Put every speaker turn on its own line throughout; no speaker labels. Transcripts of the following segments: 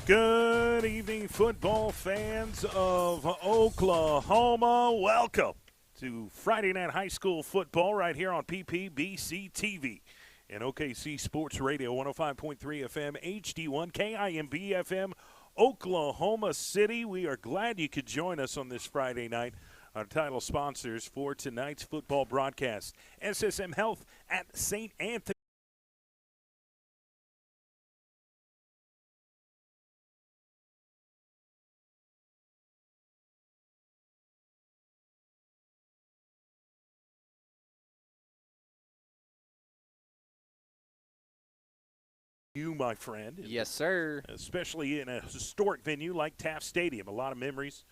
Good evening, football fans of Oklahoma. Welcome to Friday Night High School Football right here on PPBC TV and OKC Sports Radio 105.3 FM, HD1, KIMB FM, Oklahoma City. We are glad you could join us on this Friday night. Our title sponsors for tonight's football broadcast, SSM Health at St. Anthony. You, my friend.
Yes, sir.
Especially in a historic venue like Taft Stadium. A lot of memories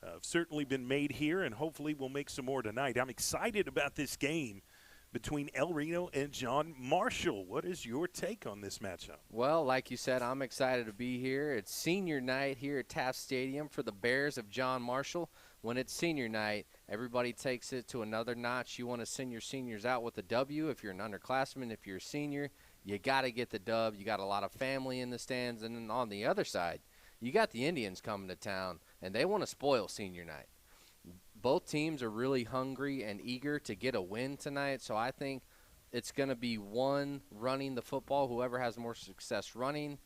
have certainly been made here, and hopefully we'll make some more tonight. I'm excited about this game between El Reno and John Marshall. What is your take on this matchup?
Well, like you said, I'm excited to be here. It's senior night here at Taft Stadium for the Bears of John Marshall. When it's senior night, everybody takes it to another notch. You want to send your seniors out with a W. If you're an underclassman, if you're a senior, you got to get the dub. You got a lot of family in the stands. And then on the other side, you got the Indians coming to town, and they want to spoil senior night. Both teams are really hungry and eager to get a win tonight, so I think it's going to be one running the football, whoever has more success running,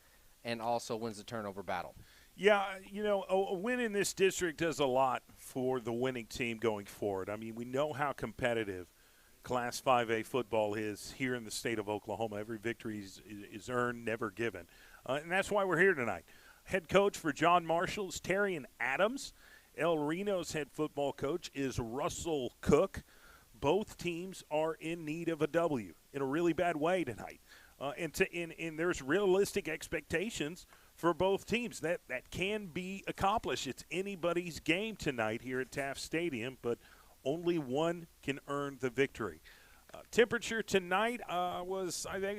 and also wins the turnover battle.
Yeah, you know, a win in this district does a lot for the winning team going forward. I mean, we know how competitive Class 5A football is here in the state of Oklahoma. Every victory is earned, never given. And that's why we're here tonight. Head coach for John Marshall is Terrian Adams. El Reno's head football coach is Russell Cook. Both teams are in need of a W in a really bad way tonight. And there's realistic expectations for both teams. That can be accomplished. It's anybody's game tonight here at Taft Stadium, but only one can earn the victory. Temperature tonight I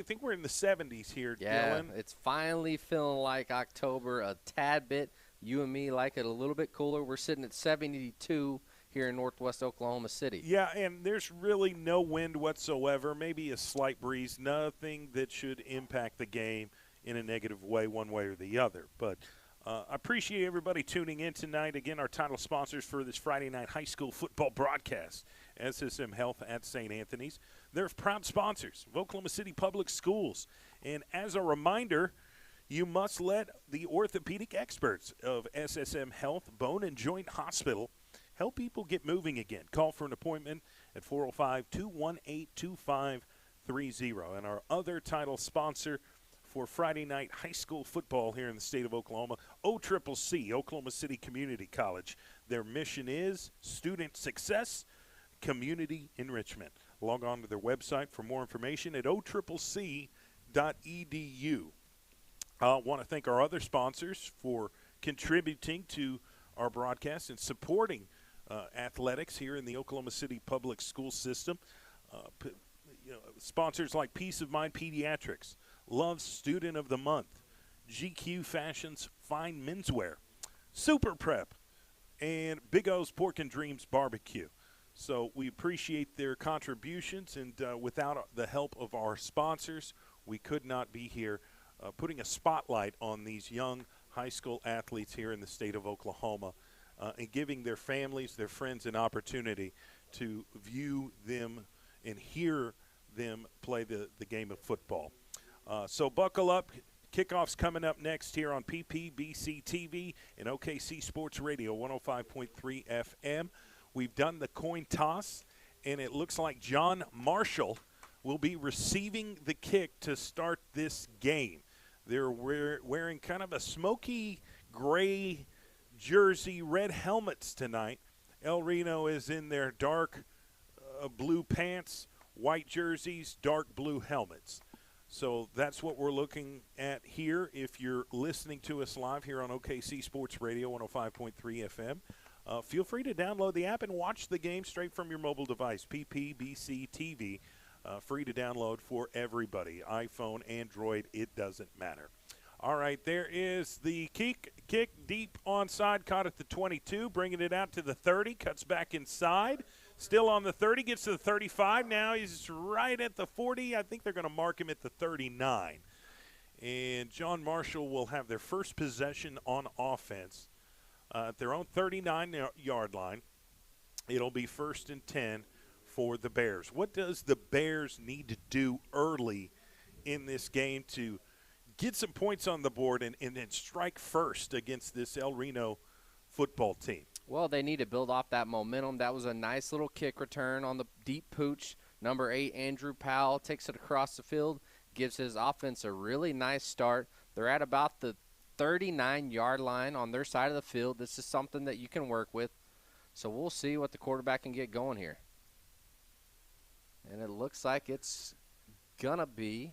think we're in the 70s here, Dylan.
Yeah, it's finally feeling like October a tad bit. You and me like it a little bit cooler. We're sitting at 72 here in northwest Oklahoma City.
Yeah, and there's really no wind whatsoever, maybe a slight breeze, nothing that should impact the game in a negative way one way or the other. But I appreciate everybody tuning in tonight. Again, our title sponsors for this Friday night high school football broadcast, SSM Health at St. Anthony's. They're proud sponsors of Oklahoma City Public Schools. And as a reminder, you must let the orthopedic experts of SSM Health Bone and Joint Hospital help people get moving again. Call for an appointment at 405-218-2530. And our other title sponsor for Friday night high school football here in the state of Oklahoma, OCCC, Oklahoma City Community College. Their mission is student success, community enrichment. Log on to their website for more information at occc.edu. I want to thank our other sponsors for contributing to our broadcast and supporting athletics here in the Oklahoma City public school system. Sponsors like Peace of Mind Pediatrics, Love Student of the Month, GQ Fashions Fine Menswear, Super Prep, and Big O's Pork and Dreams Barbecue. So we appreciate their contributions, and without the help of our sponsors, we could not be here putting a spotlight on these young high school athletes here in the state of Oklahoma and giving their families, their friends an opportunity to view them and hear them play the game of football. So buckle up. Kickoff's coming up next here on PPBC TV and OKC Sports Radio 105.3 FM. We've done the coin toss, and it looks like John Marshall will be receiving the kick to start this game. They're wearing kind of a smoky gray jersey, red helmets tonight. El Reno is in their dark blue pants, white jerseys, dark blue helmets. So that's what we're looking at here. If you're listening to us live here on OKC Sports Radio 105.3 FM, feel free to download the app and watch the game straight from your mobile device, PPBC TV. Free to download for everybody, iPhone, Android, it doesn't matter. All right, there is the kick deep onside, caught at the 22, bringing it out to the 30, cuts back inside, still on the 30, gets to the 35. Now he's right at the 40. I think they're going to mark him at the 39. And John Marshall will have their first possession on offense at their own 39-yard line. It'll be 1st and 10 for the Bears. What does the Bears need to do early in this game to get some points on the board and then strike first against this El Reno football team?
Well, they need to build off that momentum. That was a nice little kick return on the deep pooch. Number 8, Andrew Powell, takes it across the field, gives his offense a really nice start. They're at about the 39-yard line on their side of the field. This is something that you can work with. So we'll see what the quarterback can get going here. And it looks like it's going to be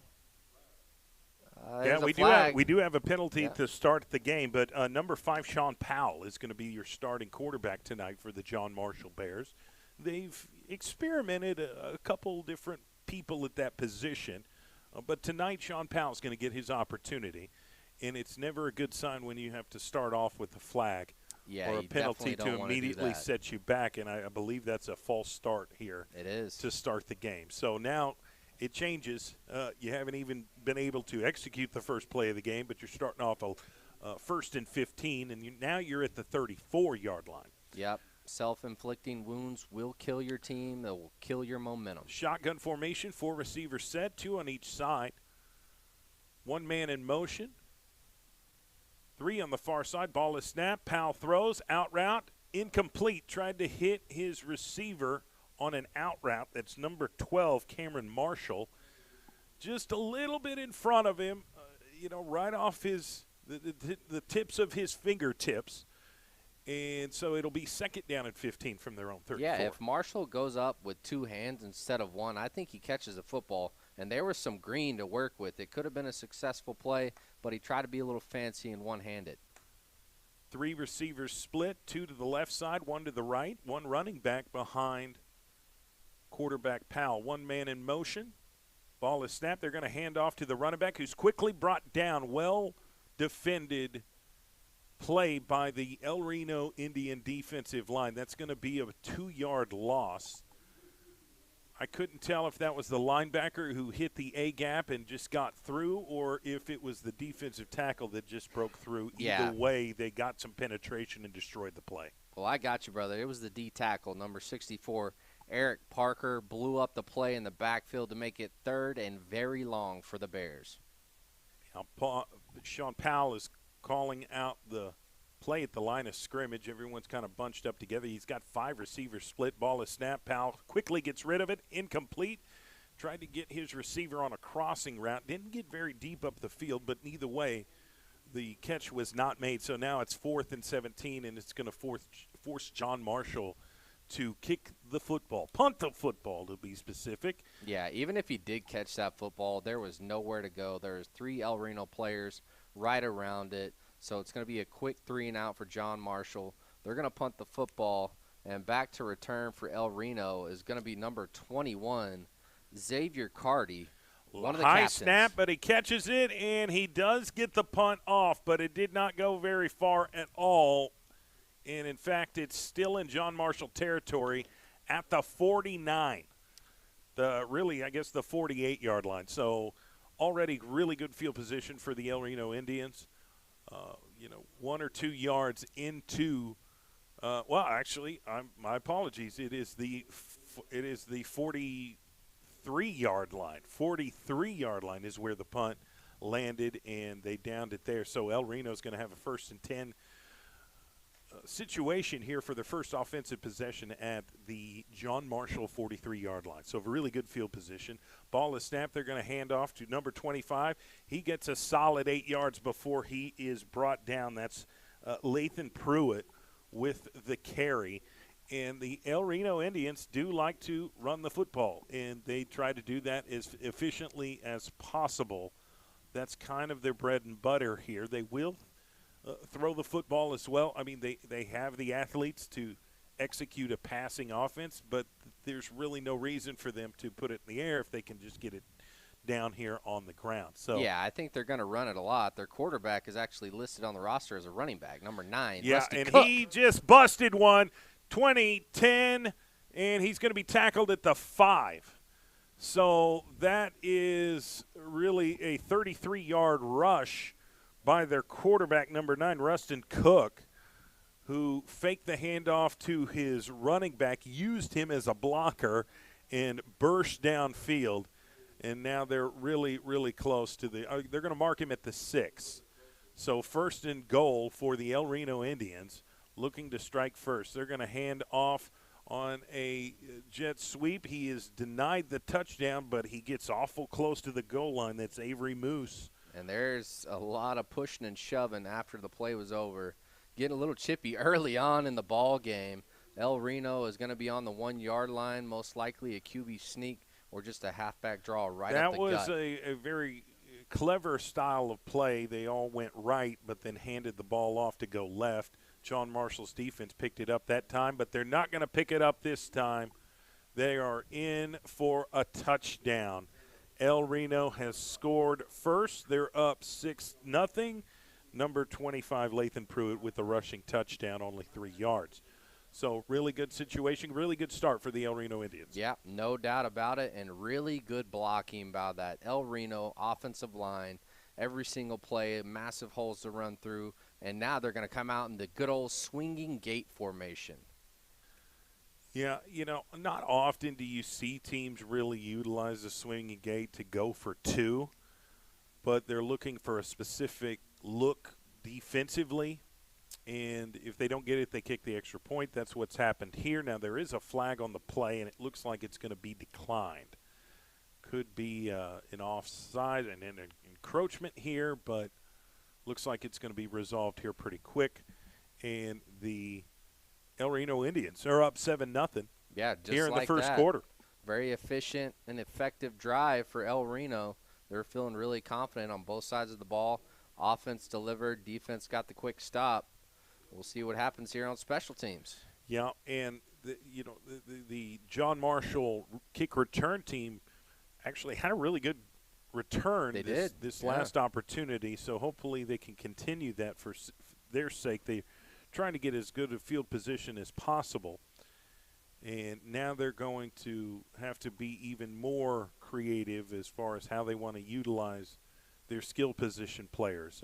we do have a penalty to start the game, but number 5, Sean Powell, is going to be your starting quarterback tonight for the John Marshall Bears. They've experimented a couple different people at that position, but tonight Sean Powell's going to get his opportunity, and it's never a good sign when you have to start off with a flag or a penalty to immediately set you back, and I believe that's a false start here.
It is.
To start the game. So now it changes. You haven't even been able to execute the first play of the game, but you're starting off a 1st and 15, and now you're at the 34-yard line.
Yep. Self-inflicting wounds will kill your team. They will kill your momentum.
Shotgun formation, 4 receivers set, 2 on each side. 1 man in motion. 3 on the far side. Ball is snapped. Powell throws. Out route. Incomplete. Tried to hit his receiver on an out route. That's number 12, Cameron Marshall. Just a little bit in front of him, right off the tips of his fingertips. And so it'll be 2nd down and 15 from their own 34.
Yeah, if Marshall goes up with 2 hands instead of 1, I think he catches the football. And there was some green to work with. It could have been a successful play, but he tried to be a little fancy and one-handed.
3 receivers split, 2 to the left side, 1 to the right, 1 running back behind quarterback Powell. 1 man in motion. Ball is snapped. They're going to hand off to the running back, who's quickly brought down. Well-defended play by the El Reno Indian defensive line. That's going to be a 2-yard loss. I couldn't tell if that was the linebacker who hit the A-gap and just got through, or if it was the defensive tackle that just broke through. Either way, they got some penetration and destroyed the play.
Well, I got you, brother. It was the D tackle, number 64, Eric Parker, blew up the play in the backfield to make it 3rd and very long for the Bears.
Now, Sean Powell is calling out the play at the line of scrimmage. Everyone's kind of bunched up together. He's got 5 receivers split. Ball is snapped. Powell quickly gets rid of it. Incomplete. Tried to get his receiver on a crossing route. Didn't get very deep up the field, but neither way, the catch was not made. So now it's 4th and 17, and it's going to force John Marshall to kick the football, punt the football to be specific.
Yeah, even if he did catch that football, there was nowhere to go. There's 3 El Reno players right around it. So it's going to be a quick 3 and out for John Marshall. They're going to punt the football, and back to return for El Reno is going to be number 21, Xavier Carty, one of the captains.
High snap, but he catches it, and he does get the punt off, but it did not go very far at all. And, in fact, it's still in John Marshall territory at the 49. The 48-yard line. So already really good field position for the El Reno Indians. 1 or 2 yards into my apologies. It is the 43-yard line. 43-yard line is where the punt landed, and they downed it there. So El Reno is going to have a 1st and 10 situation here for the first offensive possession at the John Marshall 43-yard line. So a really good field position. Ball is snapped. They're going to hand off to number 25. He gets a solid 8 yards before he is brought down. That's Lathan Pruitt with the carry. And the El Reno Indians do like to run the football, and they try to do that as efficiently as possible. That's kind of their bread and butter here. They will throw the football as well. I mean, they have the athletes to execute a passing offense, but there's really no reason for them to put it in the air if they can just get it down here on the ground. So
yeah, I think they're going to run it a lot. Their quarterback is actually listed on the roster as a running back, number 9.
Yeah,
Rusty
and
Cook.
he just busted one, 20-10, and he's going to be tackled at the 5. So that is really a 33-yard rush by their quarterback, number 9, Rustin Cook, who faked the handoff to his running back, used him as a blocker, and burst downfield. And now they're really, really close to they're going to mark him at the 6. So first and goal for the El Reno Indians, looking to strike first. They're going to hand off on a jet sweep. He is denied the touchdown, but he gets awful close to the goal line. That's Avery Moose.
And there's a lot of pushing and shoving after the play was over. Getting a little chippy early on in the ball game. El Reno is going to be on the 1-yard line, most likely a QB sneak or just a halfback draw right at the gut.
That was a very clever style of play. They all went right, but then handed the ball off to go left. John Marshall's defense picked it up that time, but they're not going to pick it up this time. They are in for a touchdown. El Reno has scored first. They're up 6-0. Number 25, Lathan Pruitt, with the rushing touchdown, only 3 yards. So really good situation, really good start for the El Reno Indians.
Yeah, no doubt about it, and really good blocking by that El Reno offensive line. Every single play, massive holes to run through, and now they're going to come out in the good old swinging gate formation.
Yeah, not often do you see teams really utilize the swinging gate to go for 2, but they're looking for a specific look defensively. And if they don't get it, they kick the extra point. That's what's happened here. Now, there is a flag on the play, and it looks like it's going to be declined. Could be an offside and an encroachment here, but looks like it's going to be resolved here pretty quick. And the El Reno Indians are up 7-0
yeah, just
here in
like
the first
that.
quarter.
Very efficient and effective drive for El Reno. They're feeling really confident on both sides of the ball. Offense delivered. Defense got the quick stop. We'll see what happens here on special teams.
Yeah, and the John Marshall kick return team actually had a really good return this last opportunity, so hopefully they can continue that for their sake. They're trying to get as good a field position as possible, and now they're going to have to be even more creative as far as how they want to utilize their skill position players.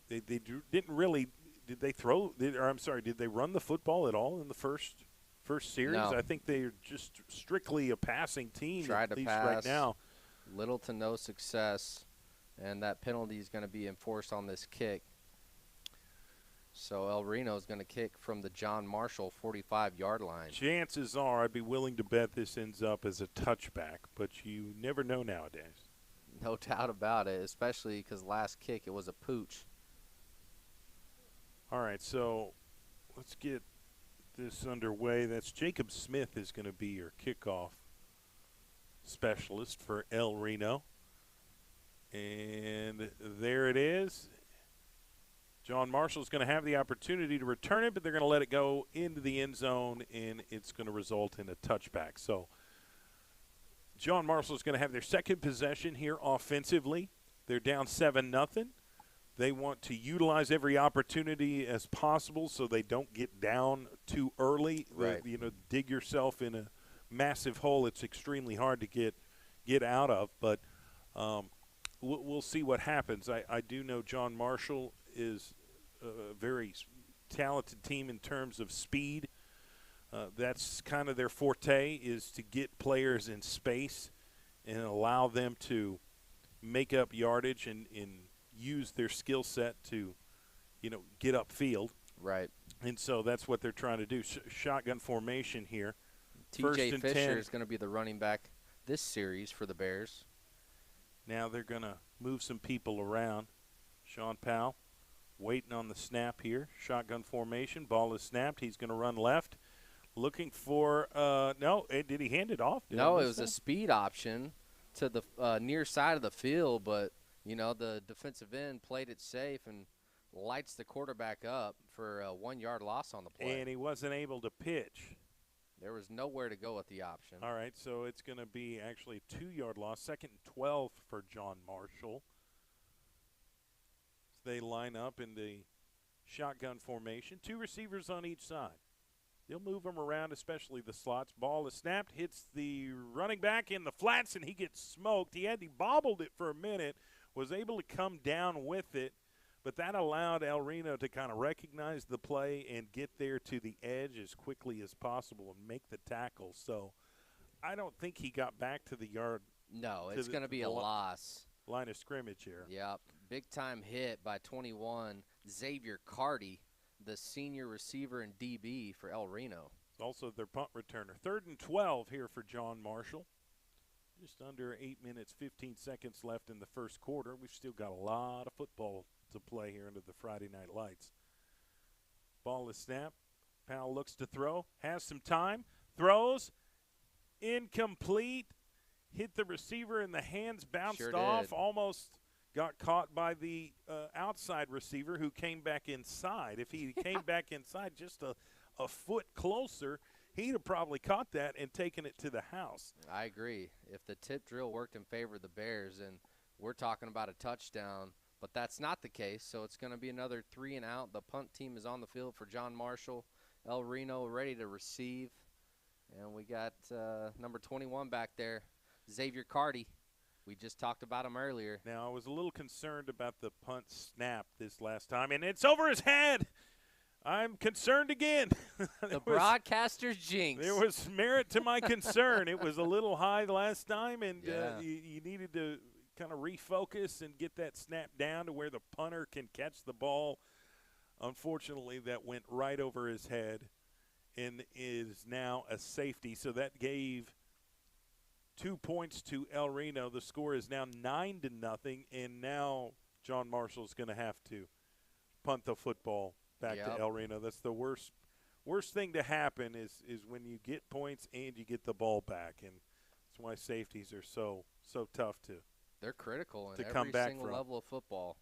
They didn't really. Did they run the football at all in the first series?
No.
I think they're just strictly a passing team,
Tried
at
to
least
pass,
right now.
little to no success, and that penalty is going to be enforced on this kick. So El Reno is going to kick from the John Marshall 45-yard line.
Chances are I'd be willing to bet this ends up as a touchback, but you never know nowadays.
No doubt about it, especially because last kick it was a pooch.
All right, so let's get this underway. That's Jacob Smith is going to be your kickoff specialist for El Reno. And there it is. John Marshall's going to have the opportunity to return it, but they're going to let it go into the end zone, and it's going to result in a touchback. So John Marshall's going to have their second possession here offensively. They're down 7-0. They want to utilize every opportunity as possible so they don't get down too early.
Right.
Dig yourself in a massive hole it's extremely hard to get out of. But we'll see what happens. I do know John Marshall is a very talented team in terms of speed. That's kind of their forte, is to get players in space and allow them to make up yardage and use their skill set to, get upfield.
Right.
And so that's what they're trying to do. Shotgun formation here.
T.J. Fisher is going to be the running back this series for the Bears.
Now they're going to move some people around. Sean Powell waiting on the snap here. Shotgun formation. Ball is snapped. He's going to run left. Looking for did he hand it off?
No, it was a speed option to the near side of the field, but the defensive end played it safe and lights the quarterback up for a 1-yard loss on the play.
And he wasn't able to pitch.
There was nowhere to go with the option.
All right, so it's going to be actually a 2-yard loss. 2nd and 12 for John Marshall. They line up in the shotgun formation. 2 receivers on each side. They'll move him around, especially the slots. Ball is snapped, hits the running back in the flats, and he gets smoked. He bobbled it for a minute, was able to come down with it, but that allowed El Reno to kind of recognize the play and get there to the edge as quickly as possible and make the tackle. So I don't think he got back to the yard.
No, it's going to be a loss.
Line of scrimmage here.
Yep. Big-time hit by 21, Xavier Carty, the senior receiver and DB for El Reno.
Also their punt returner. 3rd and 12 here for John Marshall. Just under 8 minutes, 15 seconds left in the first quarter. We've still got a lot of football to play here under the Friday night lights. Ball is snapped. Powell looks to throw. Has some time. Throws. Incomplete. Hit the receiver in the hands. Bounced off. Almost got caught by the outside receiver who came back inside. If he came back inside just a foot closer, he'd have probably caught that and taken it to the house.
I agree. If the tip drill worked in favor of the Bears, and we're talking about a touchdown, but that's not the case, so it's going to be another 3 and out. The punt team is on the field for John Marshall. El Reno ready to receive. And we got number 21 back there, Xavier Carty. We just talked about him earlier.
Now, I was a little concerned about the punt snap this last time, and it's over his head. I'm concerned again.
The broadcaster's jinx.
There was merit to my concern. It was a little high last time, and you needed to kind of refocus and get that snap down to where the punter can catch the ball. Unfortunately, that went right over his head and is now a safety. So that gave 2 points to El Reno. The score is now 9-0, and now John Marshall's going to have to punt the football back to El Reno. That's the worst thing to happen is when you get points and you get the ball back, and that's why safeties are so tough to.
They're critical in
come
every
back
single
from.
level of football.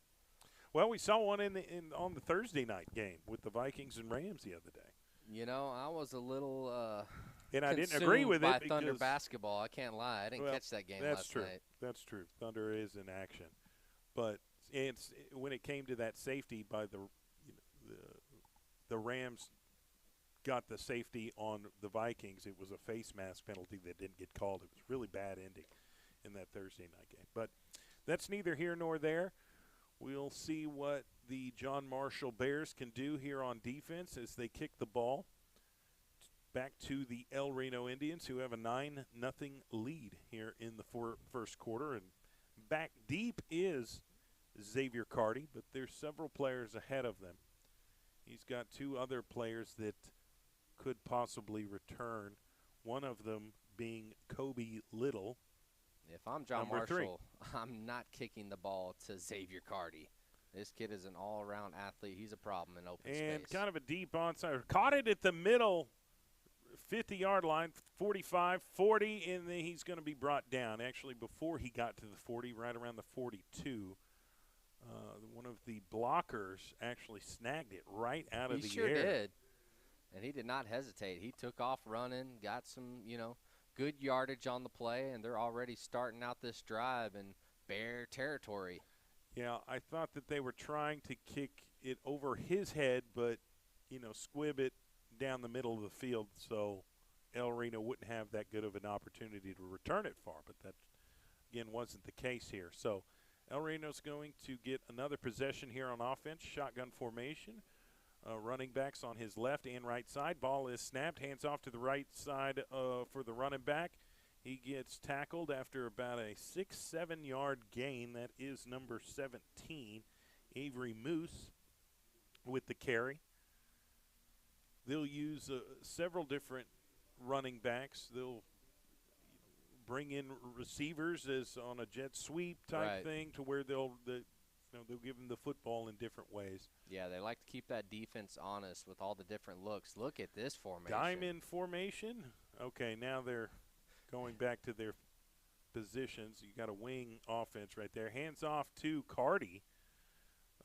Well, we saw one on the Thursday night game with the Vikings and Rams the other day.
You know, I was a little
and I didn't agree with
by
it
Thunder basketball. I can't lie. I didn't catch that game last night.
That's true. Thunder is in action. But when it came to that safety by the Rams got the safety on the Vikings, it was a face mask penalty that didn't get called. It was really bad ending in that Thursday night game. But that's neither here nor there. We'll see what the John Marshall Bears can do here on defense as they kick the ball back to the El Reno Indians, who have a 9-0 lead here in the first quarter. And back deep is Xavier Carty, but there's several players ahead of them. He's got 2 other players that could possibly return, one of them being Kobe Little.
If I'm John Marshall, I'm not kicking the ball to Xavier Carty. This kid is an all-around athlete. He's a problem in open space.
And kind of a deep onside. Caught it at the middle 50-yard line, 45, 40, and then he's going to be brought down. Actually, before he got to the 40, right around the 42, one of the blockers actually snagged it right out of the air.
He sure did. And he did not hesitate. He took off running, got some, good yardage on the play, and they're already starting out this drive in Bear territory.
Yeah, I thought that they were trying to kick it over his head, but, squib it down the middle of the field so El Reno wouldn't have that good of an opportunity to return it far. But that, again, wasn't the case here. So El Reno's going to get another possession here on offense, shotgun formation. Running backs on his left and right side. Ball is snapped. Hands off to the right side for the running back. He gets tackled after about a 6-7 yard gain. That is number 17, Avery Moose, with the carry. They'll use several different running backs. They'll bring in receivers as on a jet sweep type thing to where they'll give them the football in different ways.
Yeah, they like to keep that defense honest with all the different looks. Look at this formation.
Diamond formation. Okay, now they're going back to their positions. You got a wing offense right there. Hands off to Carty,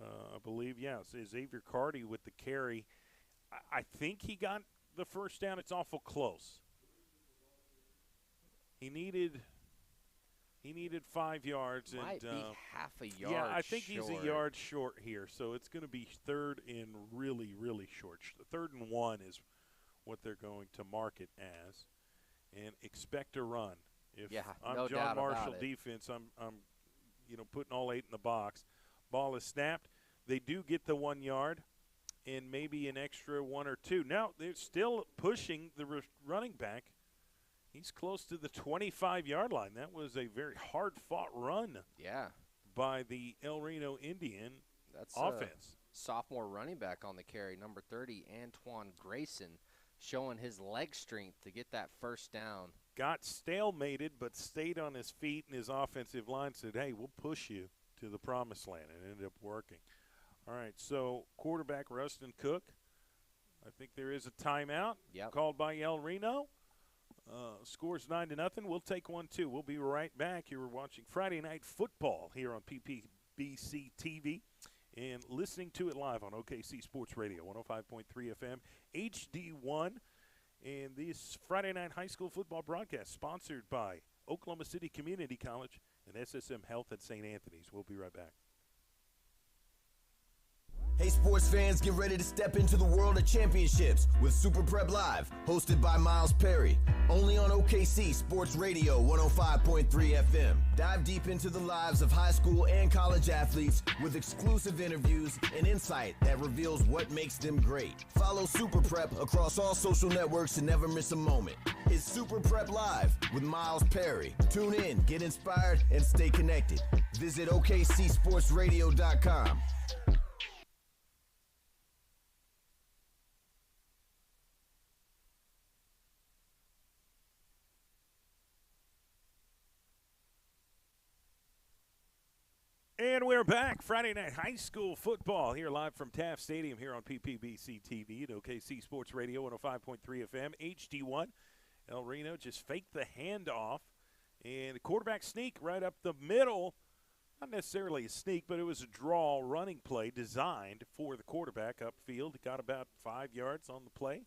I believe. Yes, Xavier Carty with the carry. I think he got the first down. It's awful close. He needed 5 yards.
Might be half a yard.
Yeah, I think
short.
he's a yard short here, so it's going to be 3rd and really, really short. 3rd and 1 is what they're going to mark it as, and expect a run. If I'm
no
John
doubt
Marshall
about it.
defense, I'm putting all 8 in the box. Ball is snapped. They do get the 1 yard and maybe an extra 1 or 2. Now they're still pushing the running back. He's close to the 25-yard line. That was a very hard-fought run.
Yeah.
By the El Reno Indian
That's
offense.
Sophomore running back on the carry, number 30, Antoine Grayson, showing his leg strength to get that first down.
Got stalemated but stayed on his feet, and his offensive line said, hey, we'll push you to the promised land, and it ended up working. All right, so quarterback Rustin Cook. I think there is a timeout called by El Reno. Scores 9-0. We'll take one, too. We'll be right back. You're watching Friday Night Football here on PPBC TV and listening to it live on OKC Sports Radio, 105.3 FM, HD1. And this Friday Night High School football broadcast sponsored by Oklahoma City Community College and SSM Health at St. Anthony's. We'll be right back.
Hey sports fans, get ready to step into the world of championships with Super Prep Live, hosted by Miles Perry, only on OKC Sports Radio 105.3 FM. Dive deep into the lives of high school and college athletes with exclusive interviews and insight that reveals what makes them great. Follow Super Prep across all social networks to never miss a moment. It's Super Prep Live with Miles Perry. Tune in, get inspired, and stay connected. Visit OKCSportsRadio.com.
And we're back. Friday Night High School football here live from Taft Stadium here on PPBC TV at OKC Sports Radio 105.3 FM, HD1. El Reno just faked the handoff, and the quarterback sneak right up the middle. Not necessarily a sneak, but it was a draw running play designed for the quarterback upfield. Got about 5 yards on the play.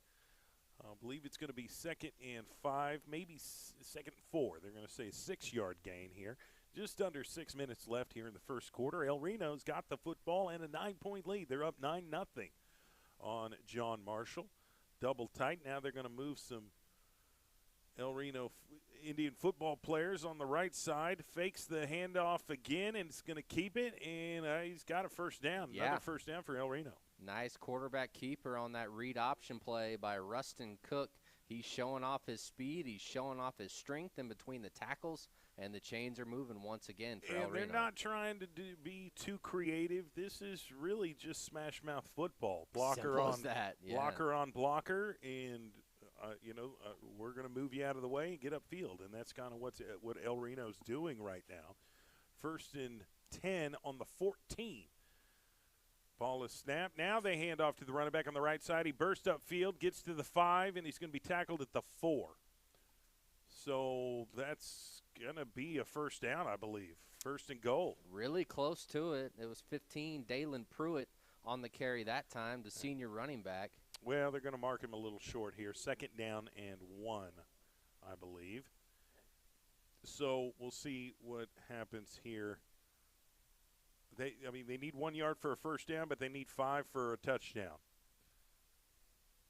I believe it's going to be 2nd and 5, maybe 2nd and 4. They're going to say a 6-yard gain here. Just under 6 minutes left here in the first quarter. El Reno's got the football and a 9-point lead. They're up 9-0 on John Marshall. Double tight. Now they're going to move some El Reno Indian football players on the right side. Fakes the handoff again, and it's going to keep it. And he's got a first down.
Yeah.
Another first down for El Reno.
Nice quarterback keeper on that read option play by Rustin Cook. He's showing off his speed. He's showing off his strength in between the tackles, and the chains are moving once again for El Reno.
They're not trying to be too creative. This is really just smash mouth football. Blocker on
that. Yeah.
Blocker on blocker, and we're going to move you out of the way and get upfield, and that's kind of what El Reno's doing right now. 1st and 10 on the 14. Ball is snapped. Now they hand off to the running back on the right side. He bursts upfield, gets to the 5, and he's going to be tackled at the 4. So that's going to be a first down, I believe. 1st and goal.
Really close to it. It was 15. Dalen Pruitt on the carry that time, the senior running back.
Well, they're going to mark him a little short here. 2nd down and 1, I believe. So we'll see what happens here. They need 1 yard for a first down, but they need 5 for a touchdown.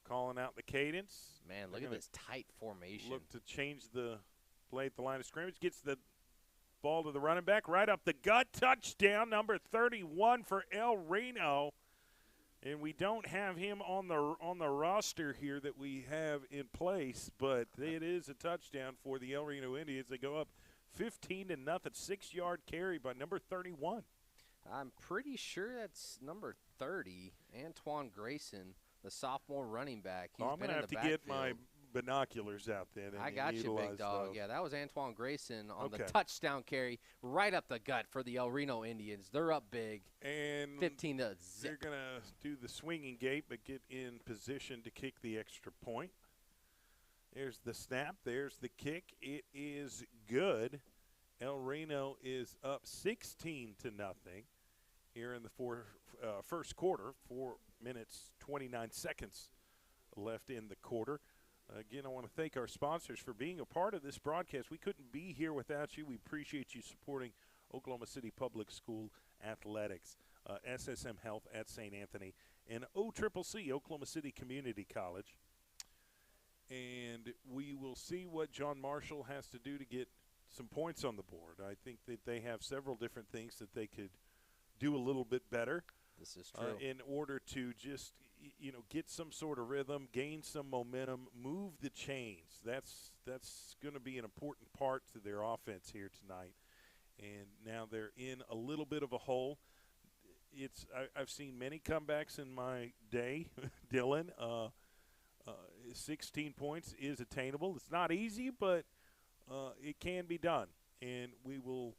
Calling out the cadence.
Man, look at this tight formation.
Look to change the play at the line of scrimmage. Gets the ball to the running back. Right up the gut. Touchdown, number 31 for El Reno. And we don't have him on the roster here that we have in place, but it is a touchdown for the El Reno Indians. They go up 15-0, 6-yard carry by number 31.
I'm pretty sure that's number 30, Antoine Grayson, the sophomore running back.
I'm going to have to get my binoculars out then.
I got you, big dog.
Those.
Yeah, that was Antoine Grayson on
Okay.
the touchdown carry right up the gut for the El Reno Indians. They're up big,
and
15-0.
They're going to do the swinging gate but get in position to kick the extra point. There's the snap. There's the kick. It is good. El Reno is up 16-0 here in the first quarter. 4 minutes, 29 seconds left in the quarter. Again, I want to thank our sponsors for being a part of this broadcast. We couldn't be here without you. We appreciate you supporting Oklahoma City Public School Athletics, SSM Health at St. Anthony, and OCCC, Oklahoma City Community College. And we will see what John Marshall has to do to get some points on the board. I think that they have several different things that they could do a little bit better.
This is true.
In order to just, get some sort of rhythm, gain some momentum, move the chains. That's going to be an important part to their offense here tonight. And now they're in a little bit of a hole. I've seen many comebacks in my day, Dylan. 16 points is attainable. It's not easy, but it can be done. And we will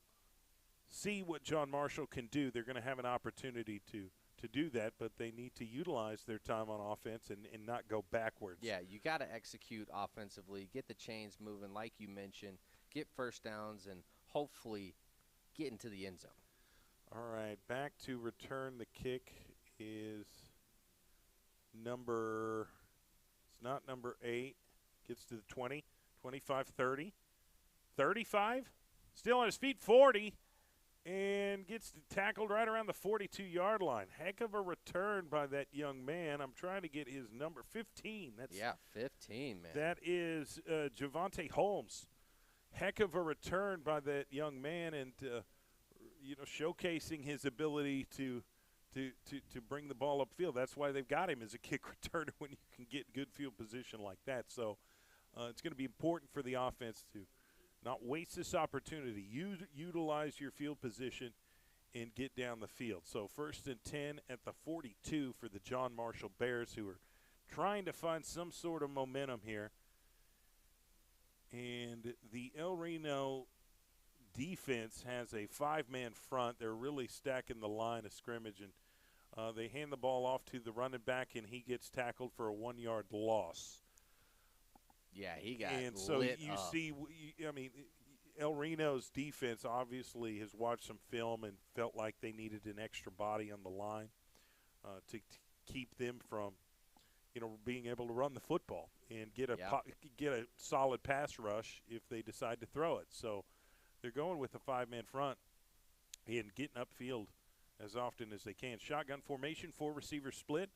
see what John Marshall can do. They're going to have an opportunity to do that, but they need to utilize their time on offense and not go backwards.
Yeah, you got to execute offensively, get the chains moving like you mentioned, get first downs, and hopefully get into the end zone.
All right, back to return the kick is number – it's not number 8. Gets to the 20, 25, 30. 35, still on his feet, 40, and gets tackled right around the 42-yard line. Heck of a return by that young man. I'm trying to get his number, 15.
15, man.
That is Javonte Holmes. Heck of a return by that young man, and showcasing his ability to bring the ball upfield. That's why they've got him as a kick returner when you can get good field position like that. So it's going to be important for the offense to not waste this opportunity. Utilize your field position and get down the field. So 1st and 10 at the 42 for the John Marshall Bears, who are trying to find some sort of momentum here. And the El Reno defense has a 5-man front. They're really stacking the line of scrimmage, and they hand the ball off to the running back, and he gets tackled for a 1-yard loss.
Yeah, he got
and so
lit
you
up.
see, El Reno's defense obviously has watched some film and felt like they needed an extra body on the line to keep them from, being able to run the football and get a solid pass rush if they decide to throw it. So they're going with a 5-man front and getting upfield as often as they can. Shotgun formation, 4 receiver split.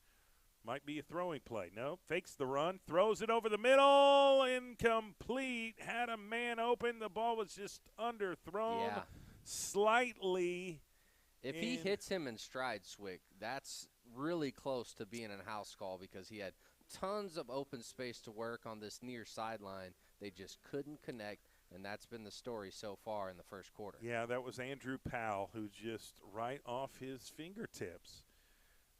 Might be a throwing play. No, fakes the run, throws it over the middle, incomplete. Had a man open. The ball was just underthrown slightly.
If he hits him in stride, Swick, that's really close to being a house call because he had tons of open space to work on this near sideline. They just couldn't connect, and that's been the story so far in the first quarter.
Yeah, that was Andrew Powell, who just right off his fingertips.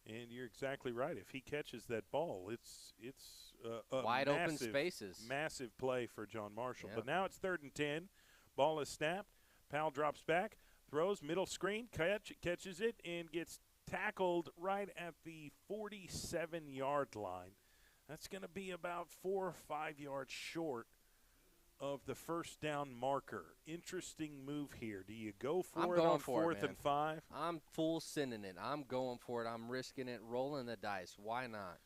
And you're exactly right. If he catches that ball, it's a
wide open spaces.
Massive play for John Marshall.
Yeah.
But now it's 3rd and 10. Ball is snapped. Powell drops back, throws, middle screen, catches it, and gets tackled right at the 47-yard line. That's going to be about 4 or 5 yards short of the first down marker. Interesting move here. Do you go for it on 4th and 5?
I'm full sending it. I'm going for it. I'm risking it, rolling the dice. Why not?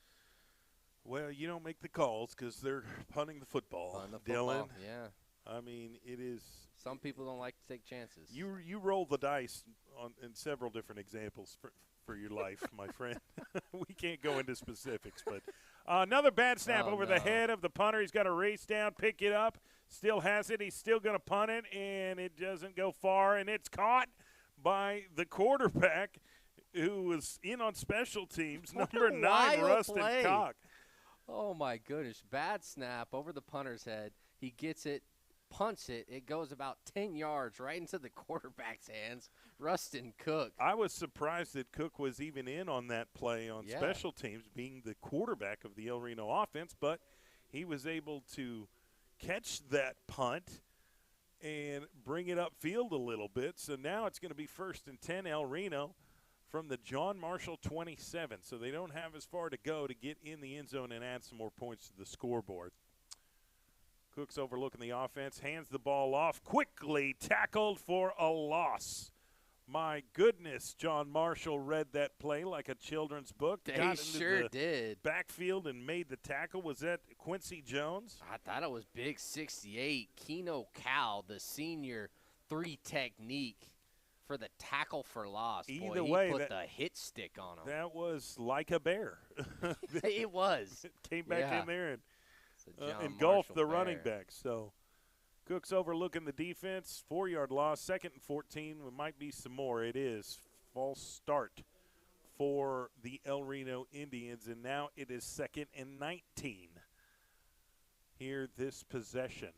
Well, you don't make the calls because they're punting the football, Dylan.
Yeah.
I mean, it is.
Some people don't like to take chances.
You roll the dice in several different examples for your life, my friend. We can't go into specifics, but another bad snap over the head of the punter. He's got to race down, pick it up. Still has it. He's still going to punt it, and it doesn't go far, and it's caught by the quarterback who was in on special teams, number 9, Rustin Cock.
Oh, my goodness. Bad snap over the punter's head. He gets it, punts it. It goes about 10 yards right into the quarterback's hands, Rustin Cook.
I was surprised that Cook was even in on that play on special teams, being the quarterback of the El Reno offense, but he was able to catch that punt and bring it upfield a little bit. So now it's going to be 1st and 10 El Reno from the John Marshall 27. So they don't have as far to go to get in the end zone and add some more points to the scoreboard. Cook's overlooking the offense, hands the ball off, quickly tackled for a loss. My goodness, John Marshall read that play like a children's book.
They sure did.
Backfield and made the tackle. Was that Quincy Jones?
I thought it was big 68. Keno Cal, the senior 3 technique for the tackle for loss.
Either
Boy,
way,
he put the hit stick on him.
That was like a bear.
It was.
It came back in there and engulfed the running back. So Cook's overlooking the defense. 4-yard loss, 2nd and 14. There might be some more. It is false start for the El Reno Indians, and now it is 2nd and 19 here this possession.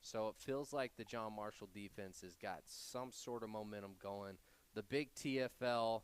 So it feels like the John Marshall defense has got some sort of momentum going. The big TFL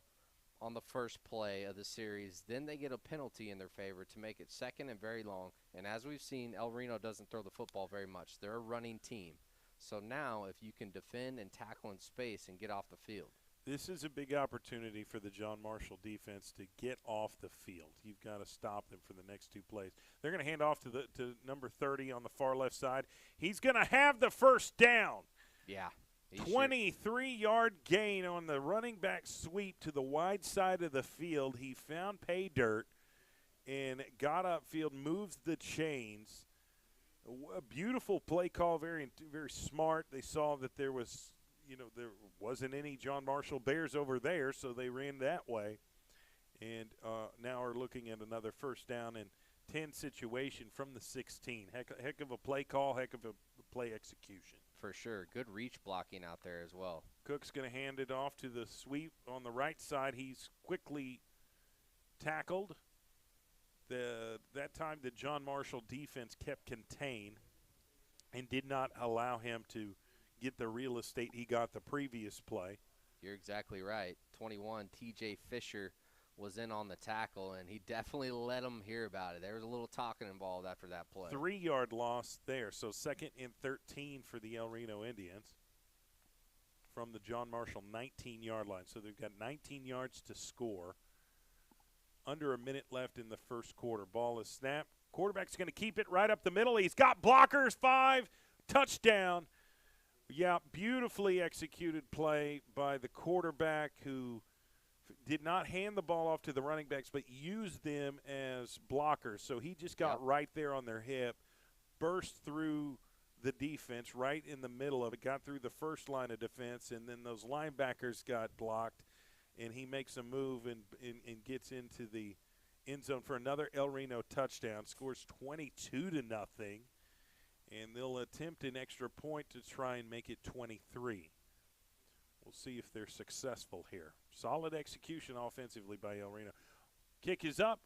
on the first play of the series, then they get a penalty in their favor to make it 2nd and very long. And as we've seen, El Reno doesn't throw the football very much. They're a running team. So now if you can defend and tackle in space and get off the field.
This is a big opportunity for the John Marshall defense to get off the field. You've got to stop them for the next 2 plays. They're going to hand off to number 30 on the far left side. He's going to have the first down.
Yeah.
23-yard gain on the running back sweep to the wide side of the field. He found pay dirt and got upfield, moves the chains. A beautiful play call, very, very smart. They saw that there was – there wasn't any John Marshall Bears over there, so they ran that way. And now are looking at another first down and 10 situation from the 16. Heck of a play call, heck of a play execution.
For sure. Good reach blocking out there as well.
Cook's going to hand it off to the sweep on the right side. He's quickly tackled. That time the John Marshall defense kept contained and did not allow him to get the real estate he got the previous play.
You're exactly right. 21, T.J. Fisher was in on the tackle, and he definitely let him hear about it. There was a little talking involved after that play.
3-yard loss there, so 2nd and 13 for the El Reno Indians from the John Marshall 19-yard line. So they've got 19 yards to score. Under a minute left in the first quarter. Ball is snapped. Quarterback's going to keep it right up the middle. He's got blockers, 5, touchdown. Yeah, beautifully executed play by the quarterback who did not hand the ball off to the running backs but used them as blockers. So he just got right there on their hip, burst through the defense right in the middle of it, got through the first line of defense, and then those linebackers got blocked, and he makes a move and gets into the end zone for another El Reno touchdown, scores 22-0. And they'll attempt an extra point to try and make it 23. We'll see if they're successful here. Solid execution offensively by El Reno. Kick is up.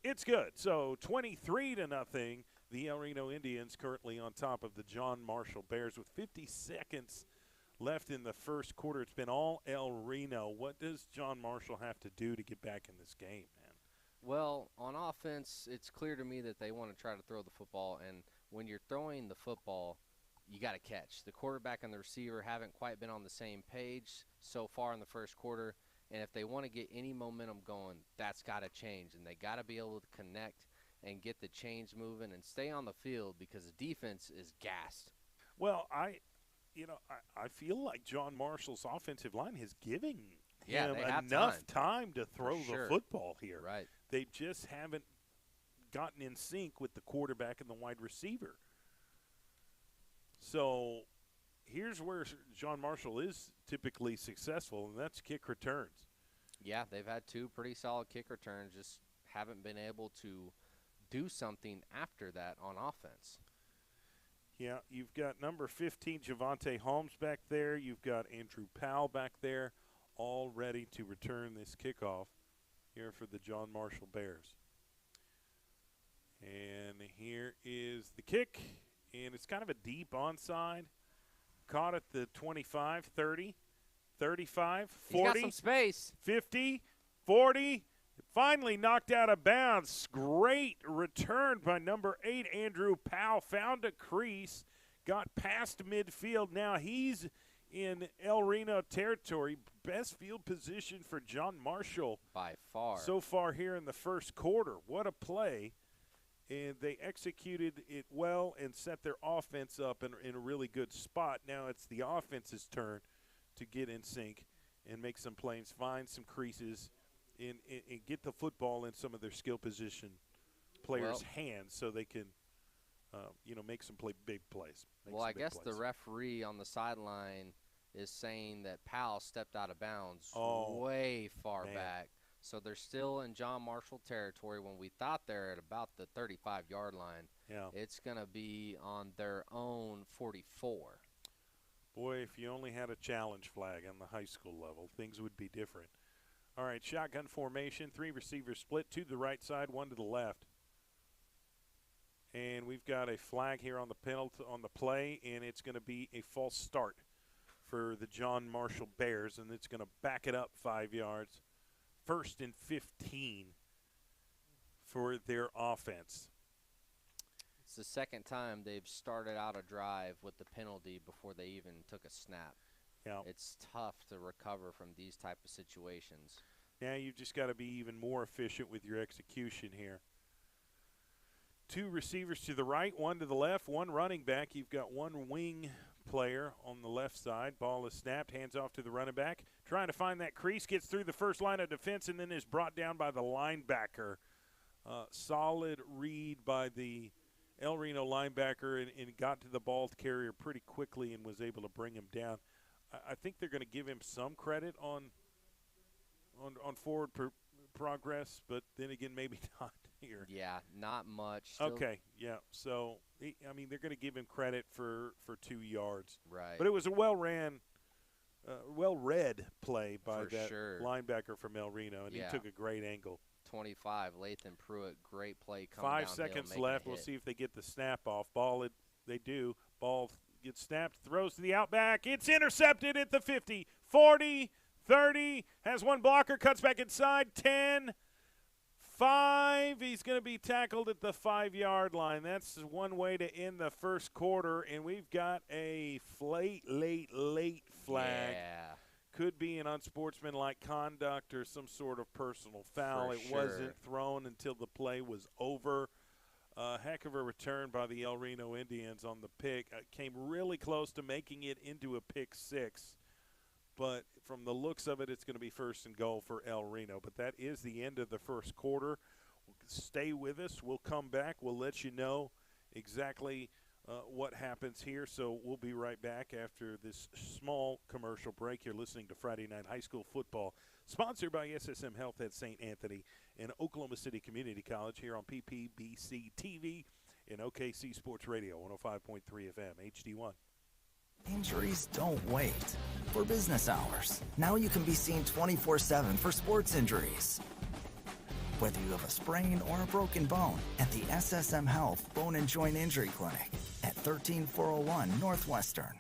It's good. So 23-0. The El Reno Indians currently on top of the John Marshall Bears with 50 seconds left in the first quarter. It's been all El Reno. What does John Marshall have to do to get back in this game, man?
Well, on offense, it's clear to me that they want to try to throw the football, and when you're throwing the football, you got to catch. The quarterback and the receiver haven't quite been on the same page so far in the first quarter, and if they want to get any momentum going, that's got to change, and they got to be able to connect and get the chains moving and stay on the field because the defense is gassed.
Well, I feel like John Marshall's offensive line is giving him enough time to throw the football here.
Right.
They just haven't gotten in sync with the quarterback and the wide receiver. So here's where John Marshall is typically successful, and that's kick returns.
Yeah, they've had 2 pretty solid kick returns, just haven't been able to do something after that on offense.
Yeah, you've got number 15, Javante Holmes back there. You've got Andrew Powell back there, all ready to return this kickoff here for the John Marshall Bears. And here is the kick, and it's kind of a deep onside. Caught at the 25, 30, 35, 40.
He's got some space.
50, 40. Finally knocked out of bounds. Great return by number 8, Andrew Powell. Found a crease, got past midfield. Now he's in El Reno territory. Best field position for John Marshall
by far
so far here in the first quarter. What a play. And they executed it well and set their offense up in a really good spot. Now it's the offense's turn to get in sync and make some plays, find some creases, and get the football in some of their skill position players' hands so they can, make some big plays.
I guess the referee on the sideline is saying that Powell stepped out of bounds way far back. So they're still in John Marshall territory when we thought they're at about the 35-yard line.
Yeah.
It's going to be on their own 44.
Boy, if you only had a challenge flag on the high school level, things would be different. All right, shotgun formation, 3 receivers split, 2 to the right side, 1 to the left. And we've got a flag here on the penalty on the play, and it's going to be a false start for the John Marshall Bears, and it's going to back it up 5 yards. 1st and 15 for their offense.
It's the second time they've started out a drive with the penalty before they even took a snap.
Yeah.
It's tough to recover from these type of situations.
Now you've just got to be even more efficient with your execution here. 2 receivers to the right, 1 to the left, 1 running back. You've got 1 wing player on the left side. Ball is snapped, hands off to the running back. Trying to find that crease, gets through the first line of defense, and then is brought down by the linebacker. Solid read by the El Reno linebacker and got to the ball carrier pretty quickly and was able to bring him down. I think they're going to give him some credit on forward progress, but then again, maybe not here.
Yeah, not much. Still.
Okay, yeah. So, I mean, they're going to give him credit for 2 yards.
Right.
But it was a well-read play by
For
that
sure.
linebacker from El Reno, and
Yeah.
he took a great angle.
25, Lathan Pruitt, great play coming
5
downhill,
seconds
making
left.
a
We'll
hit.
see if they get the snap off. They do. Ball gets snapped, throws to the outback. It's intercepted at the 50, 40, 30, has 1 blocker, cuts back inside, 10, 5. He's going to be tackled at the 5-yard line. That's one way to end the first quarter, and we've got a late flag.
Yeah.
Could be an unsportsmanlike conduct or some sort of personal foul.
For
It
sure.
wasn't thrown until the play was over. Heck of a return by the El Reno Indians on the pick. Came really close to making it into a pick 6. But from the looks of it, it's going to be 1st and goal for El Reno. But that is the end of the first quarter. Stay with us. We'll come back. We'll let you know exactly what happens here. So we'll be right back after this small commercial break. You're listening to Friday Night High School Football, sponsored by SSM Health at St. Anthony and Oklahoma City Community College here on PPBC TV and OKC Sports Radio, 105.3 FM, HD1.
Injuries don't wait for business hours. Now you can be seen 24/7 for sports injuries. Whether you have a sprain or a broken bone, at the SSM Health Bone and Joint Injury Clinic at 13401 Northwestern.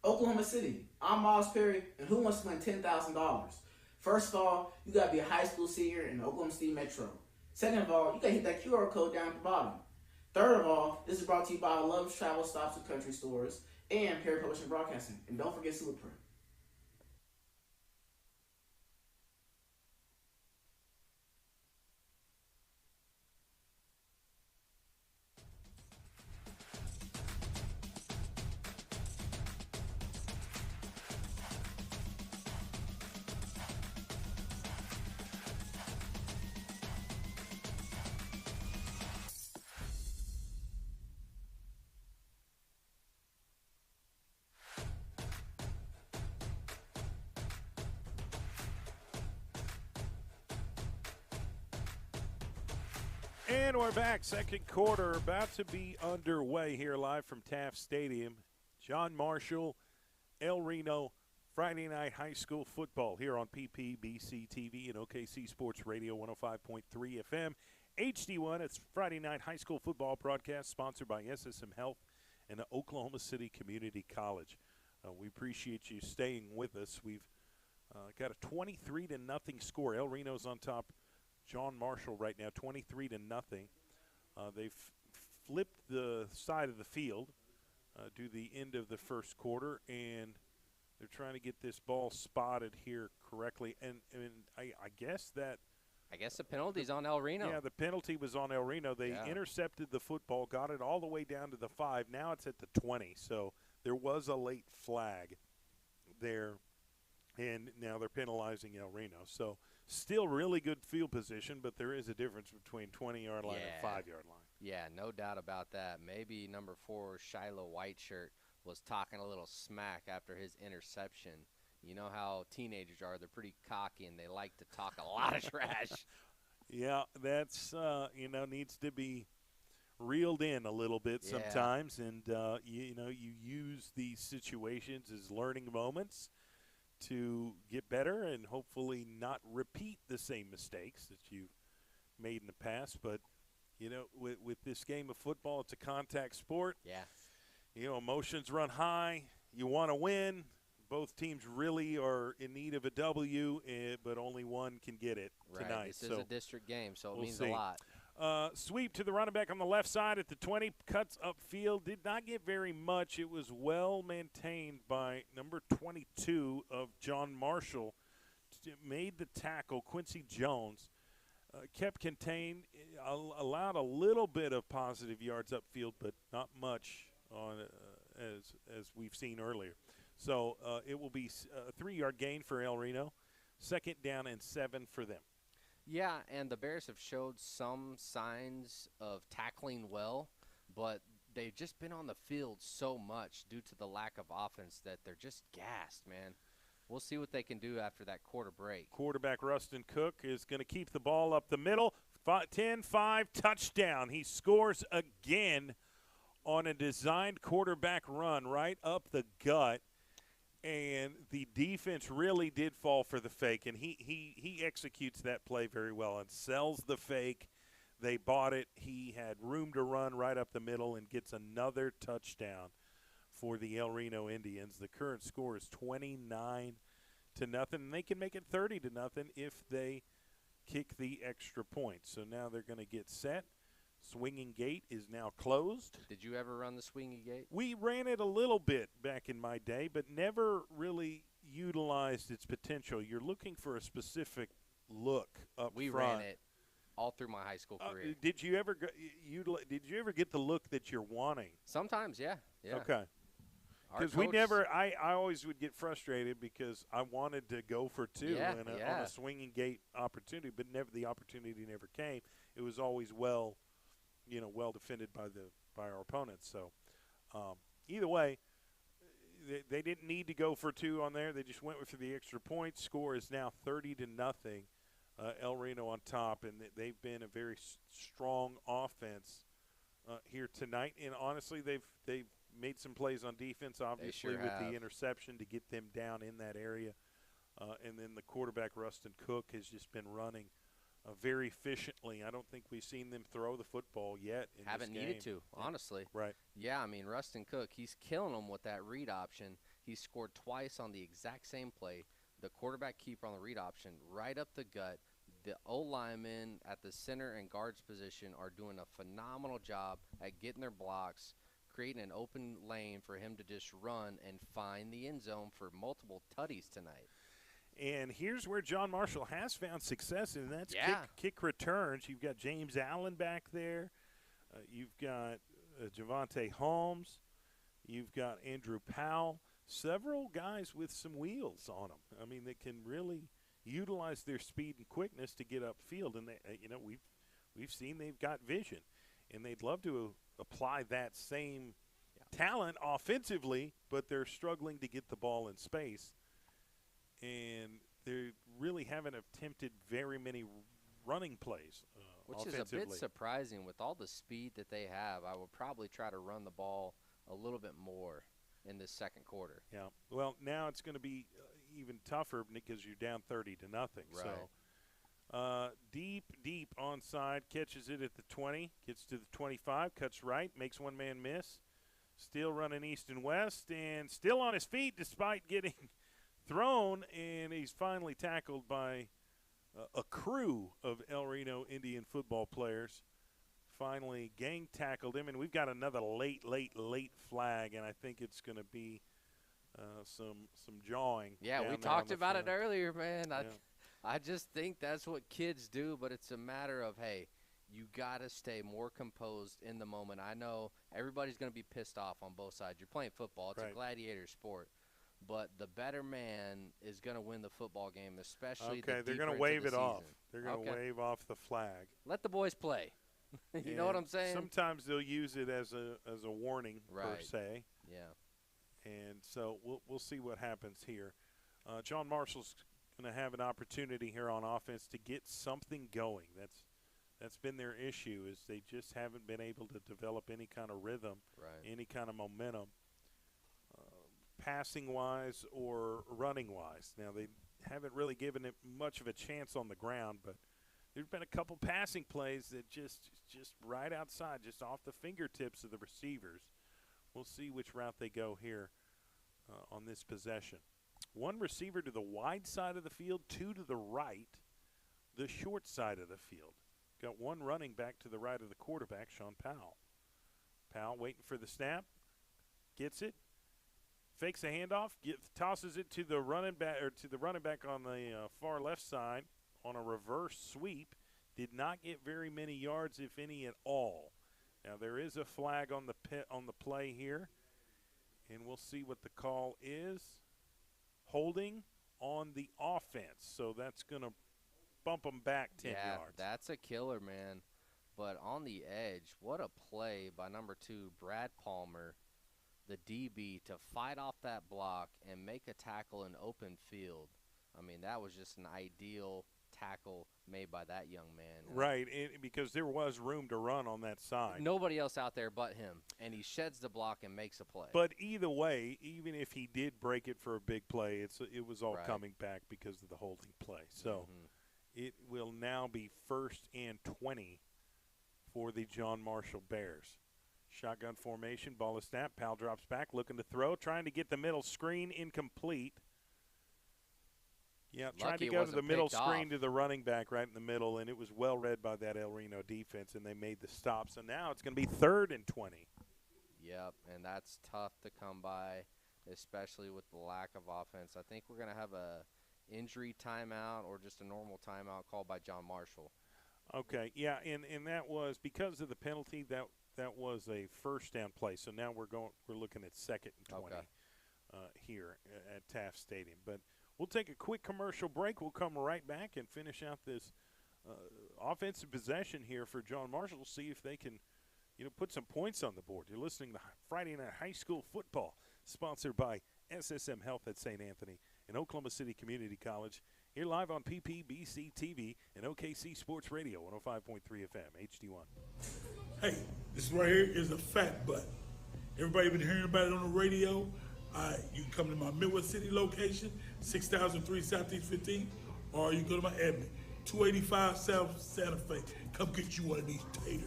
Oklahoma City, I'm Miles Perry, and who wants to win $10,000? First of all, you gotta be a high school senior in the Oklahoma City Metro. Second of all, you gotta hit that QR code down at the bottom. Third of all, this is brought to you by Love's Travel Stops and Country Stores and Perry Publishing Broadcasting. And don't forget Super Prep.
And we're back. Second quarter about to be underway here live from Taft Stadium. John Marshall, El Reno, Friday Night High School Football here on PPBC TV and OKC Sports Radio 105.3 FM. HD1, it's Friday Night High School Football broadcast sponsored by SSM Health and Oklahoma City Community College. We appreciate you staying with us. We've got a 23-0 score. El Reno's on top. John Marshall right now, 23-0. They've flipped the side of the field to the end of the first quarter, and they're trying to get this ball spotted here correctly. And I guess that
I guess the penalty's on El Reno.
Yeah, the penalty was on El Reno. They intercepted the football, got it all the way down to the 5. Now it's at the 20. So there was a late flag there, and now they're penalizing El Reno. So still really good field position, but there is a difference between 20-yard line and 5-yard line.
Yeah, no doubt about that. Maybe number 4, Shiloh Whiteshirt, was talking a little smack after his interception You know how teenagers are. They're pretty cocky, and they like to talk a lot of trash.
Yeah, that's, needs to be reeled in a little bit sometimes. And, you use these situations as learning moments to get better and hopefully not repeat the same mistakes that you've made in the past. But, with this game of football, it's a contact sport.
Yeah.
Emotions run high. You want to win. Both teams really are in need of a W, but only one can get it tonight.
Right. This is a district game, so it means
see.
a lot.
Sweep to the running back on the left side at the 20, cuts upfield. Did not get very much. It was well maintained by number 22 of John Marshall. Made the tackle, Quincy Jones. Kept contained, allowed a little bit of positive yards upfield, but not much on as we've seen earlier. So it will be a 3-yard gain for El Reno. 2nd down and 7 for them.
Yeah, and the Bears have showed some signs of tackling well, but they've just been on the field so much due to the lack of offense that they're just gassed, man. We'll see what they can do after that quarter break.
Quarterback Rustin Cook is going to keep the ball up the middle. 10-5 touchdown. He scores again on a designed quarterback run right up the gut. And the defense really did fall for the fake, and he executes that play very well and sells the fake. They bought it. He had room to run right up the middle and gets another touchdown for the El Reno Indians. The current score is 29-0, and they can make it 30-0 if they kick the extra point. So now they're going to get set. Swinging gate is now closed.
Did you ever run the swinging gate?
We ran it a little bit back in my day, but never really utilized its potential. You're looking for a specific look up front.
We ran it all through my high school career.
Did you ever get the look that you're wanting?
Sometimes, yeah.
Okay. Because I always would get frustrated because I wanted to go for 2 on a swinging gate opportunity, but the opportunity never came. It was always well defended by our opponents. So either way, they didn't need to go for 2 on there. They just went for the extra point. Score is now 30-0. El Reno on top, and they've been a very strong offense here tonight. And honestly, they've made some plays on defense, obviously, with the interception to get them down in that area. And then the quarterback, Rustin Cook, has just been running very efficiently. I don't think we've seen them throw the football yet in
Haven't
this game.
needed to, honestly.
Right.
Yeah, I mean, Rustin Cook, he's killing them with that read option. He scored twice on the exact same play. The quarterback keeper on the read option right up the gut. The O-linemen at the center and guards position are doing a phenomenal job at getting their blocks, creating an open lane for him to just run and find the end zone for multiple tutties tonight.
And here's where John Marshall has found success, and that's kick returns. You've got James Allen back there. You've got Javante Holmes. You've got Andrew Powell. Several guys with some wheels on them. I mean, they can really utilize their speed and quickness to get upfield. And we've seen they've got vision, and they'd love to apply that same talent offensively, but they're struggling to get the ball in space. And they really haven't attempted very many running plays
which is a bit surprising with all the speed that they have. I would probably try to run the ball a little bit more in this second quarter.
Yeah. Well, now it's going to be even tougher because you're down 30-0.
Right.
So deep onside, catches it at the 20, gets to the 25, cuts right, makes one man miss. Still running east and west, and still on his feet despite getting thrown, and he's finally tackled by a crew of El Reno Indian football players. Finally gang tackled him, and we've got another late flag, and I think it's going to be some jawing.
Yeah, we talked about it earlier, man. I just think that's what kids do, but it's a matter of, hey, you got to stay more composed in the moment. I know everybody's going to be pissed off on both sides. You're playing football. It's a gladiator sport. But the better man is going to win the football game, especially
they're going to wave it off. They're going to wave off the flag.
Let the boys play. You know what I'm saying?
Sometimes they'll use it as a warning, per se.
Yeah.
And so we'll see what happens here. John Marshall's going to have an opportunity here on offense to get something going. That's been their issue, is they just haven't been able to develop any kind of rhythm, any kind of momentum, passing-wise or running-wise. Now, they haven't really given it much of a chance on the ground, but there's been a couple passing plays that just right outside, just off the fingertips of the receivers. We'll see which route they go here on this possession. One receiver to the wide side of the field, two to the right, the short side of the field. Got one running back to the right of the quarterback, Sean Powell. Powell waiting for the snap, gets it, fakes a handoff, tosses it to the running back on the far left side on a reverse sweep. Did not get very many yards, if any at all. Now there is a flag on the play here, and we'll see what the call is. Holding on the offense, so that's going to bump them back 10 yards.
That's a killer, man. But on the edge, what a play by number 2, Brad Palmer, the DB, to fight off that block and make a tackle in open field. I mean, that was just an ideal tackle made by that young man.
Right, because there was room to run on that side.
Nobody else out there but him, and he sheds the block and makes a play.
But either way, even if he did break it for a big play, it was all coming back because of the holding play. So it will now be 1st and 20 for the John Marshall Bears. Shotgun formation, ball is snapped. Powell drops back, looking to throw, trying to get the middle screen, incomplete. Yeah, tried to go to the middle screen to the running back right in the middle, and it was well read by that El Reno defense, and they made the stop. So now it's going to be 3rd and 20.
Yep, and that's tough to come by, especially with the lack of offense. I think we're going to have a injury timeout or just a normal timeout called by John Marshall.
Okay, yeah, and that was because of the penalty. That was a first down play. So now we're looking at 2nd and 20 here at Taft Stadium. But we'll take a quick commercial break. We'll come right back and finish out this offensive possession here for John Marshall. See if they can, put some points on the board. You're listening to Friday Night High School Football, sponsored by SSM Health at St. Anthony and Oklahoma City Community College. Here live on PPBC TV and OKC Sports Radio, 105.3 FM, HD1.
Hey, this right here is a fat butt. Everybody been hearing about it on the radio. You can come to my Midwest City location, 6003 Southeast 15, or you can go to my admin, 285 South Santa Fe. Come get you one of these taters.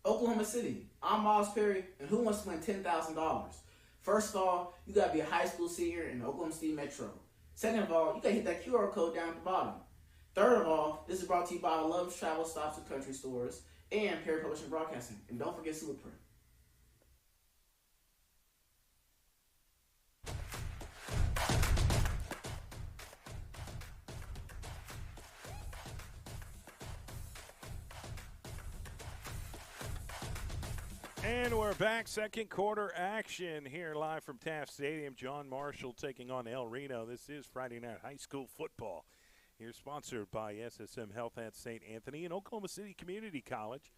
Oklahoma City, I'm Miles Perry, and who wants to win $10,000? First of all, you got to be a high school senior in the Oklahoma City Metro. Second of all, you got to hit that QR code down at the bottom. Third of all, this is brought to you by Love's Travel Stops and Country Stores and Perry Publishing Broadcasting. And don't forget Superprint.
And we're back, second quarter action here live from Taft Stadium. John Marshall taking on El Reno. This is Friday Night High School Football. Here sponsored by SSM Health at St. Anthony and Oklahoma City Community College.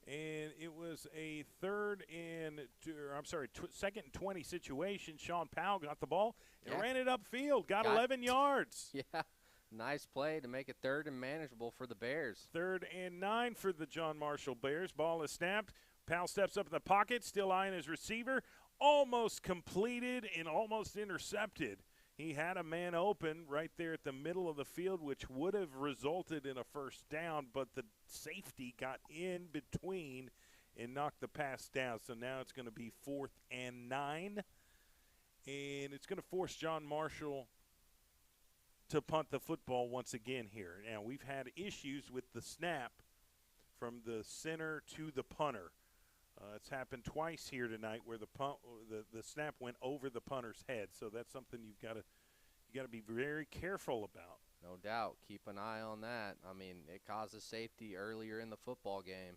And it was a 2nd and 20 situation. Sean Powell got the ball and ran it upfield, got 11 yards.
Yeah, nice play to make it 3rd and manageable for the Bears.
3rd and 9 for the John Marshall Bears. Ball is snapped. Powell steps up in the pocket, still eyeing his receiver. Almost completed and almost intercepted. He had a man open right there at the middle of the field, which would have resulted in a first down, but the safety got in between and knocked the pass down. So now it's going to be 4th and 9, and it's going to force John Marshall to punt the football once again here. Now, we've had issues with the snap from the center to the punter. It's happened twice here tonight where the snap went over the punter's head. So that's something you got to be very careful about.
No doubt. Keep an eye on that. I mean, it causes safety earlier in the football game.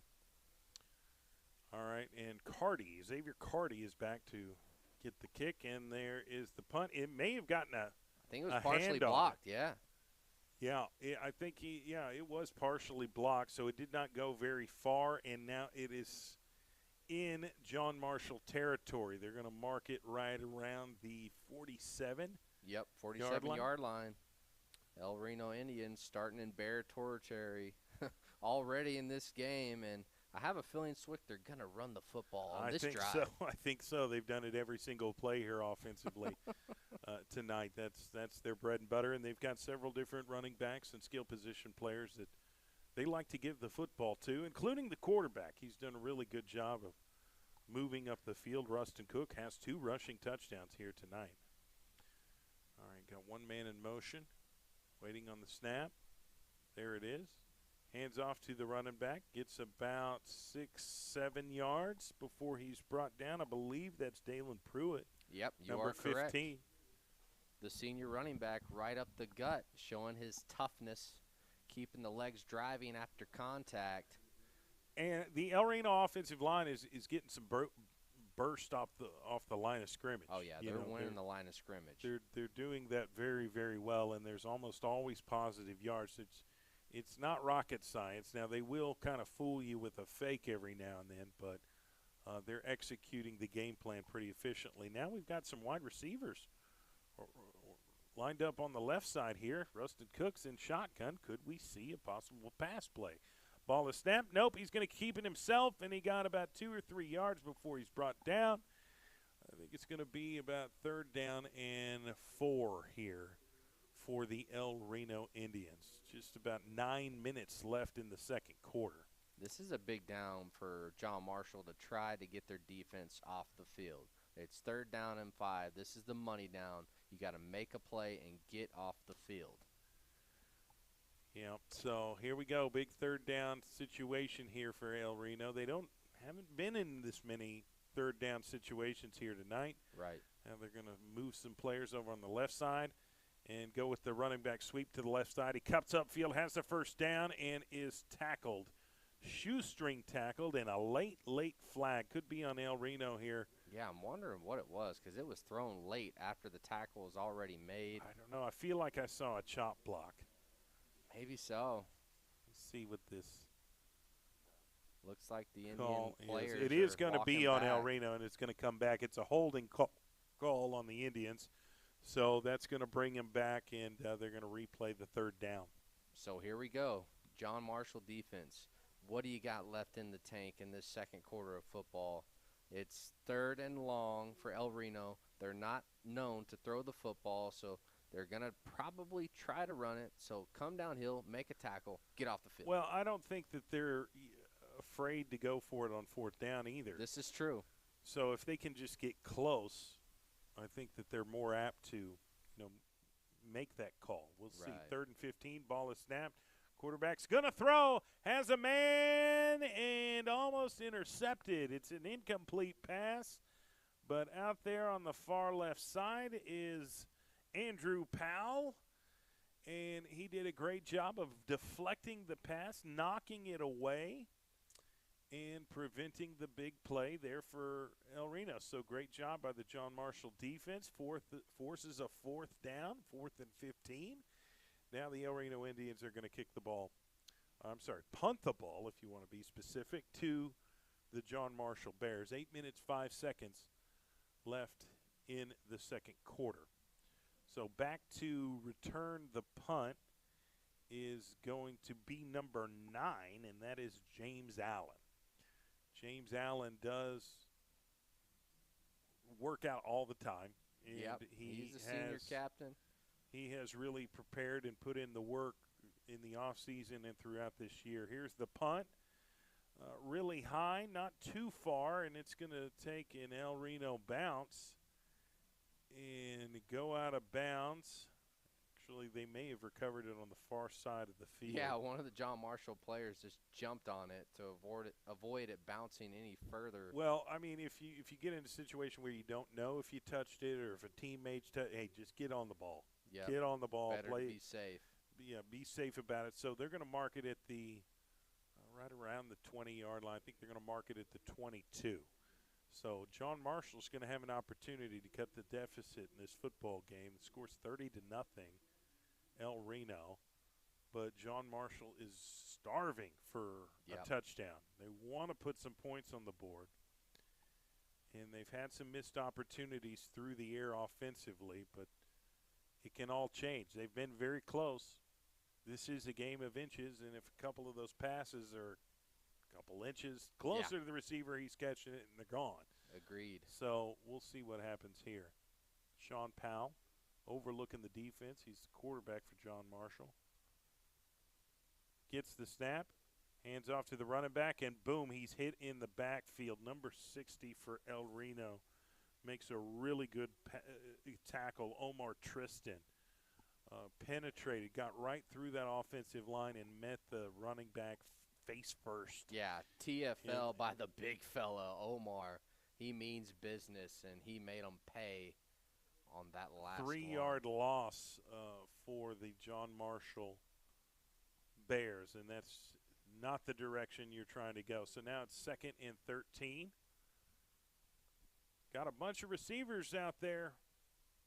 All right, and Xavier Carty is back to get the kick, and there is the punt. It may have gotten I
think it was partially blocked, yeah.
Yeah, I think it was partially blocked, so it did not go very far, and now it is in John Marshall territory. They're going to mark it right around the 47.
Yep, 47-yard line. El Reno Indians starting in Bear territory already in this game, and I have a feeling, Swick, they're going to run the football on this drive.
I think so. They've done it every single play here offensively tonight. That's their bread and butter, and they've got several different running backs and skill position players that they like to give the football to, including the quarterback. He's done a really good job of moving up the field. Rustin Cook has 2 rushing touchdowns here tonight. All right, got one man in motion, waiting on the snap. There it is. Hands off to the running back. Gets about 6-7 yards before he's brought down. I believe that's Dalen Pruitt.
Yep, you
number
are correct.
15.
The senior running back right up the gut, showing his toughness, keeping the legs driving after contact.
And the El Reno offensive line is getting some burst off the line of scrimmage.
Oh, yeah, they're winning the line of scrimmage.
They're doing that very, very well, and there's almost always positive yards. It's not rocket science. Now, they will kind of fool you with a fake every now and then, but they're executing the game plan pretty efficiently. Now we've got some wide receivers lined up on the left side here. Rustin Cook's in shotgun. Could we see a possible pass play? Ball is snapped. Nope, he's going to keep it himself, and he got about 2 or 3 yards before he's brought down. I think it's going to be about 3rd down and 4 here for the El Reno Indians. Just about 9 minutes left in the second quarter.
This is a big down for John Marshall to try to get their defense off the field. It's 3rd down and 5. This is the money down. You got to make a play and get off the field.
Yeah, so here we go. Big 3rd down situation here for El Reno. They haven't been in this many 3rd down situations here tonight.
Right.
Now they're going to move some players over on the left side and go with the running back sweep to the left side. He cuts upfield, has the 1st down, and is tackled. Shoestring tackled, and a late flag. Could be on El Reno here.
Yeah, I'm wondering what it was because it was thrown late after the tackle was already made.
I don't know. I feel like I saw a chop block.
Maybe so.
Let's see what this
looks like. The
call
Indian players.
It is going to be on
back.
El Reno, and it's going to come back. It's a holding call on the Indians. So that's going to bring him back, and they're going to replay the 3rd down.
So here we go. John Marshall defense. What do you got left in the tank in this second quarter of football? It's 3rd and long for El Reno. They're not known to throw the football, so they're going to probably try to run it. So come downhill, make a tackle, get off the field.
Well, I don't think that they're afraid to go for it on 4th down either.
This is true.
So if they can just get close, I think that they're more apt to, make that call. We'll see.
Right.
3rd and 15, ball is snapped. Quarterback's going to throw, has a man, and almost intercepted. It's an incomplete pass, but out there on the far left side is Andrew Powell, and he did a great job of deflecting the pass, knocking it away, and preventing the big play there for El Reno. So great job by the John Marshall defense. Forces a 4th down, 4th and 15. Now the El Reno Indians are going to kick the ball. Punt the ball, if you want to be specific, to the John Marshall Bears. 8 minutes, 5 seconds left in the second quarter. So back to return the punt is going to be number 9, and that is James Allen. James Allen does work out all the time. And
yep, he's a senior captain.
He has really prepared and put in the work in the offseason and throughout this year. Here's the punt. Really high, not too far, and it's going to take an El Reno bounce and go out of bounds. Actually, they may have recovered it on the far side of the field.
Yeah, one of the John Marshall players just jumped on it to avoid it bouncing any further.
Well, I mean, if you get in a situation where you don't know if you touched it or if a teammate's hey, just get on the ball.
Yep.
Get on the ball.
Better
play.
to be safe.
Yeah, be safe about it. So they're going to mark it at the right around the 20-yard line. I think they're going to mark it at the 22. So John Marshall's going to have an opportunity to cut the deficit in this football game. The score's 30-0, El Reno. But John Marshall is starving for a touchdown. They want to put some points on the board. And they've had some missed opportunities through the air offensively, but it can all change. They've been very close. This is a game of inches, and if a couple of those passes are a couple inches closer to the receiver, he's catching it, and they're gone.
Agreed.
So we'll see what happens here. Sean Powell overlooking the defense. He's the quarterback for John Marshall. Gets the snap, hands off to the running back, and boom, he's hit in the backfield. Number 60 for El Reno makes a really good tackle. Omar Tristan penetrated, got right through that offensive line and met the running back face first.
Yeah, TFL by the big fella, Omar. He means business, and he made him pay on that last
3-yard loss for the John Marshall Bears, and that's not the direction you're trying to go. So now it's 2nd and 13. Got a bunch of receivers out there.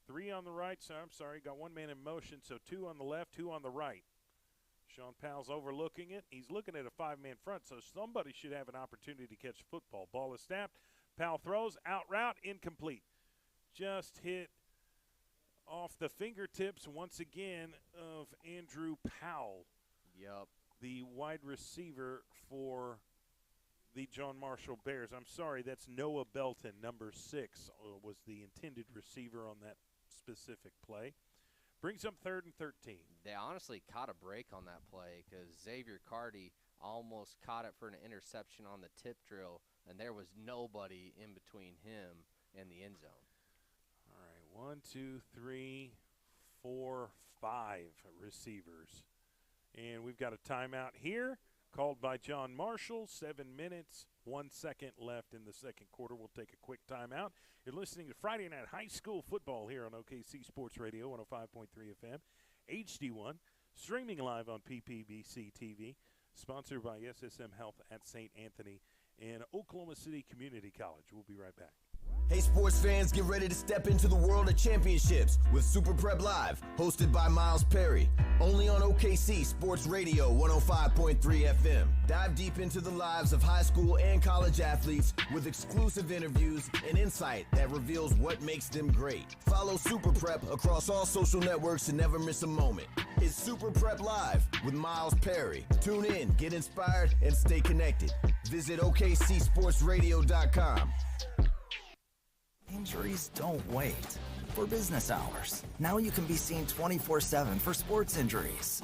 3 on the right side. I'm sorry, got 1 man in motion, so 2 on the left, 2 on the right. Sean Powell's overlooking it. He's looking at a 5-man front, so somebody should have an opportunity to catch football. Ball is snapped. Powell throws, out route, incomplete. Just hit off the fingertips once again of Andrew Powell.
Yep.
The wide receiver for the John Marshall Bears. I'm sorry, that's Noah Belton, number 6, was the intended receiver on that specific play. Brings up 3rd and 13.
They honestly caught a break on that play because Xavier Carty almost caught it for an interception on the tip drill, and there was nobody in between him and the end zone.
All right, 1, 2, 3, 4, 5 receivers. And we've got a timeout here called by John Marshall. 7 minutes, 1 second left in the second quarter. We'll take a quick timeout. You're listening to Friday Night High School Football here on OKC Sports Radio, 105.3 FM, HD1, streaming live on PPBC TV, sponsored by SSM Health at St. Anthony and Oklahoma City Community College. We'll be right back.
Hey sports fans, get ready to step into the world of championships with Super Prep Live, hosted by Miles Perry, only on OKC Sports Radio 105.3 FM. Dive deep into the lives of high school and college athletes with exclusive interviews and insight that reveals what makes them great. Follow Super Prep across all social networks to never miss a moment. It's Super Prep Live with Miles Perry. Tune in, get inspired, and stay connected. Visit OKCSportsRadio.com.
Injuries don't wait. For business hours, now you can be seen 24/7 for sports injuries.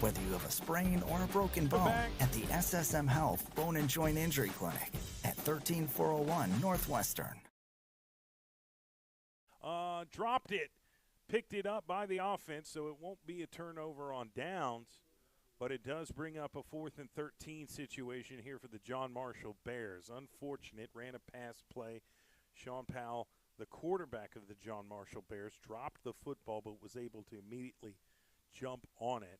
Whether you have a sprain or a broken bone, at the SSM Health Bone and Joint Injury Clinic at 13401 Northwestern.
Dropped it, picked it up by the offense, so it won't be a turnover on downs, but it does bring up a 4th and 13 situation here for the John Marshall Bears. Unfortunate, ran a pass play. Sean Powell, the quarterback of the John Marshall Bears, dropped the football but was able to immediately jump on it.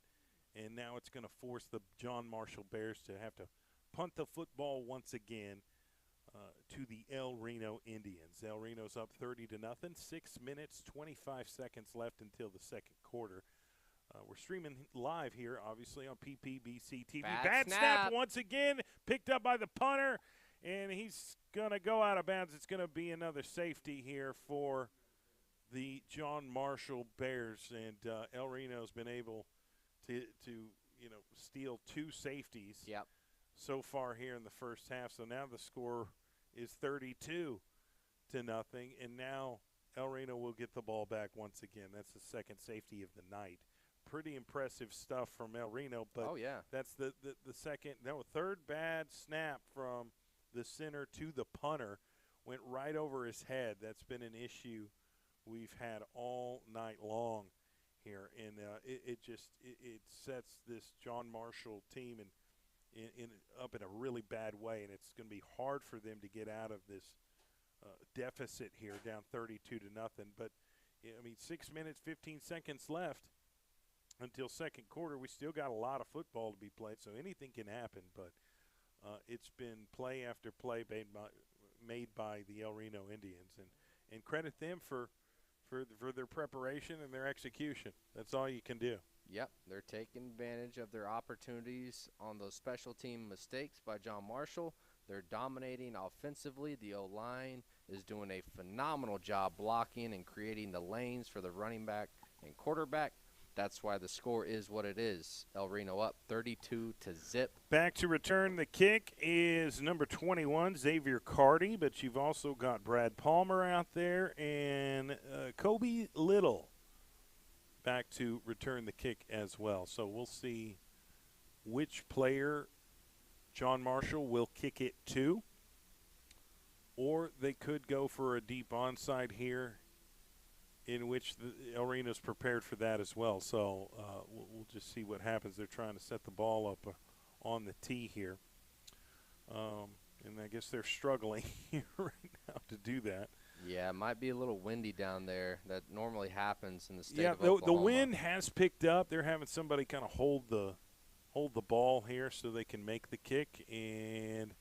And now it's going to force the John Marshall Bears to have to punt the football once again to the El Reno Indians. El Reno's up 30-0. 6 minutes, 25 seconds left until the second quarter. We're streaming live here, obviously, on PPBC TV. Bad snap once again, picked up by the punter, and he's going to go out of bounds. It's going to be another safety here for the John Marshall Bears, and El Reno's been able to steal 2 safeties so far here in the first half. So now the score is 32-0, and now El Reno will get the ball back once again. That's the second safety of the night. Pretty impressive stuff from El Reno, but that's the third bad snap from the center to the punter. Went right over his head. That's been an issue we've had all night long here, and it sets this John Marshall team up in a really bad way, and it's going to be hard for them to get out of this deficit here, down 32-0. But 6 minutes, 15 seconds left until second quarter. We still got a lot of football to be played, so anything can happen. But it's been play after play made by the El Reno Indians, and credit them for their preparation and their execution. That's all you can do.
Yep, they're taking advantage of their opportunities on those special team mistakes by John Marshall. They're dominating offensively. The O-line is doing a phenomenal job blocking and creating the lanes for the running back and quarterback. That's why the score is what it is. El Reno up 32-0.
Back to return the kick is number 21, Xavier Carty, but you've also got Brad Palmer out there and Kobe Little back to return the kick as well. So we'll see which player John Marshall will kick it to, or they could go for a deep onside here, in which El Reno's prepared for that as well. So we'll just see what happens. They're trying to set the ball up on the tee here, and I guess they're struggling here right now to do that.
Yeah, it might be a little windy down there. That normally happens in the state
yeah,
of Oklahoma.
The wind has picked up. They're having somebody kind of hold the ball here so they can make the kick, and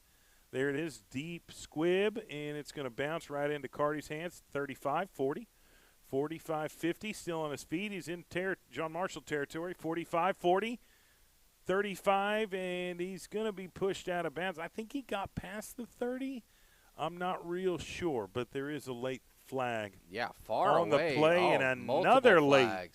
there it is, deep squib, and it's going to bounce right into Carty's hands. 35-40, 45-50, still on his feet. He's in John Marshall territory. 45-40, 35, and he's going to be pushed out of bounds. I think he got past the 30. I'm not real sure, but there is a late flag.
Yeah, far
on
away.
the play, and another late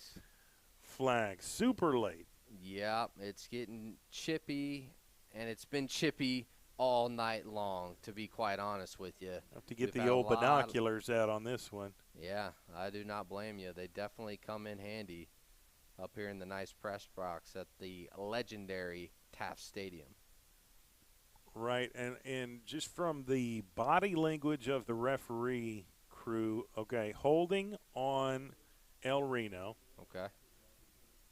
flag, super late.
Yeah, it's getting chippy, and it's been chippy all night long, to be quite honest with you.
Have to get the old binoculars out on this one.
Yeah, I do not blame you. They definitely come in handy up here in the nice press box at the legendary Taft Stadium.
Right, and just from the body language of the referee crew, okay, holding on El Reno.
Okay.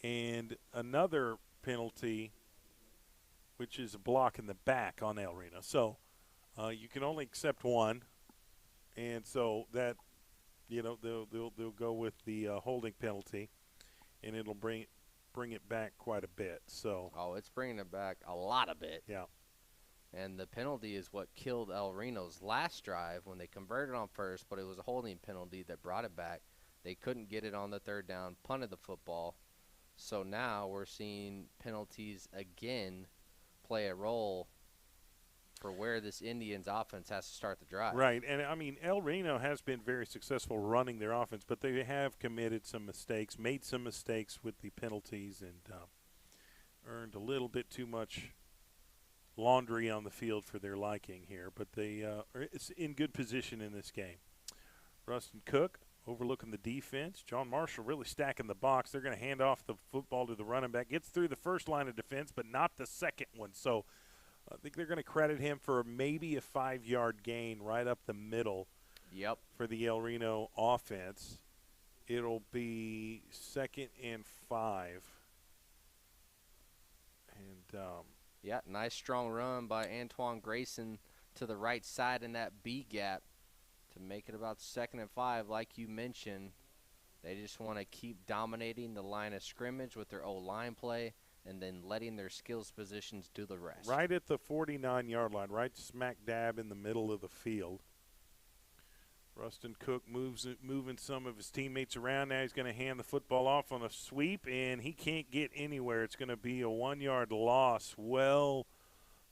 And another penalty, which is a block in the back on El Reno. So you can only accept one, and so that, they'll go with the holding penalty, and it'll bring it back quite a bit. So
it's bringing it back a lot of bit.
Yeah.
And the penalty is what killed El Reno's last drive when they converted on first, but it was a holding penalty that brought it back. They couldn't get it on the third down, punted the football. So now we're seeing penalties again play a role for where this Indians offense has to start the drive.
Right, and I mean, El Reno has been very successful running their offense, but they have committed some mistakes, made some mistakes with the penalties, and earned a little bit too much laundry on the field for their liking here. But they are in good position in this game. Rustin Cook overlooking the defense. John Marshall really stacking the box. They're going to hand off the football to the running back. Gets through the first line of defense, but not the second one. So I think they're going to credit him for maybe a 5-yard gain right up the middle.
Yep.
For the El Reno offense. It'll be 2nd and 5. And
yeah, nice strong run by Antoine Grayson to the right side in that B gap to make it about 2nd and 5. Like you mentioned, they just want to keep dominating the line of scrimmage with their O-line play and then letting their skills positions do the rest.
Right at the 49-yard line, right smack dab in the middle of the field. Rustin Cook moving some of his teammates around. Now he's going to hand the football off on a sweep, and he can't get anywhere. It's going to be a 1-yard loss. Well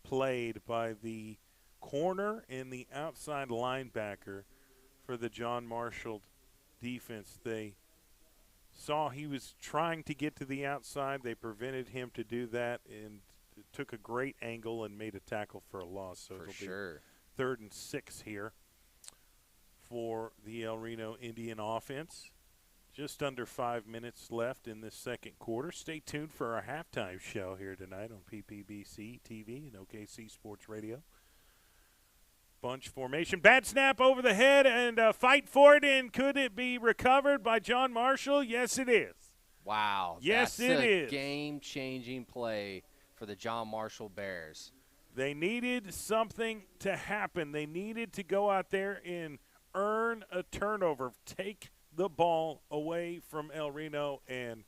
played by the corner and the outside linebacker for the John Marshall defense. They saw he was trying to get to the outside. They prevented him to do that and took a great angle and made a tackle for a loss. So it'll be 3rd and 6 here for the El Reno Indian offense. Just under 5 minutes left in this second quarter. Stay tuned for our halftime show here tonight on PPBC TV and OKC Sports Radio. Bunch formation. Bad snap over the head and fight for it. And could it be recovered by John Marshall? Yes, it is.
Wow.
Yes, it is.
Game-changing play for the John Marshall Bears.
They needed something to happen. They needed to go out there and earn a turnover, take the ball away from El Reno, and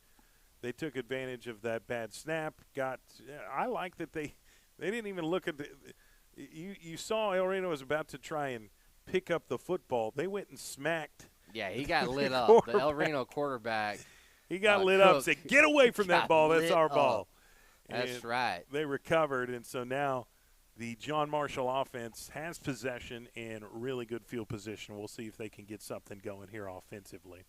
they took advantage of that bad snap. I like that they didn't even look at the – you saw El Reno was about to try and pick up the football. They went and smacked.
Yeah, he got lit up. The El Reno quarterback.
He got lit up and said, get away from that ball. That's our ball.
That's right.
They recovered, and so now The John Marshall offense has possession and really good field position. We'll see if they can get something going here offensively.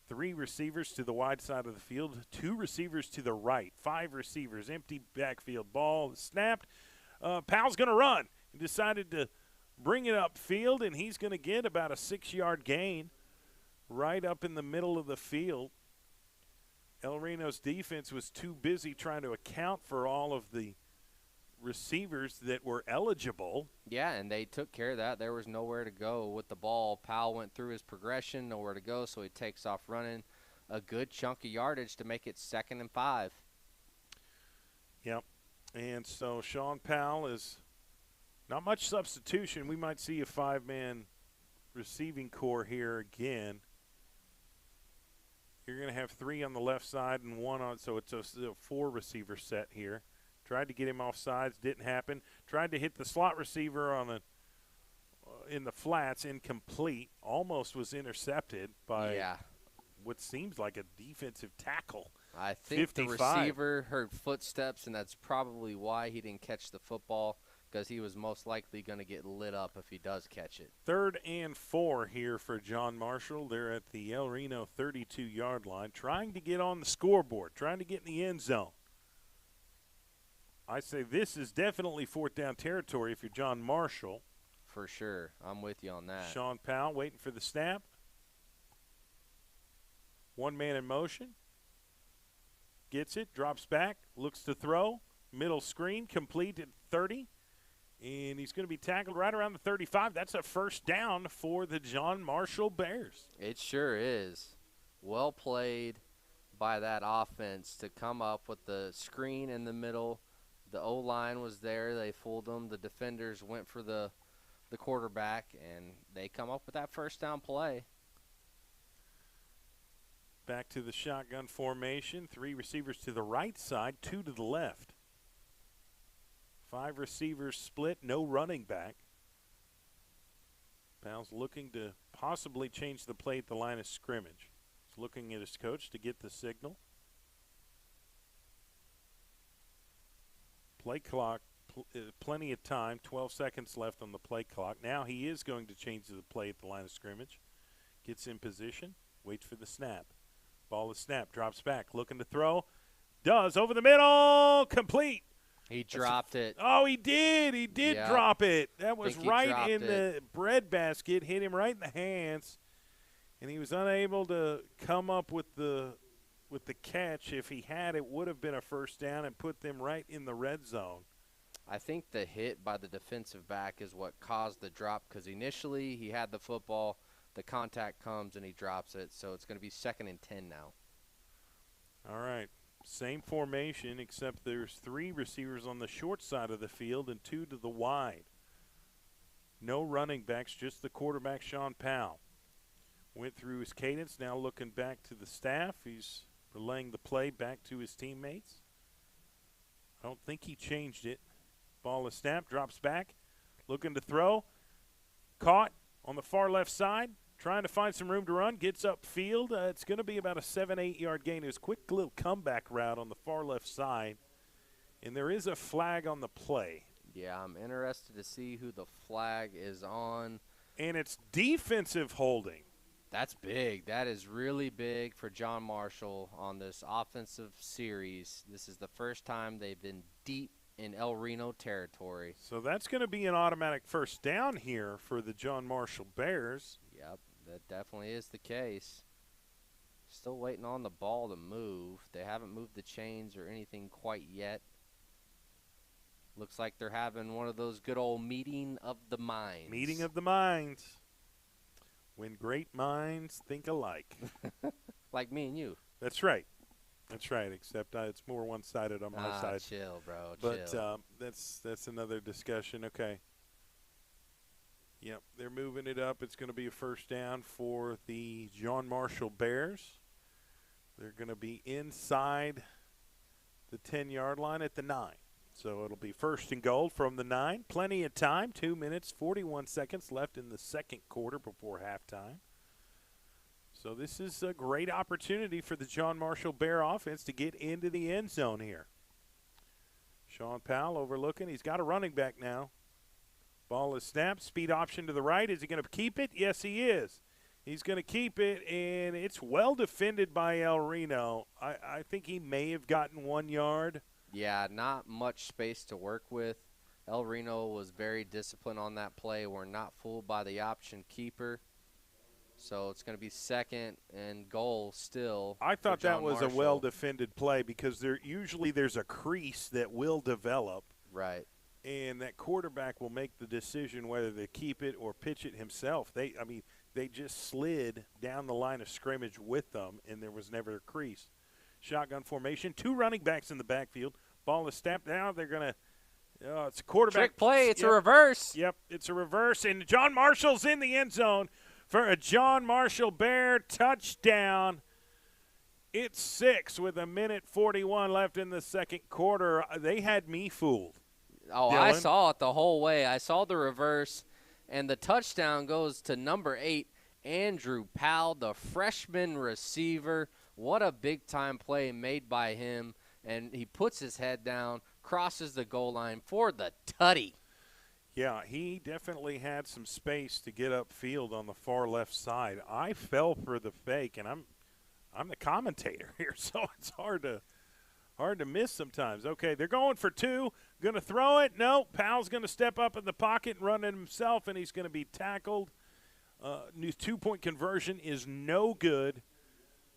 3 receivers to the wide side of the field, 2 receivers to the right, 5 receivers, empty backfield, ball snapped. Powell's going to run. He decided to bring it upfield, and he's going to get about a 6-yard gain right up in the middle of the field. El Reno's defense was too busy trying to account for all of the receivers that were eligible.
Yeah, and they took care of that. There was nowhere to go with the ball. Powell went through his progression, nowhere to go, so he takes off running a good chunk of yardage to make it 2nd and 5.
Yep. And so Sean Powell is not much substitution. We might see a 5-man receiving core here again. You're going to have 3 on the left side and 1 on, so it's a 4-receiver set here. Tried to get him off sides, didn't happen. Tried to hit the slot receiver on in the flats, incomplete. Almost was intercepted by what seems like a defensive tackle.
I think
55.
The receiver heard footsteps, and that's probably why he didn't catch the football, because he was most likely going to get lit up if he does catch it.
3rd and 4 here for John Marshall. They're at the El Reno 32-yard line, trying to get on the scoreboard, trying to get in the end zone. I say this is definitely 4th down territory if you're John Marshall.
For sure. I'm with you on that.
Sean Powell waiting for the snap. 1 man in motion. Gets it, drops back, looks to throw. Middle screen, complete at 30. And he's going to be tackled right around the 35. That's a 1st down for the John Marshall Bears.
It sure is. Well played by that offense to come up with the screen in the middle. The O-line was there. They fooled them. The defenders went for the quarterback, and they come up with that 1st down play.
Back to the shotgun formation. 3 receivers to the right side, 2 to the left. 5 receivers split, no running back. Powell's looking to possibly change the play at the line of scrimmage. He's looking at his coach to get the signal. Play clock, plenty of time, 12 seconds left on the play clock. Now he is going to change the play at the line of scrimmage. Gets in position, waits for the snap. Ball is snapped, drops back, looking to throw. Does, over the middle, complete.
He dropped it.
Oh, he did. He did drop it. That was right in
it.
the breadbasket, hit him right in the hands, and he was unable to come up with the catch. If he had, it would have been a 1st down and put them right in the red zone.
I think the hit by the defensive back is what caused the drop, because initially he had the football, the contact comes, and he drops it. So it's going to be 2nd and 10 now.
All right. Same formation, except there's 3 receivers on the short side of the field and 2 to the wide. No running backs, just the quarterback, Sean Powell. Went through his cadence, now looking back to the staff. He's relaying the play back to his teammates. I don't think he changed it. Ball is snapped, drops back, looking to throw. Caught on the far left side, trying to find some room to run, gets upfield. It's going to be about a 7-8 yard gain. It was a quick little comeback route on the far left side, and there is a flag on the play.
Yeah, I'm interested to see who the flag is on.
And it's defensive holding.
That's big. That is really big for John Marshall on this offensive series. This is the first time they've been deep in El Reno territory.
So that's going to be an automatic 1st down here for the John Marshall Bears.
Yep, that definitely is the case. Still waiting on the ball to move. They haven't moved the chains or anything quite yet. Looks like they're having one of those good old meeting of the minds.
Meeting of the minds. When great minds think alike.
Like me and you.
That's right. That's right, except it's more one-sided on my side.
Chill, bro,
but
chill.
That's another discussion. Okay. Yep, they're moving it up. It's going to be a 1st down for the John Marshall Bears. They're going to be inside the 10-yard line at the 9. So it'll be 1st and goal from the 9. Plenty of time, 2 minutes, 41 seconds left in the 2nd quarter before halftime. So this is a great opportunity for the John Marshall Bear offense to get into the end zone here. Sean Powell overlooking. He's got a running back now. Ball is snapped. Speed option to the right. Is he going to keep it? Yes, he is. He's going to keep it, and it's well defended by El Reno. I think he may have gotten 1 yard.
Yeah, not much space to work with. El Reno was very disciplined on that play. We're not fooled by the option keeper. So it's going to be 2nd and goal still.
I thought that was
Marshall.
a well-defended play because usually there's a crease that will develop.
Right.
And that quarterback will make the decision whether to keep it or pitch it himself. They just slid down the line of scrimmage with them, and there was never a crease. Shotgun formation, 2 running backs in the backfield. Ball is snapped down. They're going to it's a quarterback.
Trick play. It's a reverse.
Yep, it's a reverse. And John Marshall's in the end zone for a John Marshall Bear touchdown. It's 6 with 1:41 left in the second quarter. They had me fooled.
Oh,
Dylan?
I saw it the whole way. I saw the reverse, and the touchdown goes to number 8, Andrew Powell, the freshman receiver. What a big-time play made by him, and he puts his head down, crosses the goal line for the tutty.
Yeah, he definitely had some space to get upfield on the far left side. I fell for the fake, and I'm the commentator here, so it's hard to miss sometimes. Okay, they're going for 2. Going to throw it. No, Powell's going to step up in the pocket and run it himself, and he's going to be tackled. New 2-point conversion is no good.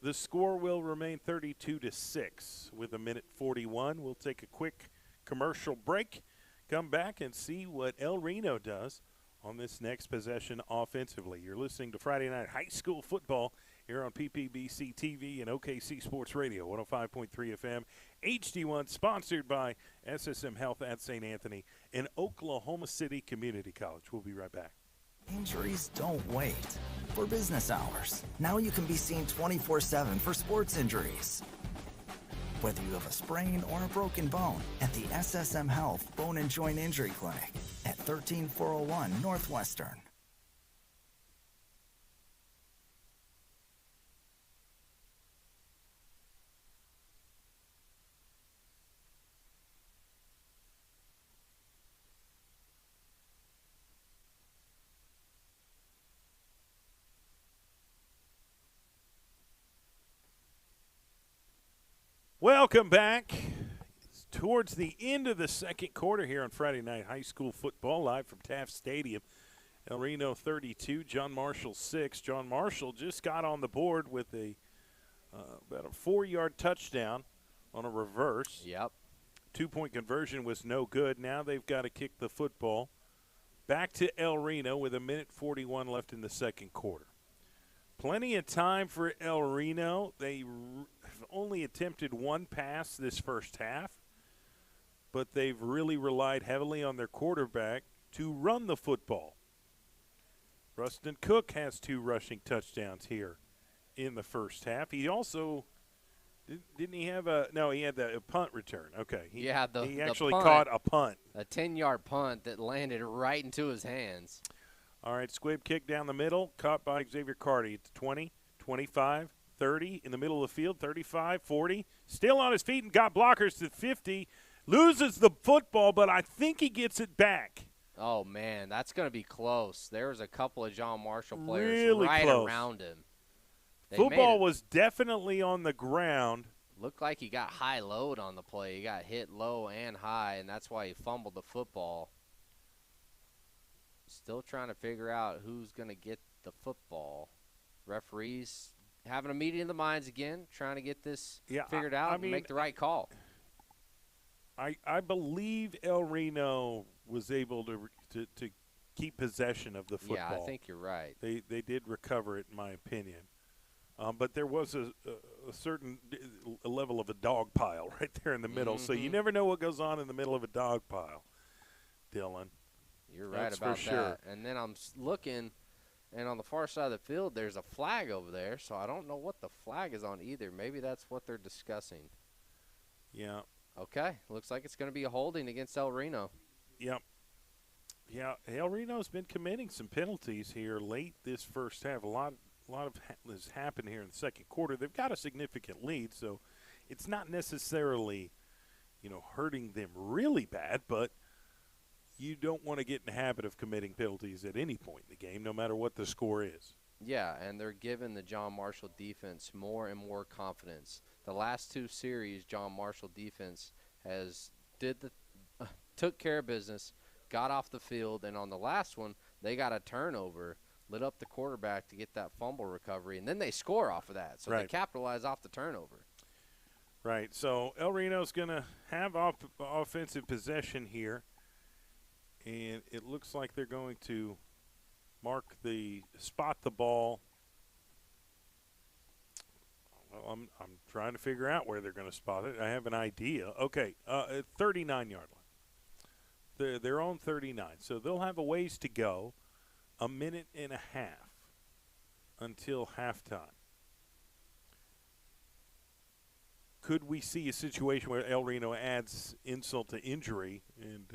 The score will remain 32-6 with 1:41. We'll take a quick commercial break, come back and see what El Reno does on this next possession offensively. You're listening to Friday Night High School Football here on PPBC TV and OKC Sports Radio, 105.3 FM, HD1, sponsored by SSM Health at St. Anthony and Oklahoma City Community College. We'll be right back.
Injuries don't wait. For business hours, now you can be seen 24/7 for sports injuries. Whether you have a sprain or a broken bone, at the SSM Health Bone and Joint Injury Clinic at 13401 Northwestern.
Welcome back. It's towards the end of the second quarter here on Friday Night High School Football, live from Taft Stadium. El Reno 32, John Marshall 6. John Marshall just got on the board with about a 4-yard touchdown on a reverse.
Yep.
2-point conversion was no good. Now they've got to kick the football back to El Reno with 1:41 left in the second quarter. Plenty of time for El Reno. They have only attempted 1 pass this first half, but they've really relied heavily on their quarterback to run the football. Rustin Cook has 2 rushing touchdowns here in the first half. He also didn't he have he had a punt return. Okay. He actually caught a punt.
A 10-yard punt that landed right into his hands.
All right, squib kick down the middle, caught by Xavier Carty at 20, 25, 30, in the middle of the field, 35, 40. Still on his feet and got blockers to 50. Loses the football, but I think he gets it back.
Oh, man, that's going to be close. There was a couple of John Marshall players
really
right
close.
around him.
Football was definitely on the ground.
Looked like he got high load on the play. He got hit low and high, and that's why he fumbled the football. Still trying to figure out who's going to get the football. Referees having a meeting of the minds again, trying to get this figured out and make the right call.
I believe El Reno was able to keep possession of the football.
Yeah, I think you're right.
They did recover it, in my opinion. But there was a certain level of a dog pile right there in the middle. So you never know what goes on in the middle of a dog pile, Dylan.
You're right about that. And then I'm looking, and on the far side of the field, there's a flag over there. So I don't know what the flag is on either. Maybe that's what they're discussing.
Yeah.
Okay. Looks like it's going to be a holding against El Reno.
Yep. Yeah, El Reno's been committing some penalties here late this first half. A lot has happened here in the second quarter. They've got a significant lead, so it's not necessarily hurting them really bad, but you don't want to get in the habit of committing penalties at any point in the game, no matter what the score is.
Yeah, and they're giving the John Marshall defense more and more confidence. The last 2 series, John Marshall defense took care of business, got off the field, and on the last one, they got a turnover, lit up the quarterback to get that fumble recovery, and then they score off of that. So
Right.
they capitalize off the turnover.
Right. So El Reno's going to have offensive possession here, and it looks like they're going to spot the ball. Well, I'm trying to figure out where they're going to spot it. I have an idea. Okay, 39-yard line. They're on 39, so they'll have a ways to go, a minute and a half until halftime. Could we see a situation where El Reno adds insult to injury and,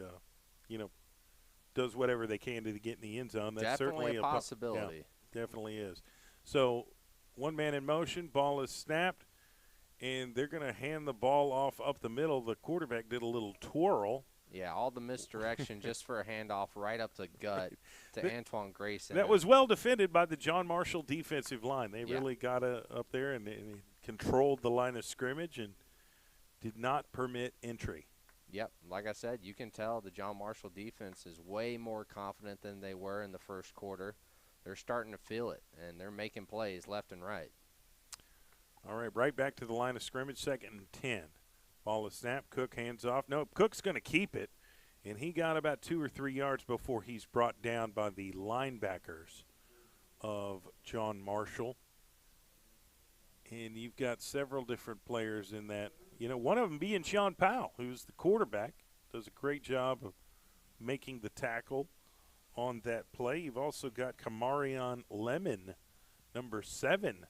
does whatever they can to get in the end zone? That's
Definitely
certainly
a possibility.
Yeah, definitely is. So, one man in motion, ball is snapped, and they're going to hand the ball off up the middle. The quarterback did a little twirl.
Yeah, all the misdirection just for a handoff right up the gut to Antoine Grayson.
That was well defended by the John Marshall defensive line. They
Yeah.
really got up there and they controlled the line of scrimmage and did not permit entry.
Yep, like I said, you can tell the John Marshall defense is way more confident than they were in the first quarter. They're starting to feel it, and they're making plays left and right.
All right, right back to the line of scrimmage, 2nd and 10. Ball is snapped. Cook hands off. No, Cook's going to keep it, and he got about 2 or 3 yards before he's brought down by the linebackers of John Marshall. And you've got several different players in that. One of them being Sean Powell, who's the quarterback, does a great job of making the tackle on that play. You've also got Kamarion Lemon, number 7,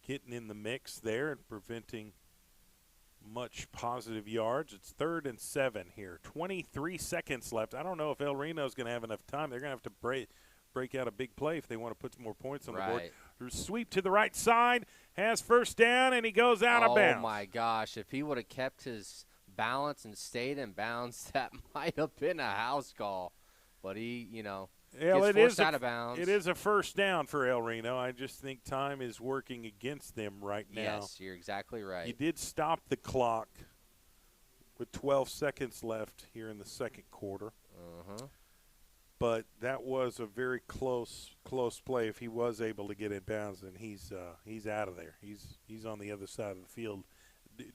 getting in the mix there and preventing much positive yards. It's 3rd and 7 here. 23 seconds left. I don't know if El Reno's going to have enough time. They're going to have to break out a big play if they want to put some more points on the board. Sweep to the right side, has first down, and he goes out of bounds.
Oh, my gosh. If he would have kept his balance and stayed in bounds, that might have been a house call. But he, gets forced out of bounds.
It is a first down for El Reno. I just think time is working against them right now.
Yes, you're exactly right.
You did stop the clock with 12 seconds left here in the second quarter.
Uh-huh.
But that was a very close play. If he was able to get in bounds, and he's out of there. He's on the other side of the field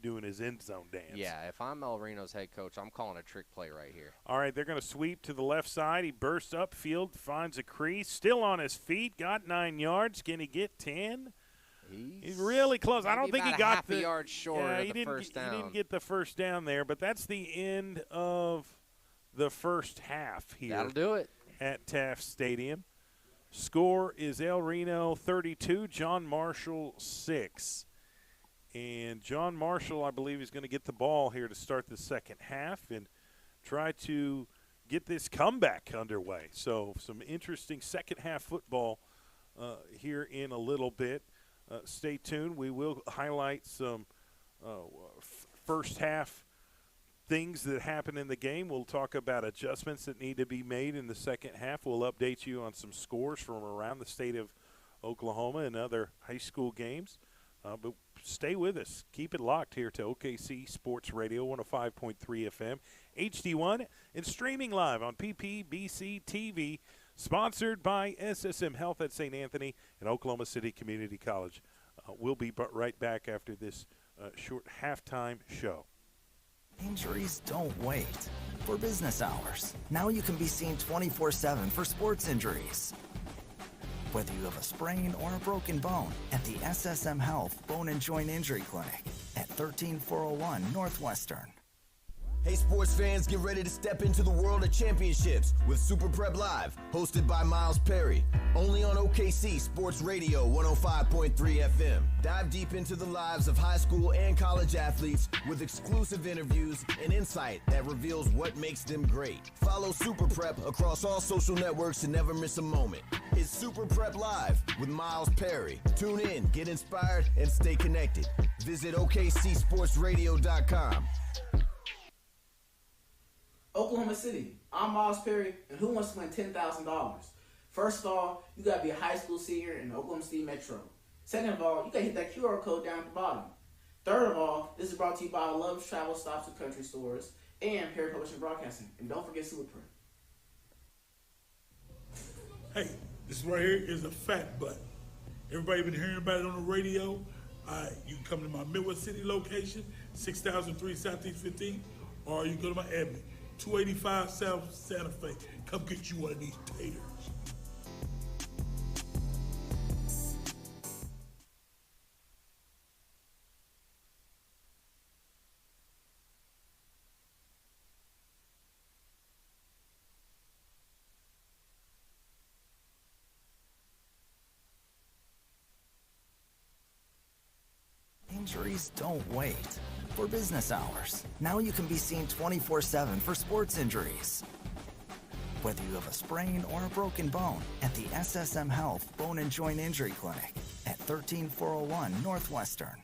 doing his end zone dance.
Yeah, if I'm El Reno's head coach, I'm calling a trick play right here.
All right, they're going to sweep to the left side. He bursts upfield, finds a crease, still on his feet, got 9 yards. Can he get 10? He's really close. I don't think he got
half a yard short of the first down.
He didn't get the first down there, but that's the end of the first half here.
That'll do it.
At Taft Stadium. Score is El Reno 32, John Marshall 6. And John Marshall, I believe, is going to get the ball here to start the second half and try to get this comeback underway. So some interesting second half football here in a little bit. Stay tuned. We will highlight some first half things that happen in the game. We'll talk about adjustments that need to be made in the second half. We'll update you on some scores from around the state of Oklahoma and other high school games. But stay with us. Keep it locked here to OKC Sports Radio 105.3 FM, HD1, and streaming live on PPBC TV, sponsored by SSM Health at St. Anthony and Oklahoma City Community College. We'll be right back after this short halftime show.
Injuries don't wait. For business hours, now you can be seen 24/7 for sports injuries. Whether you have a sprain or a broken bone, at the SSM Health Bone and Joint Injury Clinic at 13401 Northwestern.
Hey sports fans, get ready to step into the world of championships with Super Prep Live, hosted by Miles Perry, only on OKC Sports Radio 105.3 FM. Dive deep into the lives of high school and college athletes with exclusive interviews and insight that reveals what makes them great. Follow Super Prep across all social networks to never miss a moment. It's Super Prep Live with Miles Perry. Tune in, get inspired, and stay connected. Visit OKCSportsRadio.com.
Oklahoma City. I'm Miles Perry, and who wants to win $10,000? First of all, you gotta be a high school senior in the Oklahoma City Metro. Second of all, you gotta hit that QR code down at the bottom. Third of all, this is brought to you by Love's Travel Stops and Country Stores and Perry Publishing Broadcasting. And don't forget Super Prep.
Hey, this right here is a fat butt. Everybody been hearing about it on the radio. You can come to my Midwest City location, 6003 Southeast 15, or you can go to my admin, 285 South Santa Fe. Come get you one of these taters.
Injuries don't wait. For business hours, now you can be seen 24/7 for sports injuries. Whether you have a sprain or a broken bone, at the SSM Health Bone and Joint Injury Clinic at 13401 Northwestern.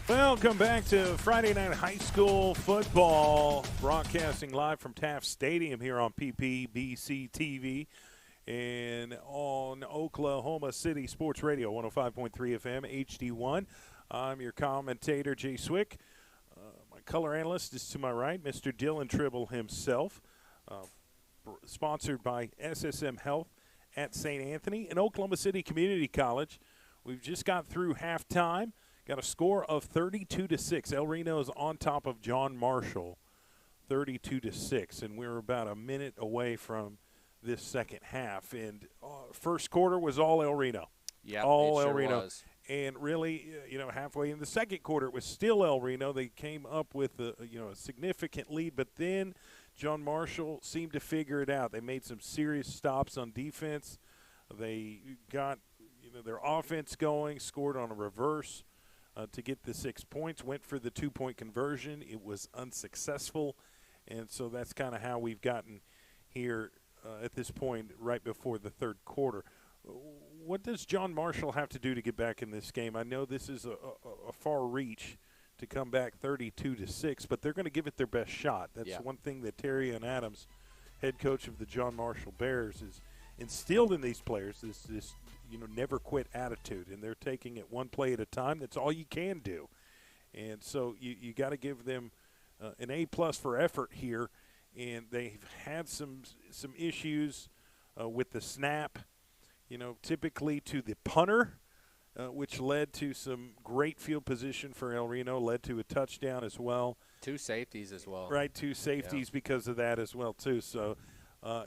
Welcome back to Friday Night High School Football, broadcasting live from Taft Stadium here on PPBC TV and on Oklahoma City Sports Radio, 105.3 FM, HD1. I'm your commentator, Jay Swick. My color analyst is to my right, Mr. Dylan Tribble himself, sponsored by SSM Health at St. Anthony and Oklahoma City Community College. We've just got through halftime. Got a score of 32-6. El Reno is on top of John Marshall, 32-6, and we're about a minute away from this second half. And first quarter was all El Reno.
Yeah,
all El
sure
Reno.
Was.
And really, halfway in the second quarter, it was still El Reno. They came up with a significant lead, but then John Marshall seemed to figure it out. They made some serious stops on defense. They got their offense going, scored on a reverse to get the 6 points, went for the 2-point conversion. It was unsuccessful, and so that's kind of how we've gotten here at this point right before the third quarter. What does John Marshall have to do to get back in this game? I know this is a far reach to come back 32-6, but they're going to give it their best shot. That's one thing that Terry and Adams, head coach of the John Marshall Bears, is instilled in these players, this never quit attitude, and they're taking it one play at a time. That's all you can do. And so you got to give them an A+ for effort here, and they've had some issues with the snap, typically to the punter, which led to some great field position for El Reno, led to a touchdown as well.
2 safeties as well.
Right, 2 safeties because of that as well, too. So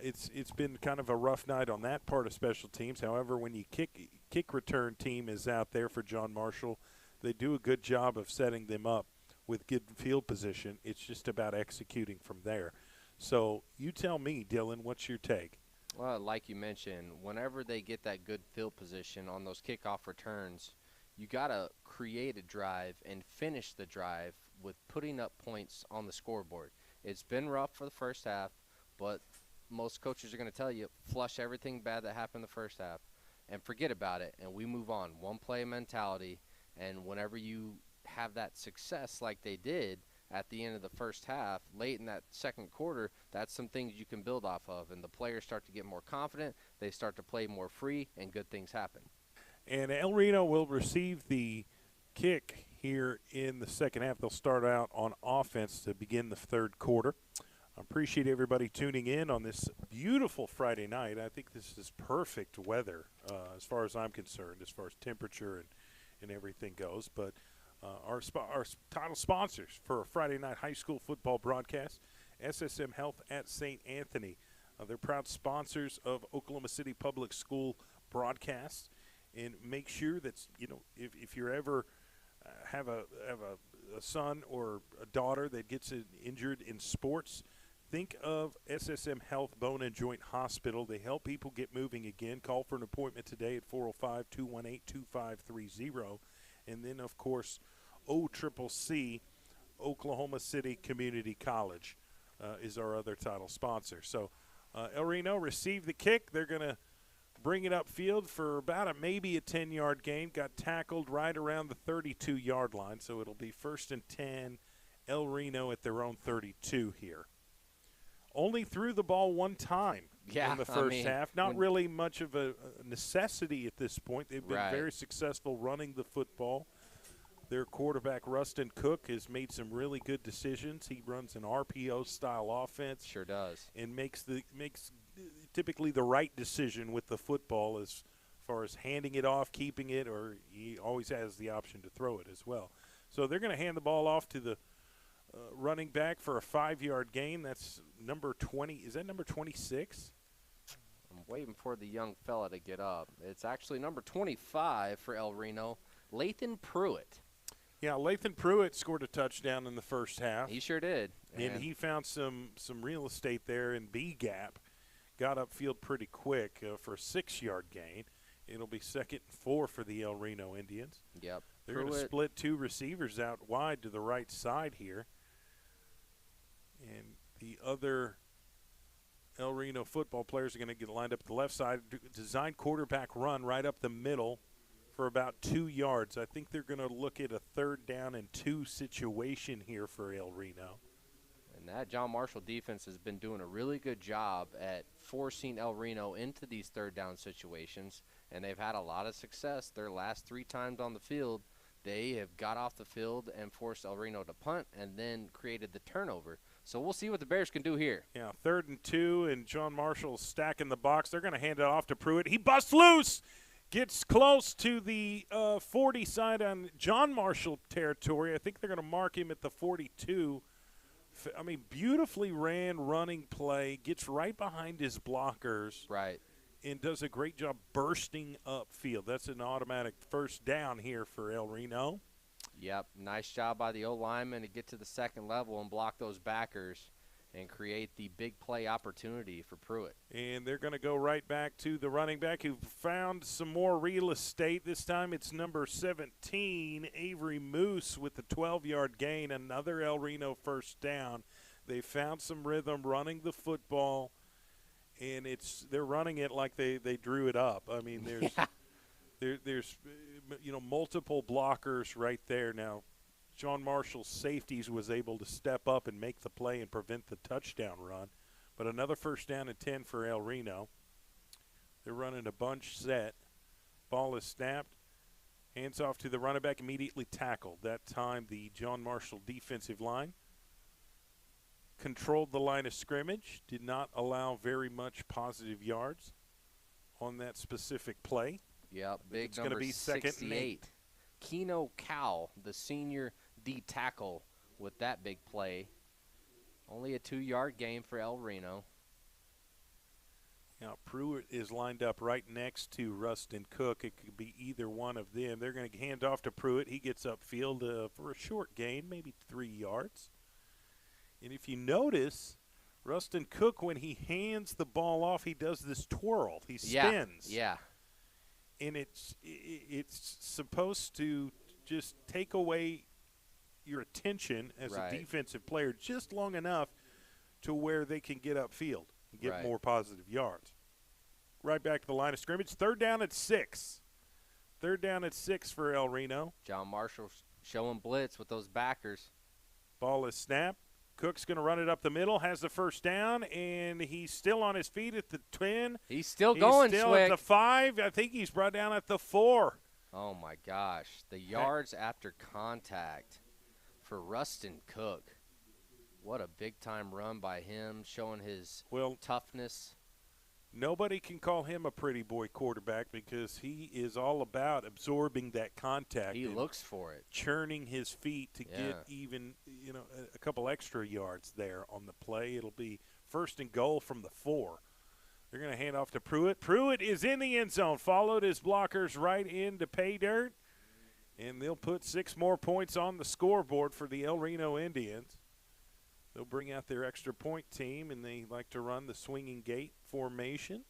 it's been kind of a rough night on that part of special teams. However, when you kick return team is out there for John Marshall, they do a good job of setting them up with good field position. It's just about executing from there. So you tell me, Dylan, what's your take?
Well, like you mentioned, whenever they get that good field position on those kickoff returns, you got to create a drive and finish the drive with putting up points on the scoreboard. It's been rough for the first half, but most coaches are going to tell you, flush everything bad that happened in the first half and forget about it, and we move on. One-play mentality, and whenever you have that success like they did at the end of the first half, late in that second quarter, that's some things you can build off of, and the players start to get more confident, they start to play more free, and good things happen.
And El Reno will receive the kick here in the second half. They'll start out on offense to begin the third quarter. I appreciate everybody tuning in on this beautiful Friday night. I think this is perfect weather as far as I'm concerned, as far as temperature and everything goes. But our title sponsors for a Friday night high school football broadcast, SSM Health at St. Anthony. They're proud sponsors of Oklahoma City Public School broadcasts. And make sure that, if you're ever have a son or a daughter that gets injured in sports, think of SSM Health Bone and Joint Hospital. They help people get moving again. Call for an appointment today at 405-218-2530. And then, of course, OCCC, Oklahoma City Community College, is our other title sponsor. So El Reno received the kick. They're going to bring it upfield for about maybe a 10-yard gain. Got tackled right around the 32-yard line, so it'll be 1st and 10, El Reno at their own 32 here. Only threw the ball one time in the first half. Not really much of a necessity at this point. They've been very successful running the football. Their quarterback, Rustin Cook, has made some really good decisions. He runs an RPO-style offense.
Sure does.
And makes typically the right decision with the football as far as handing it off, keeping it, or he always has the option to throw it as well. So they're going to hand the ball off to the running back for a 5-yard gain. That's number 20. Is that number 26?
I'm waiting for the young fella to get up. It's actually number 25 for El Reno, Lathan Pruitt.
Yeah, Lathan Pruitt scored a touchdown in the first half.
He sure did.
And he found some real estate there in B-gap. Got upfield pretty quick for a 6-yard gain. It'll be 2nd and 4 for the El Reno Indians.
Yep.
They're going to split 2 receivers out wide to the right side here. And the other El Reno football players are going to get lined up to the left side. Design quarterback run right up the middle for about 2 yards. I think they're going to look at a 3rd down and 2 situation here for El Reno.
And that John Marshall defense has been doing a really good job at forcing El Reno into these 3rd down situations, and they've had a lot of success. Their last 3 times on the field, they have got off the field and forced El Reno to punt and then created the turnover. So we'll see what the Bears can do here.
Yeah, 3rd and 2, and John Marshall stacking the box. They're going to hand it off to Pruitt. He busts loose, gets close to the 40 side on John Marshall territory. I think they're going to mark him at the 42. I mean, beautifully ran running play, gets right behind his blockers.
Right.
And does a great job bursting upfield. That's an automatic 1st down here for El Reno.
Yep, nice job by the O-lineman to get to the 2nd level and block those backers and create the big play opportunity for Pruitt.
And they're going to go right back to the running back who found some more real estate. This time it's number 17, Avery Moose, with the 12-yard gain. Another El Reno 1st down. They found some rhythm running the football, and they're running it like they drew it up. I mean, there's multiple blockers right there. Now, John Marshall's safeties was able to step up and make the play and prevent the touchdown run. But another 1st down and 10 for El Reno. They're running a bunch set. Ball is snapped. Hands off to the running back, immediately tackled. That time the John Marshall defensive line controlled the line of scrimmage, did not allow very much positive yards on that specific play.
Yep, big
it's
number
going to be 2nd and
68. Keno Cowell, the senior D tackle, with that big play. Only a 2-yard gain for El Reno.
Now, Pruitt is lined up right next to Rustin Cook. It could be either one of them. They're going to hand off to Pruitt. He gets upfield for a short gain, maybe 3 yards. And if you notice, Rustin Cook, when he hands the ball off, he does this twirl. He spins.
Yeah.
And it's supposed to just take away your attention as a defensive player just long enough to where they can get upfield and get more positive yards. Right back to the line of scrimmage. 3rd down at 6. 3rd down at 6 for El Reno.
John Marshall showing blitz with those backers.
Ball is snapped. Cook's going to run it up the middle, has the 1st down, and he's still on his feet at the 10.
He's still going,
He's still
Swick.
at the 5. I think he's brought down at the 4.
Oh, my gosh. The yards after contact for Rustin Cook. What a big-time run by him, showing his toughness.
Nobody can call him a pretty boy quarterback because he is all about absorbing that contact.
He looks for it.
Churning his feet to get even, a couple extra yards there on the play. It'll be 1st and goal from the 4. They're going to hand off to Pruitt. Pruitt is in the end zone, followed his blockers right into pay dirt, and they'll put 6 more points on the scoreboard for the El Reno Indians. They'll bring out their extra point team, and they like to run the swinging gate formation.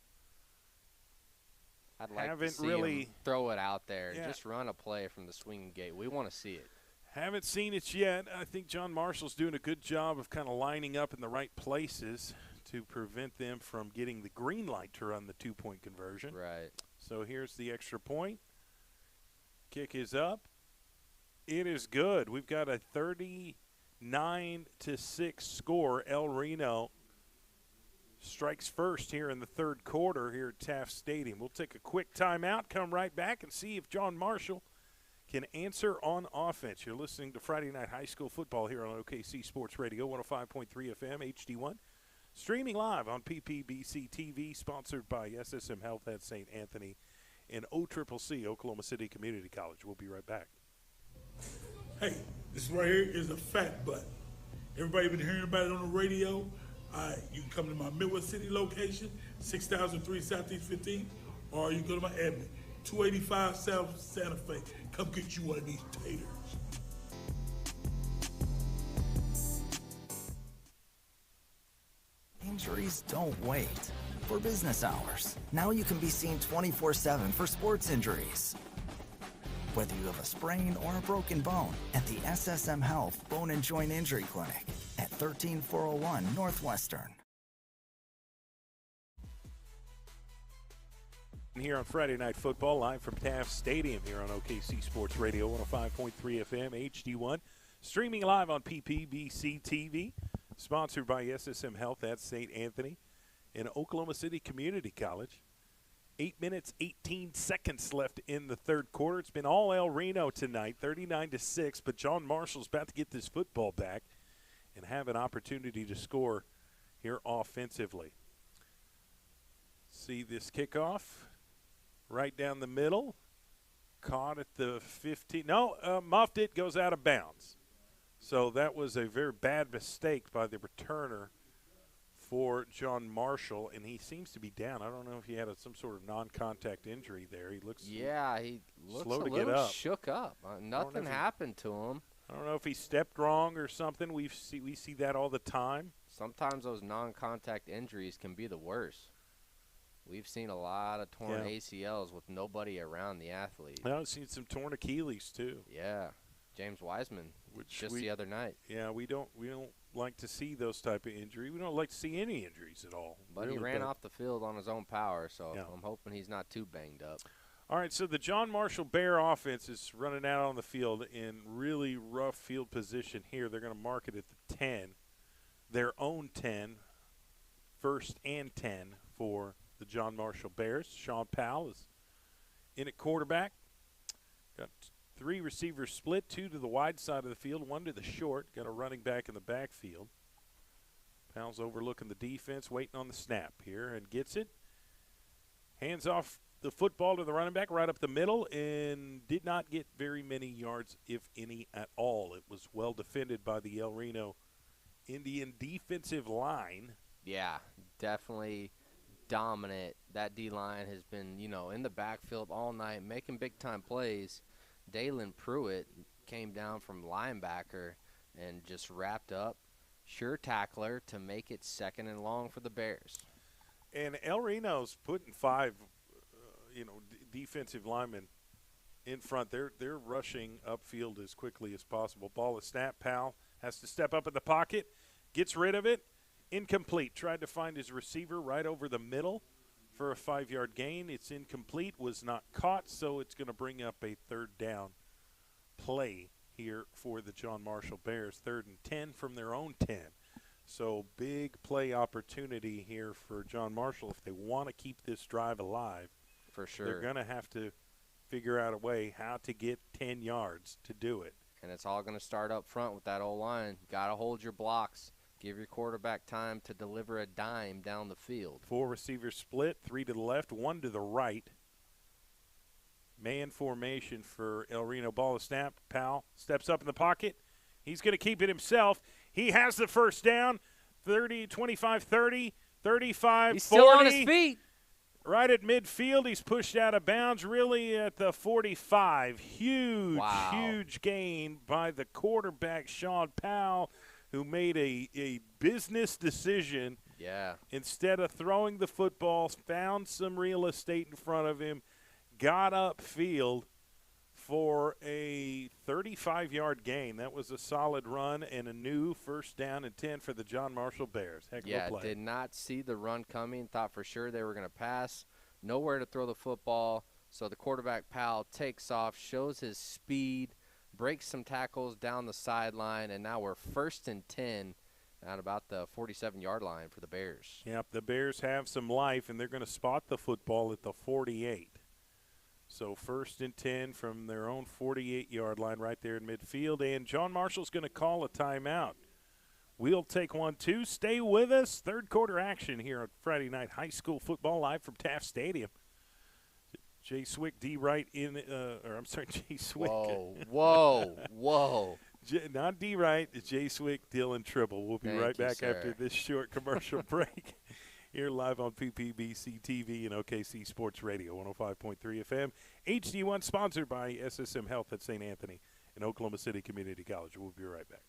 I'd like to see him throw it out there. Just run a play from the swinging gate. We want to see it.
Haven't seen it yet. I think John Marshall's doing a good job of kind of lining up in the right places to prevent them from getting the green light to run the 2-point conversion.
Right.
So here's the extra point. Kick is up. It is good. We've got a 39-6 score. El Reno strikes first here in the 3rd quarter here at Taft Stadium. We'll take a quick timeout, come right back, and see if John Marshall can answer on offense. You're listening to Friday Night High School Football here on OKC Sports Radio, 105.3 FM, HD1. Streaming live on PPBC TV, sponsored by SSM Health at St. Anthony and OCCC, Oklahoma City Community College. We'll be right back.
Hey, this right here is a fat butt. Everybody been hearing about it on the radio. You can come to my Midwest City location, 6003 Southeast 15th, or you can go to my admin, 285 South Santa Fe. Come get you one of these taters.
Injuries don't wait. For business hours, now you can be seen 24/7 for sports injuries. Whether you have a sprain or a broken bone, at the SSM Health Bone and Joint Injury Clinic at 13401 Northwestern.
Here on Friday Night Football, live from Taft Stadium here on OKC Sports Radio, 105.3 FM, HD1. Streaming live on PPBC TV, sponsored by SSM Health at St. Anthony and Oklahoma City Community College. 8 minutes, 18 seconds left in the third quarter. It's been all El Reno tonight, 39-6, but John Marshall's about to get this football back and have an opportunity to score here offensively. See this kickoff. Right down the middle, caught at the 15. No, muffed it, goes out of bounds. So that was a very bad mistake by the returner for John Marshall, and he seems to be down. I don't know if he had some sort of non-contact injury there. He looks
he looks
slow
a
to
little
get up.
shook up. Nothing happened to him.
I don't know if he stepped wrong or something. We see that all the time.
Sometimes those non-contact injuries can be the worst. We've seen a lot of torn ACLs with nobody around the athlete.
I've seen some torn Achilles too.
Yeah, James Wiseman, the other night.
Yeah, we don't like to see those type of injury. We don't like to see any injuries at all.
But
really,
he ran off the field on his own power, so I'm hoping he's not too banged up.
All right, so the John Marshall Bear offense is running out on the field in really rough field position here. They're going to mark it at the 10, their own 10, first and 10 for the John Marshall Bears. Sean Powell is in at quarterback. Got 3 receivers split, 2 to the wide side of the field, 1 to the short. Got a running back in the backfield. Powell's overlooking the defense, waiting on the snap here, and gets it. Hands off the football to the running back right up the middle, and did not get very many yards, if any at all. It was well defended by the El Reno Indian defensive line.
Yeah, definitely dominant. That D-line has been, in the backfield all night, making big-time plays. Dalen Pruitt came down from linebacker and just wrapped up. Sure tackler to make it 2nd and long for the Bears.
And El Reno's putting 5, defensive linemen in front. They're rushing upfield as quickly as possible. Ball is snapped. Powell has to step up in the pocket, gets rid of it. Incomplete. Tried to find his receiver right over the middle for a 5-yard gain. It's incomplete. Was not caught, so it's going to bring up a 3rd down play here for the John Marshall Bears. 3rd and 10 from their own 10. So big play opportunity here for John Marshall if they want to keep this drive alive.
For sure.
They're going to have to figure out a way how to get 10 yards to do it.
And it's all going to start up front with that O-line. Got to hold your blocks. Give your quarterback time to deliver a dime down the field.
4 receivers split, 3 to the left, 1 to the right. Man formation for El Reno. Ball is snapped. Powell steps up in the pocket. He's going to keep it himself. He has the first down. 30, 25, 30, 35,
He's
40.
still on his feet.
Right at midfield. He's pushed out of bounds, really at the 45. Huge gain by the quarterback, Sean Powell, who made a business decision.
Yeah.
Instead of throwing the football, found some real estate in front of him, got upfield for a 35-yard gain. That was a solid run and a new 1st down and 10 for the John Marshall Bears. Heck of a play.
Did not see the run coming. Thought for sure they were going to pass. Nowhere to throw the football. So the quarterback, Powell, takes off, shows his speed, breaks some tackles down the sideline, and now we're 1st and 10 at about the 47-yard line for the Bears.
Yep, the Bears have some life, and they're going to spot the football at the 48. So 1st and 10 from their own 48-yard line right there in midfield, and John Marshall's going to call a timeout. We'll take one, too. Stay with us. 3rd quarter action here on Friday Night High School Football live from Taft Stadium. Jay Swick, D. Wright Jay Swick.
Whoa.
Not D. Wright, Jay Swick, Dylan Tribble. We'll be right back after this short commercial break. Here live on PPBC TV and OKC Sports Radio, 105.3 FM. HD1 sponsored by SSM Health at St. Anthony and Oklahoma City Community College. We'll be right back.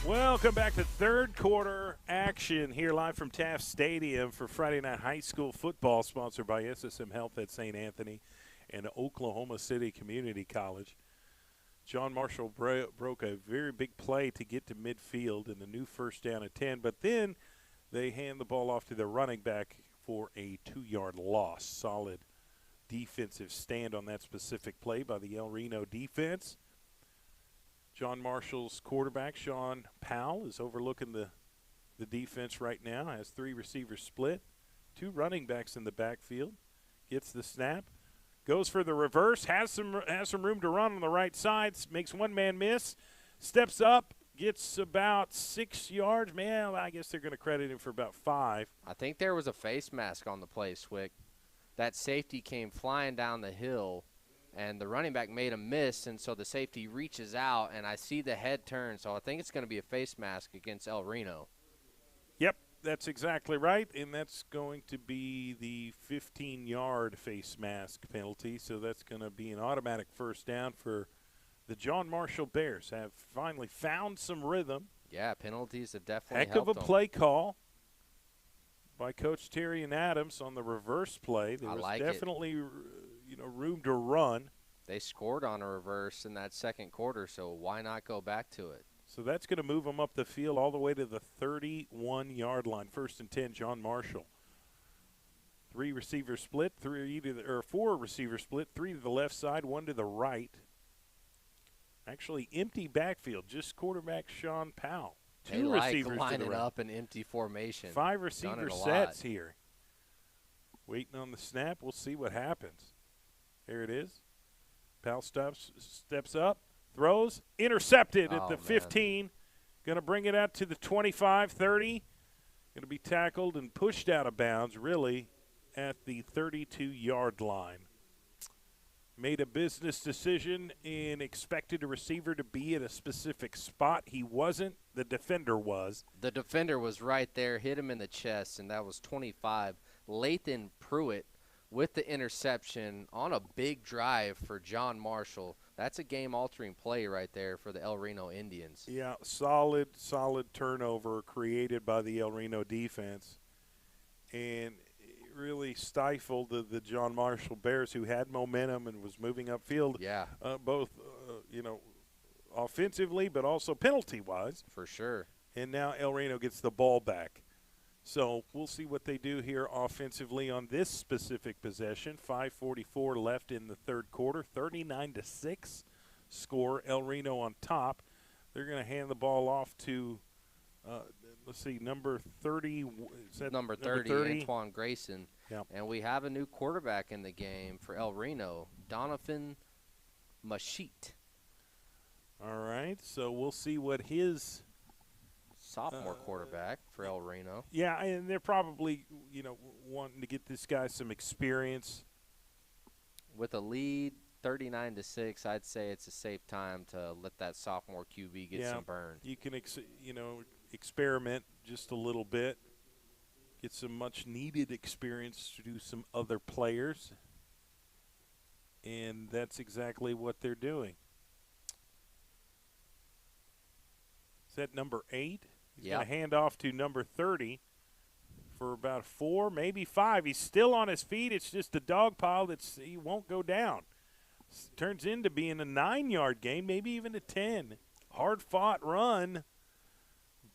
Welcome back to third quarter action here live from Taft Stadium for Friday Night High School football, sponsored by SSM Health at St. Anthony and Oklahoma City Community College. John Marshall broke a very big play to get to midfield and a new first down at 10, but then they hand the ball off to their running back for a 2-yard loss. Solid defensive stand on that specific play by the El Reno defense. John Marshall's quarterback, Sean Powell, is overlooking the defense right now. Has 3 receivers split, 2 running backs in the backfield. Gets the snap, goes for the reverse, has some room to run on the right side, makes one man miss, steps up, gets about 6 yards. Man, I guess they're going to credit him for about 5.
I think there was a face mask on the play, Swick. That safety came flying down the hill, and the running back made a miss, and so the safety reaches out, and I see the head turn, so I think it's going to be a face mask against El Reno.
Yep, that's exactly right, and that's going to be the 15-yard face mask penalty, so that's going to be an automatic first down for the John Marshall Bears. Have finally found some rhythm.
Yeah, penalties have definitely
Heck of a
helped them.
play call by Coach Terry and Adams on the reverse play. There was definitely room to run.
They scored on a reverse in that second quarter, so why not go back to it?
So that's going to move them up the field all the way to the 31-yard line. First and 10, John Marshall. 4 receivers split, 3 to the left side, 1 to the right. Actually, empty backfield, just quarterback Sean Powell. 2 receivers
lining
to the right.
up in empty formation.
5 receiver sets here. Waiting on the snap. We'll see what happens. There it is. Powell steps up, throws, intercepted at the 15. Going to bring it out to the 25, 30. Going to be tackled and pushed out of bounds, really, at the 32-yard line. Made a business decision and expected a receiver to be at a specific spot. He wasn't. The defender was.
The defender was right there, hit him in the chest, and that was 25. Lathan Pruitt with the interception on a big drive for John Marshall. That's a game-altering play right there for the El Reno Indians.
Yeah, solid turnover created by the El Reno defense. And really stifled the John Marshall Bears, who had momentum and was moving upfield.
Yeah.
Both, offensively, but also penalty-wise.
For sure.
And now El Reno gets the ball back. So we'll see what they do here offensively on this specific possession. 5:44 left in the third quarter. 39-6 score. El Reno on top. They're going to hand the ball off to number 30. Is that
number 30, Antoine Grayson.
Yeah.
And we have a new quarterback in the game for El Reno, Donovan Mashit.
All right, so we'll see what his
sophomore quarterback for El Reno.
Yeah, and they're probably, wanting to get this guy some experience.
With a lead 39-6, I'd say it's a safe time to let that sophomore QB get some burn.
You can experiment just a little bit, get some much-needed experience to do some other players, and that's exactly what they're doing. Is that number 8? He's going to hand off to number 30 for about 4, maybe 5. He's still on his feet. It's just a dog pile he won't go down. Turns into being a 9-yard gain, maybe even a 10. Hard-fought run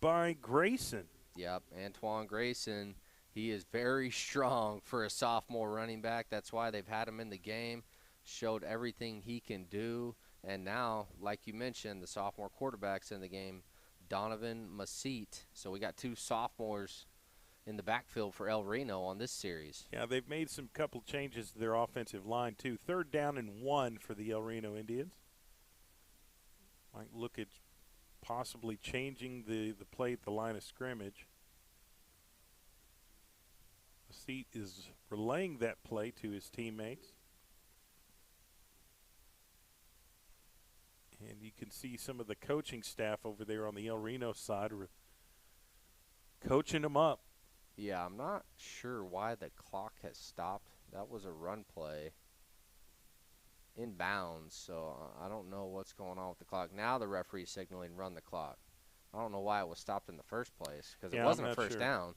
by Grayson.
Yep, Antoine Grayson, he is very strong for a sophomore running back. That's why they've had him in the game, showed everything he can do. And now, like you mentioned, the sophomore quarterback's in the game, Donovan Mashit. So we got 2 sophomores in the backfield for El Reno on this series.
Yeah, they've made some couple changes to their offensive line, too. 3rd down and 1 for the El Reno Indians. Might look at possibly changing the play at the line of scrimmage. Mashit is relaying that play to his teammates. And you can see some of the coaching staff over there on the El Reno side coaching them up.
Yeah, I'm not sure why the clock has stopped. That was a run play in bounds, so I don't know what's going on with the clock. Now the referee's signaling run the clock. I don't know why it was stopped in the first place because
Yeah,
it wasn't
I'm
a
not
first
sure.
down.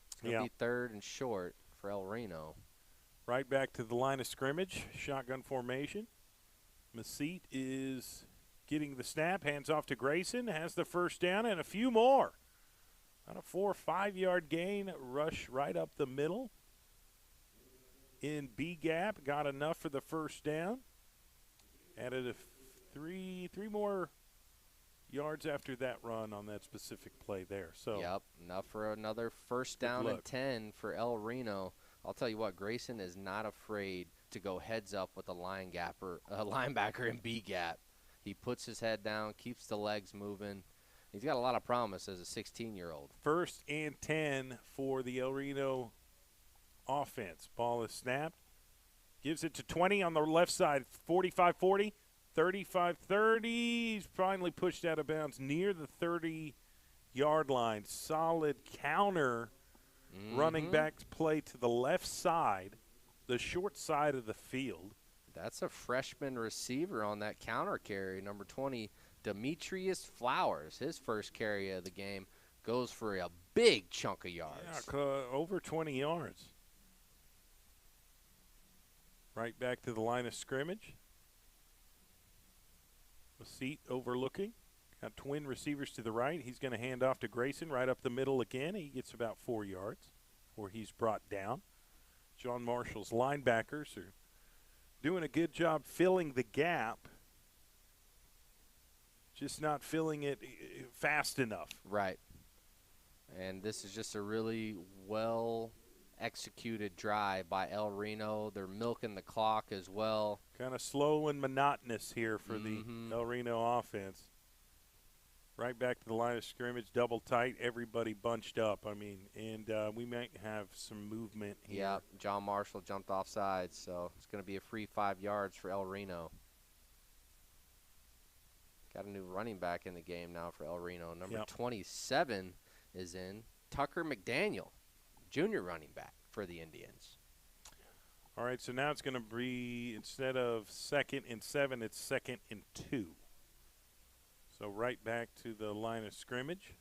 It's going to
Yeah.
be 3rd and short for El Reno.
Right back to the line of scrimmage, shotgun formation. Mesite is getting the snap, hands off to Grayson, has the first down and a few more. On a 4 or 5 yard gain, rush right up the middle. In B gap, got enough for the first down. Added three more yards after that run on that specific play there. So
Yep, enough for another first
Good
down
luck.
and 10 for El Reno. I'll tell you what, Grayson is not afraid to go heads up with a linebacker in B gap. He puts his head down, keeps the legs moving. He's got a lot of promise as a 16-year-old.
1st and 10 for the El Reno offense. Ball is snapped. Gives it to 20 on the left side. 45-40, 35-30. He's finally pushed out of bounds near the 30-yard line. Solid counter running back play to the left side, the short side of the field.
That's a freshman receiver on that counter carry, number 20, Demetrius Flowers. His first carry of the game goes for a big chunk of yards.
Yeah, over 20 yards. Right back to the line of scrimmage. Mesite overlooking. Got twin receivers to the right. He's going to hand off to Grayson right up the middle again. He gets about 4 yards before he's brought down. John Marshall's linebackers are doing a good job filling the gap, just not filling it fast enough.
Right. And this is just a really well-executed drive by El Reno. They're milking the clock as well.
Kind of slow and monotonous here for the El Reno offense. Right back to the line of scrimmage, double tight, everybody bunched up. I mean, and we might have some movement here.
Yeah, John Marshall jumped off sides, so it's going to be a free 5 yards for El Reno. Got a new running back in the game now for El Reno. Number 27 is in Tucker McDaniel, junior running back for the Indians.
All right, so now it's going to be, instead of 2nd and 7, it's 2nd and 2. So right back to the line of scrimmage.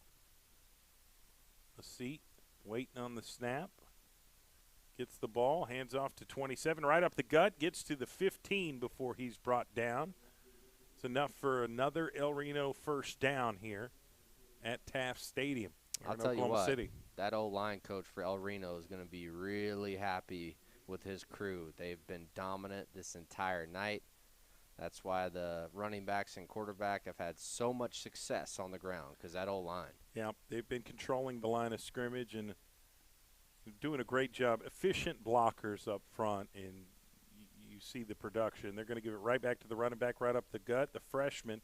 Mesite waiting on the snap. Gets the ball, hands off to 27, right up the gut, gets to the 15 before he's brought down. It's enough for another El Reno first down here at Taft Stadium.
I'll tell you
Oklahoma
what,
City.
that old line coach for El Reno is going to be really happy with his crew. They've been dominant this entire night. That's why the running backs and quarterback have had so much success on the ground, because that O-line.
Yeah, they've been controlling the line of scrimmage and doing a great job. Efficient blockers up front, and you see the production. They're going to give it right back to the running back, right up the gut. The freshman,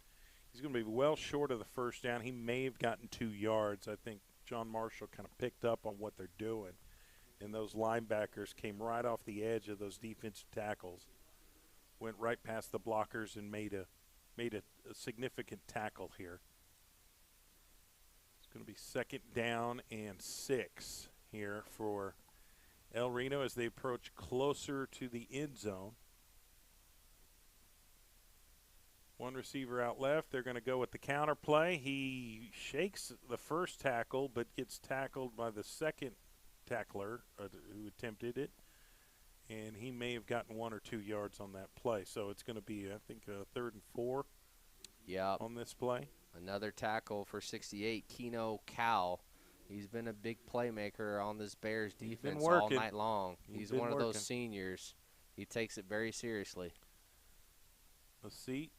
he's going to be well short of the first down. He may have gotten 2 yards. I think John Marshall kind of picked up on what they're doing, and those linebackers came right off the edge of those defensive tackles. Went right past the blockers and made a significant tackle here. It's going to be 2nd down and 6 here for El Reno as they approach closer to the end zone. One receiver out left. They're going to go with the counter play. He shakes the first tackle but gets tackled by the second tackler who attempted it. And he may have gotten 1 or 2 yards on that play. So it's going to be, I think, a 3rd and 4 on this play.
Another tackle for 68, Keno Cal. He's been a big playmaker on this Bears defense all night long. He's one of those seniors. He takes it very seriously.
Mesite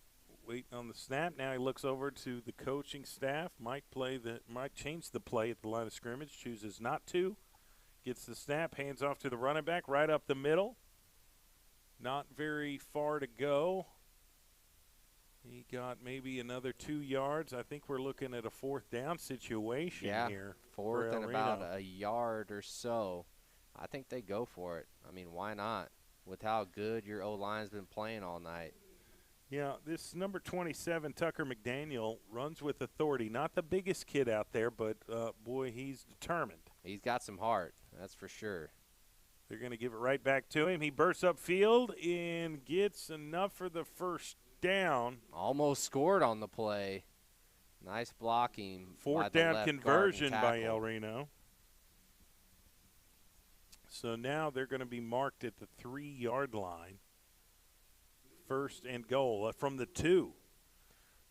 waiting on the snap. Now he looks over to the coaching staff. Might change the play at the line of scrimmage. Chooses not to. Gets the snap, hands off to the running back, right up the middle. Not very far to go. He got maybe another 2 yards. I think we're looking at a 4th down situation here.
4th and about a yard or so. I think they go for it. I mean, why not? With how good your O-line's been playing all night.
Yeah, this number 27, Tucker McDaniel, runs with authority. Not the biggest kid out there, but, boy, he's determined.
He's got some heart, that's for sure.
They're going to give it right back to him. He bursts upfield and gets enough for the first down.
Almost scored on the play. Nice blocking.
Fourth
by the
down
left
conversion
guard and
by
tackle.
El Reno. So now they're going to be marked at the 3-yard line. First and goal from the 2.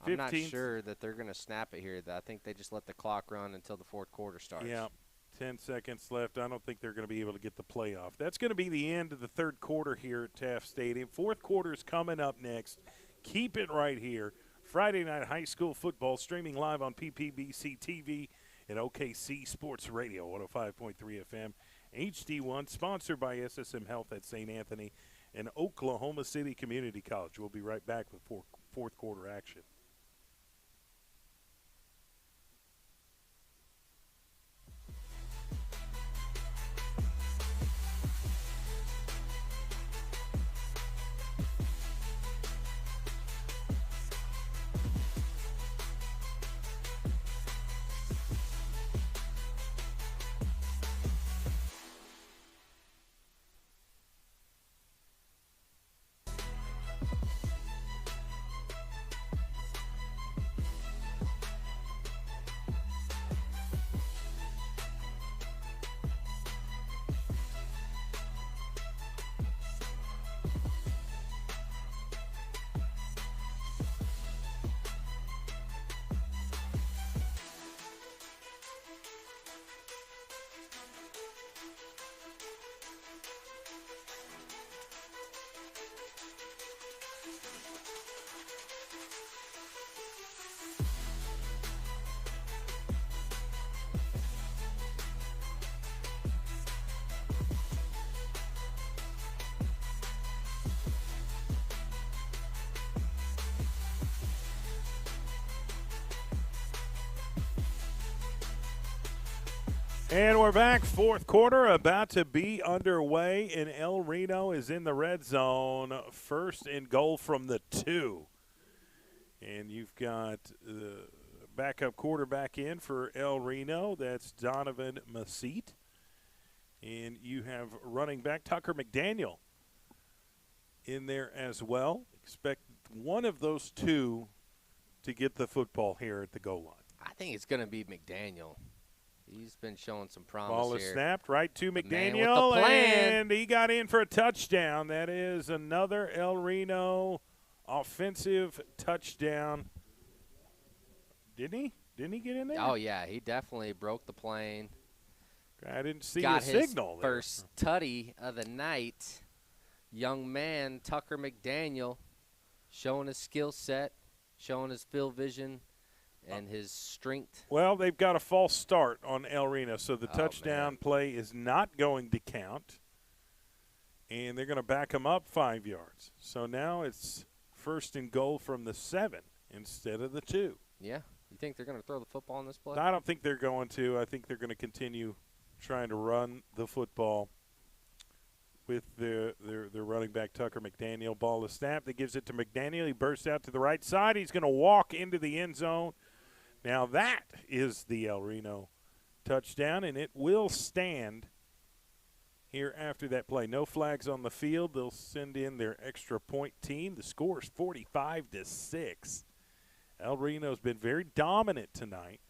I'm not sure that they're going to snap it here. I think they just let the clock run until the fourth quarter starts.
Yeah, 10 seconds left. I don't think they're going to be able to get the play off. That's going to be the end of the third quarter here at Taft Stadium. Fourth quarter is coming up next. Keep it right here. Friday Night High School Football streaming live on PPBC TV and OKC Sports Radio, 105.3 FM, HD1, sponsored by SSM Health at St. Anthony and Oklahoma City Community College. We'll be right back with fourth quarter action. And we're back. Fourth quarter about to be underway, and El Reno is in the red zone. First and goal from the 2. And you've got the backup quarterback in for El Reno. That's Donovan Massit. And you have running back Tucker McDaniel in there as well. Expect one of those two to get the football here at the goal line.
I think it's going to be McDaniel. He's been showing some promise
Ball is
here.
snapped right to
Man
McDaniel,
with the plan.
and he got in for a touchdown. That is another El Reno offensive touchdown. Didn't he? Didn't he get in there?
Oh, yeah. He definitely broke the plane.
I didn't see
Got
a
his
signal there.
first tutty of the night. Young man, Tucker McDaniel, showing his skill set, showing his field vision, and his strength.
Well, they've got a false start on El Reno, so the touchdown
man.
play is not going to count, and they're going to back him up 5 yards. So now it's first and goal from the 7 instead of the 2.
Yeah. You think they're going to throw the football in this play?
I don't think they're going to. I think they're going to continue trying to run the football with their running back, Tucker McDaniel. Ball is snapped. That gives it to McDaniel. He bursts out to the right side. He's going to walk into the end zone. Now that is the El Reno touchdown, and it will stand here after that play. No flags on the field. They'll send in their extra point team. The score is 45-6. El Reno's been very dominant tonight.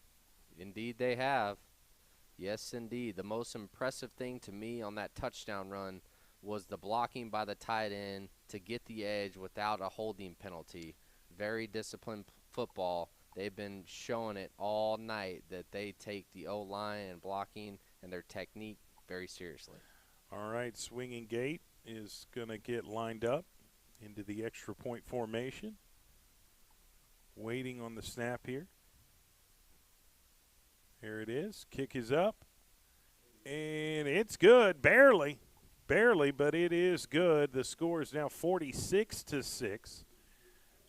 Indeed they have. Yes, indeed. The most impressive thing to me on that touchdown run was the blocking by the tight end to get the edge without a holding penalty. Very disciplined football. They've been showing it all night that they take the O-line and blocking and their technique very seriously.
All right, swinging gate is going to get lined up into the extra point formation. Waiting on the snap here. Here it is. Kick is up. And it's good. Barely, but it is good. The score is now 46-6.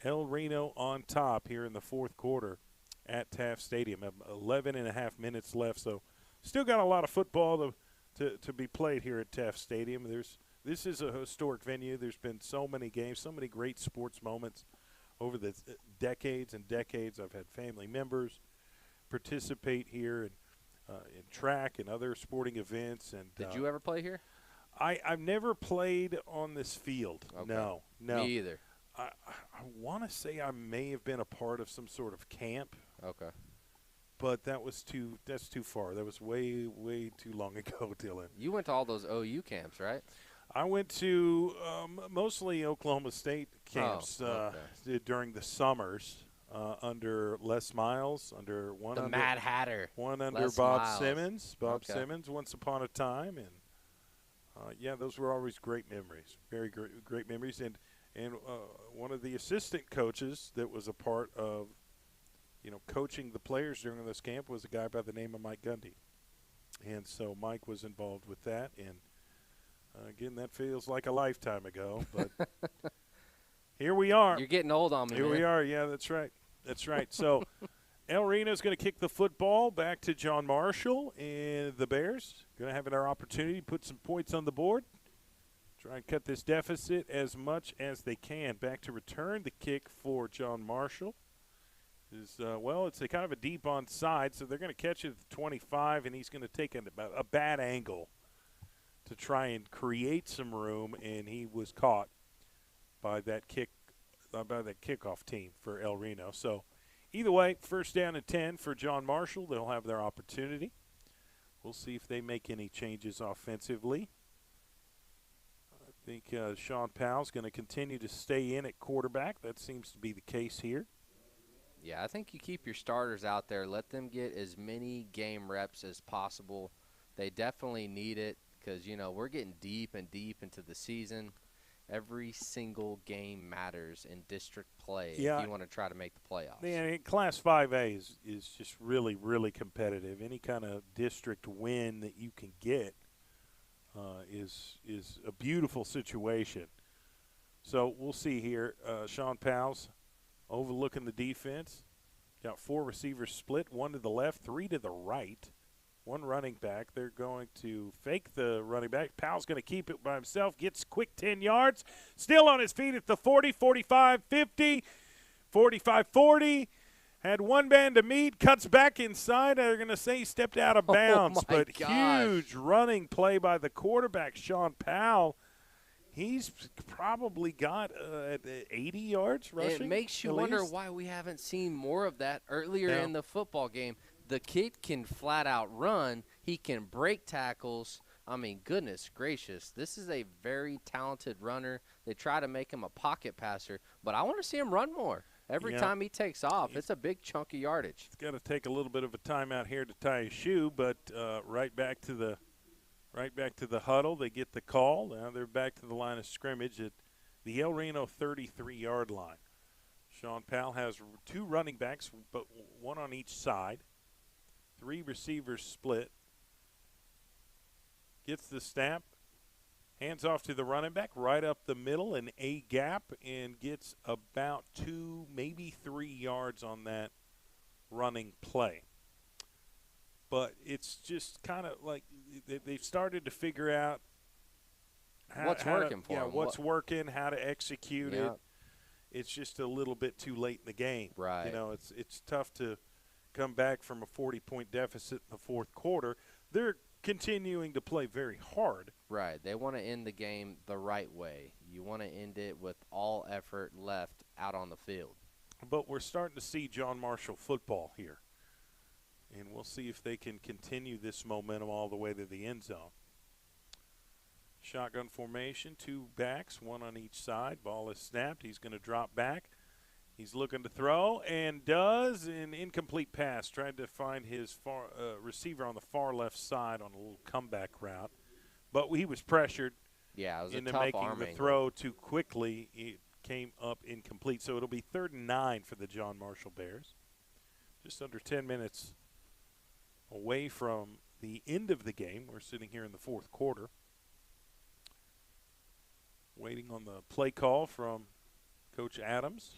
El Reno on top here in the fourth quarter at Taft Stadium. 11 and a half minutes left, so still got a lot of football to be played here at Taft Stadium. This is a historic venue. There's been so many games, so many great sports moments over the decades and decades. I've had family members participate here in track and other sporting events. And
Did you ever play here?
I've never played on this field.
Okay.
No.
Me either.
I want to say I may have been a part of some sort of camp
Okay.
But that's too far. That was way too long ago, Dylan.
You went to all those OU camps, right?
I went to mostly Oklahoma State camps during the summers under Les Miles, under
Mad Hatter.
One under
Les
Bob
Miles.
Simmons. Bob Simmons, once upon a time, and those were always great memories. Very great memories, and one of the assistant coaches that was a part of, coaching the players during this camp was a guy by the name of Mike Gundy, and so Mike was involved with that, and again, that feels like a lifetime ago, but here we are.
You're getting old on me.
Here we are. Yeah, that's right. That's right. So El Reno's going to kick the football back to John Marshall, and the Bears going to have their opportunity to put some points on the board, try and cut this deficit as much as they can. Back to return the kick for John Marshall. It's a kind of a deep onside, so they're going to catch it at the 25, and he's going to take a bad angle to try and create some room, and he was caught by that kickoff team for El Reno. So either way, first down and 10 for John Marshall. They'll have their opportunity. We'll see if they make any changes offensively. I think Sean Powell's going to continue to stay in at quarterback. That seems to be the case here.
Yeah, I think you keep your starters out there. Let them get as many game reps as possible. They definitely need it because, we're getting deep and deep into the season. Every single game matters in district play if you want to try to make the playoffs.
Yeah, Class 5A is just really, really competitive. Any kind of district win that you can get is a beautiful situation. So we'll see here. Sean Powell's overlooking the defense. Got 4 receivers split, 1 to the left, 3 to the right. 1 running back. They're going to fake the running back. Powell's going to keep it by himself. Gets quick 10 yards. Still on his feet at the 40, 45, 50, 45, 40. Had one man to meet. Cuts back inside. They're going to say he stepped out of bounds. But huge running play by the quarterback, Sean Powell. He's probably got 80 yards rushing.
It makes you wonder why we haven't seen more of that earlier in the football game. The kid can flat out run. He can break tackles. I mean, goodness gracious. This is a very talented runner. They try to make him a pocket passer, but I want to see him run more. Every time he takes off, it's a big chunk of yardage.
He's got to take a little bit of a timeout here to tie his shoe, but right back to the huddle. They get the call. Now they're back to the line of scrimmage at the El Reno 33-yard line. Sean Powell has 2 running backs, but 1 on each side. 3 receivers split. Gets the snap. Hands off to the running back right up the middle, an A gap, and gets about 2, maybe 3 yards on that running play. But it's just kind of like they've started to figure out
what's working for them.
What's working, how to execute it. It's just a little bit too late in the game.
Right.
It's tough to come back from a 40-point deficit in the fourth quarter. They're continuing to play very hard.
Right. They want to end the game the right way. You want to end it with all effort left out on the field.
But we're starting to see John Marshall football here. And we'll see if they can continue this momentum all the way to the end zone. Shotgun formation, 2 backs, 1 on each side. Ball is snapped. He's going to drop back. He's looking to throw and does an incomplete pass. Tried to find his receiver on the far left side on a little comeback route. But he was pressured
into
making the throw too quickly. It came up incomplete. So it'll be 3rd and 9 for the John Marshall Bears. Just under 10 minutes away from the end of the game. We're sitting here in the fourth quarter. Waiting on the play call from Coach Adams.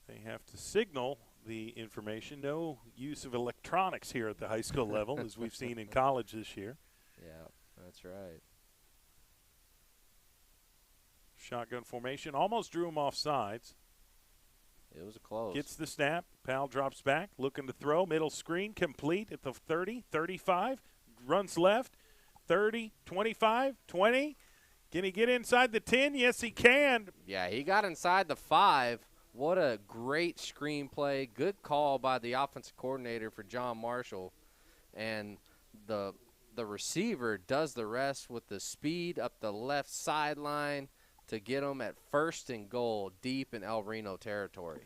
They have to signal the information. No use of electronics here at the high school level, as we've seen in college this year.
Yeah, that's right.
Shotgun formation. Almost drew him off sides.
It was a close.
Gets the snap. Powell drops back, looking to throw. Middle screen complete at the 30, 35. Runs left, 30, 25, 20. Can he get inside the 10? Yes, he can.
Yeah, he got inside the 5, What a great screenplay. Good call by the offensive coordinator for John Marshall. And the receiver does the rest with the speed up the left sideline to get them at 1st and goal deep in El Reno territory.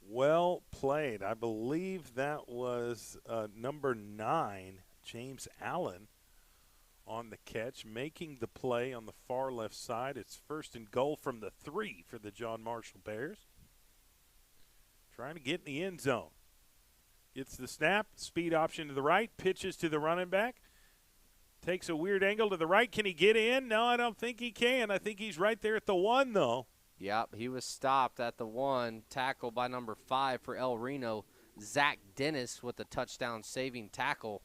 Well played. I believe that was number 9, James Allen, on the catch, making the play on the far left side. It's 1st and goal from the 3 for the John Marshall Bears. Trying to get in the end zone. Gets the snap, speed option to the right, pitches to the running back. Takes a weird angle to the right. Can he get in? No, I don't think he can. I think he's right there at the 1, though.
Yep, he was stopped at the 1, tackled by number 5 for El Reno, Zach Dennis, with a touchdown-saving tackle.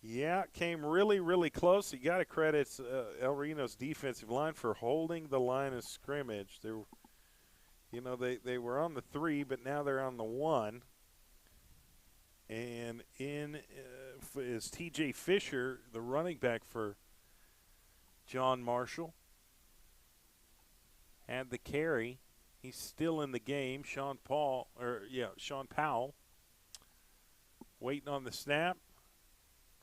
Yeah, came really, really close. You got to credit El Reno's defensive line for holding the line of scrimmage. They were on the 3, but now they're on the 1. And in is T.J. Fisher, the running back for John Marshall. Had the carry. He's still in the game. Sean Powell waiting on the snap.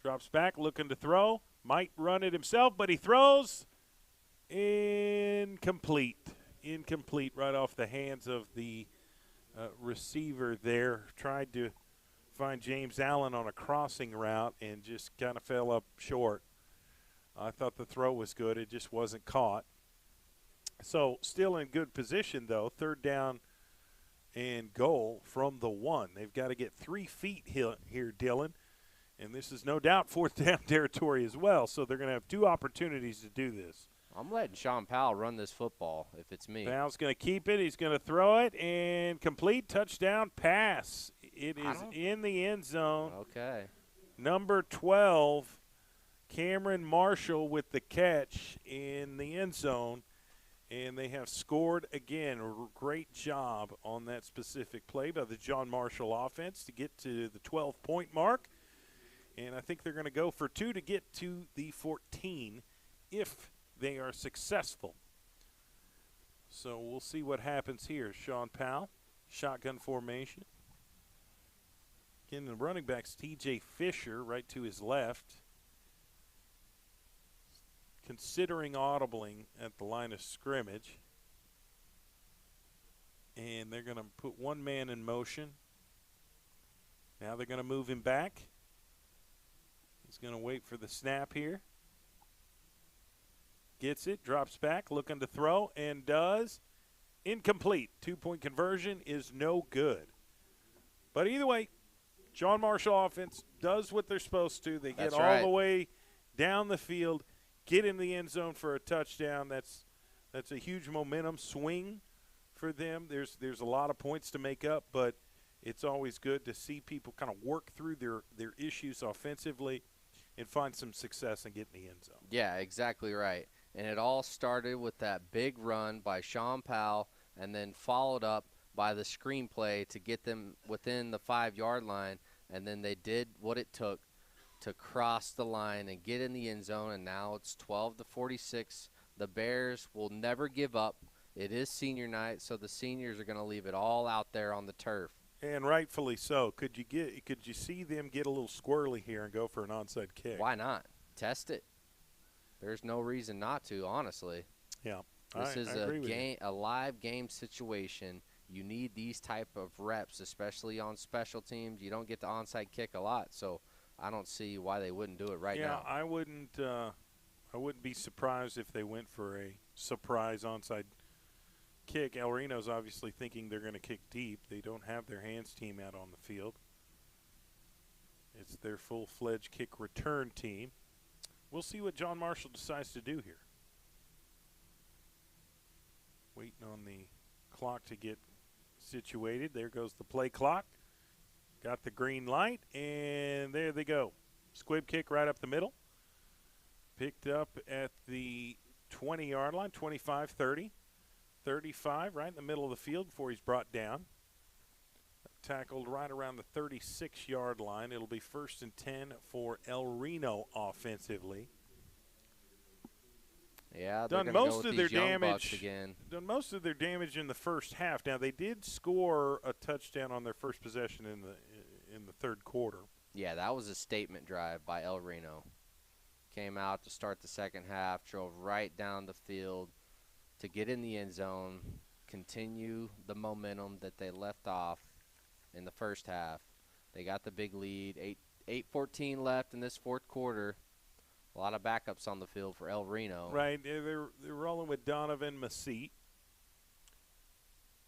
Drops back, looking to throw. Might run it himself, but he throws. Incomplete. Incomplete right off the hands of the receiver there. Tried to find James Allen on a crossing route and just kind of fell up short. I thought the throw was good. It just wasn't caught. So still in good position, though. 3rd down and goal from the 1. They've got to get 3 feet here, Dylan. And this is no doubt 4th down territory as well. So they're going to have 2 opportunities to do this.
I'm letting Sean Powell run this football if it's me.
Powell's going to keep it. He's going to throw it. And complete touchdown pass. It is in the end zone.
Okay.
Number 12, Cameron Marshall with the catch in the end zone. And they have scored again. Great job on that specific play by the John Marshall offense to get to the 12-point mark. And I think they're going to go for 2 to get to the 14 if they are successful. So we'll see what happens here. Sean Powell, shotgun formation. Again, the running back's T.J. Fisher right to his left. Considering audibling at the line of scrimmage. And they're going to put one man in motion. Now they're going to move him back. He's going to wait for the snap here. Gets it, drops back, looking to throw, and does. Incomplete. 2-point conversion is no good. But either way, John Marshall offense does what they're supposed to. They get all the way down the field, get in the end zone for a touchdown. That's a huge momentum swing for them. There's a lot of points to make up, but it's always good to see people kind of work through their issues offensively and find some success and get in the end zone.
Yeah, exactly right. And it all started with that big run by Sean Powell and then followed up by the screenplay to get them within the 5-yard line. And then they did what it took to cross the line and get in the end zone. And now it's 12-46. The Bears will never give up. It is senior night, so the seniors are going to leave it all out there on the turf.
And rightfully so. Could you see them get a little squirrely here and go for an onside kick?
Why not? Test it. There's no reason not to, honestly.
Yeah.
This is a live game situation. You need these type of reps, especially on special teams. You don't get the onside kick a lot, so I don't see why they wouldn't do it now.
Yeah, I wouldn't be surprised if they went for a surprise onside kick. El Reno's obviously thinking they're going to kick deep. They don't have their hands team out on the field. It's their full-fledged kick return team. We'll see what John Marshall decides to do here. Waiting on the clock to get situated. There goes the play clock. Got the green light, and there they go. Squib kick right up the middle. Picked up at the 20-yard line, 25-30. 35 right in the middle of the field before he's brought down. Tackled right around the 36-yard line. It'll be 1st and 10 for El Reno offensively.
Yeah, they're
done
going to go
most
with
of their
these young bucks
damage
again.
Done most of their damage in the first half. Now they did score a touchdown on their first possession in the third quarter.
Yeah, that was a statement drive by El Reno. Came out to start the second half, drove right down the field to get in the end zone, continue the momentum that they left off in the first half. They got the big lead, 8:14 left in this fourth quarter. A lot of backups on the field for El Reno.
Right, they're rolling with Donovan Mesite.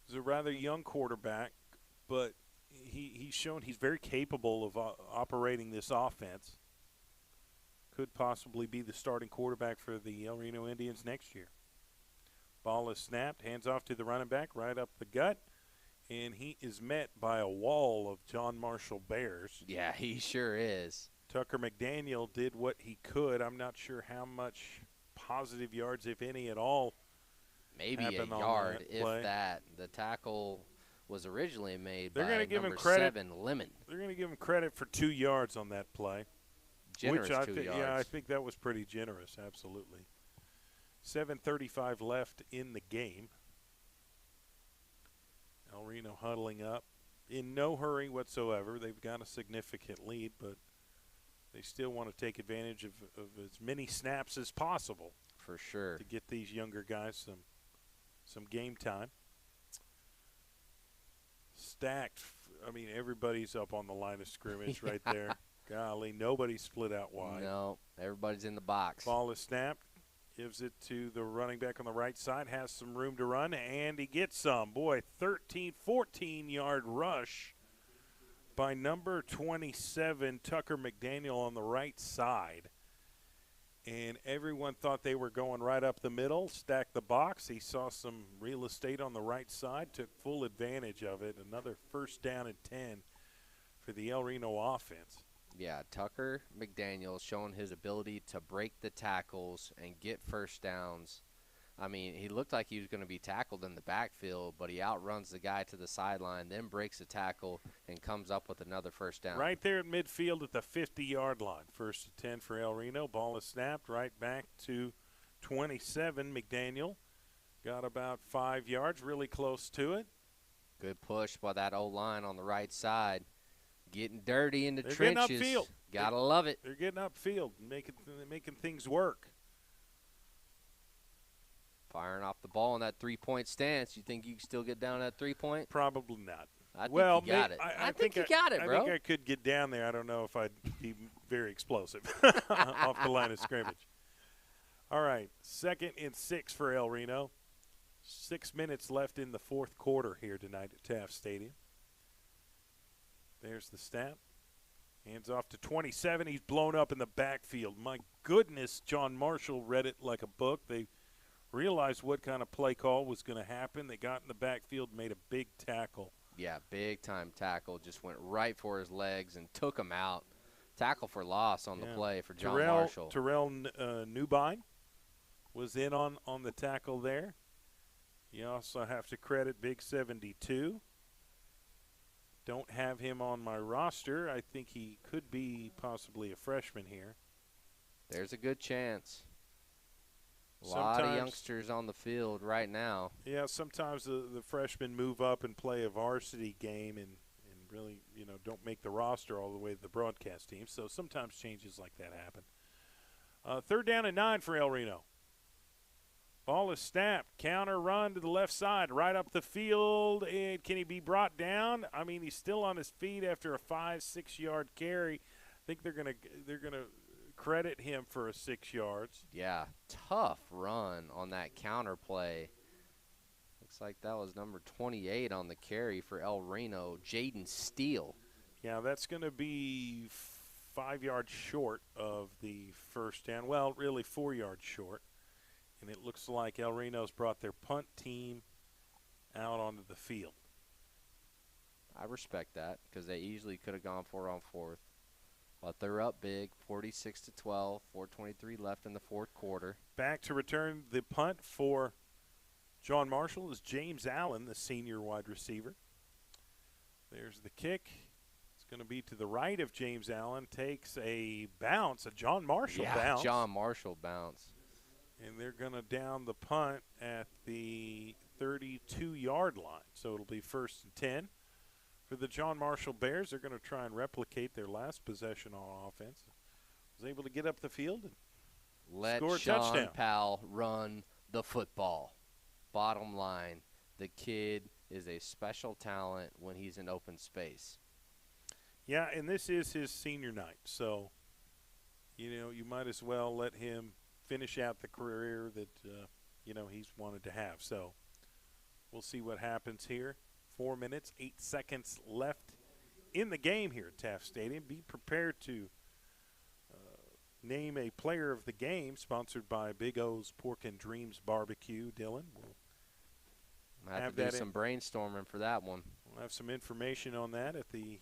He's a rather young quarterback, but he's shown he's very capable of operating this offense. Could possibly be the starting quarterback for the El Reno Indians next year. Ball is snapped, hands off to the running back, right up the gut, and he is met by a wall of John Marshall Bears.
Yeah, he sure is.
Tucker McDaniel did what he could. I'm not sure how much positive yards, if any at all,
maybe a yard, if that. The tackle was originally made by number 7, Lemon.
They're going to give him credit for 2 yards on that play.
Generous
which
2 yards.
Yeah, I think that was pretty generous, absolutely. 7:35 left in the game. El Reno huddling up. In no hurry whatsoever. They've got a significant lead, but they still want to take advantage of as many snaps as possible.
For sure.
To get these younger guys some game time. Stacked. I mean, everybody's up on the line of scrimmage right there. Golly, nobody split out wide.
No, everybody's in the box.
Ball is snapped. Gives it to the running back on the right side. Has some room to run, and he gets some. Boy, 14-yard rush by number 27, Tucker McDaniel, on the right side. And everyone thought they were going right up the middle, stacked the box. He saw some real estate on the right side, took full advantage of it. Another first down and 10 for the El Reno offense.
Yeah, Tucker McDaniel showing his ability to break the tackles and get first downs. I mean, he looked like he was going to be tackled in the backfield, but he outruns the guy to the sideline, then breaks a tackle and comes up with another first down.
Right there at midfield at the 50-yard line. First and 10 for El Reno. Ball is snapped right back to 27. McDaniel got about 5 yards, really close to it.
Good push by that O-line on the right side. Getting dirty in the
They're
trenches.
Getting upfield.
Gotta love it.
They're getting upfield, making things work.
Firing off the ball in that three-point stance. You think you can still get down that three-point?
Probably not.
I think you got it.
I
think you got it, bro.
I think I could get down there. I don't know if I'd be very explosive off the line of scrimmage. All right, 2nd and 6 for El Reno. 6 minutes left in the fourth quarter here tonight at Taft Stadium. There's the snap. Hands off to 27. He's blown up in the backfield. My goodness, John Marshall read it like a book. They realized what kind of play call was going to happen. They got in the backfield, made a big tackle.
Yeah, big-time tackle. Just went right for his legs and took him out. Tackle for loss on the play for John Marshall.
Terrell Newbine was in on the tackle there. You also have to credit Big 72. Don't have him on my roster. I think he could be possibly a freshman here.
There's a good chance. A lot of youngsters on the field right now.
Yeah, sometimes the freshmen move up and play a varsity game and really, don't make the roster all the way to the broadcast team. So sometimes changes like that happen. 3rd down and 9 for El Reno. Ball is snapped. Counter run to the left side, right up the field. And can he be brought down? I mean, he's still on his feet after a 5-6 yard carry. I think they're gonna credit him for a 6 yards.
Yeah, tough run on that counter play. Looks like that was number 28 on the carry for El Reno, Jaden Steele.
Yeah, that's going to be 5 yards short of the first down. Well, really 4 yards short. And it looks like El Reno's brought their punt team out onto the field.
I respect that because they easily could have gone 4 on 4th. But they're up big, 46-12, 4:23 left in the fourth quarter.
Back to return the punt for John Marshall is James Allen, the senior wide receiver. There's the kick. It's going to be to the right of James Allen. Takes a bounce, a John Marshall bounce.
John Marshall bounce.
And they're going to down the punt at the 32-yard line. So it'll be 1st and 10 for the John Marshall Bears. They're going to try and replicate their last possession on offense. Was able to get up the field and score a touchdown.
Let Sean Powell run the football. Bottom line, the kid is a special talent when he's in open space.
Yeah, and this is his senior night. So, you might as well let him finish out the career that, he's wanted to have. So we'll see what happens here. 4 minutes, 8 seconds left in the game here at Taft Stadium. Be prepared to name a player of the game, sponsored by Big O's Pork and Dreams Barbecue. Dylan, we'll
have to do some brainstorming for that one.
We'll have some information on that at the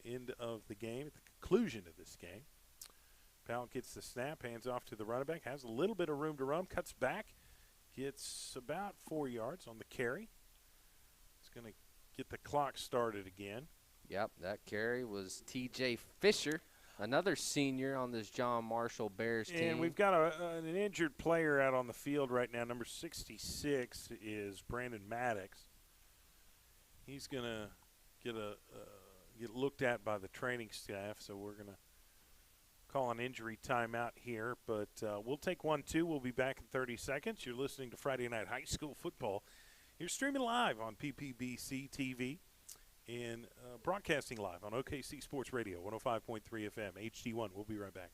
end of the game, at the conclusion of this game. Powell gets the snap, hands off to the running back, has a little bit of room to run, cuts back, gets about 4 yards on the carry. It's going to get the clock started again.
Yep, that carry was T.J. Fisher, another senior on this John Marshall Bears team.
And we've got an injured player out on the field right now. Number 66 is Brandon Maddox. He's going to get looked at by the training staff, so we're going to call an injury timeout here. But we'll take 1-2. We'll be back in 30 seconds. You're listening to Friday Night High School Football. You're streaming live on PPBC TV and broadcasting live on OKC Sports Radio, 105.3 FM, HD1. We'll be right back.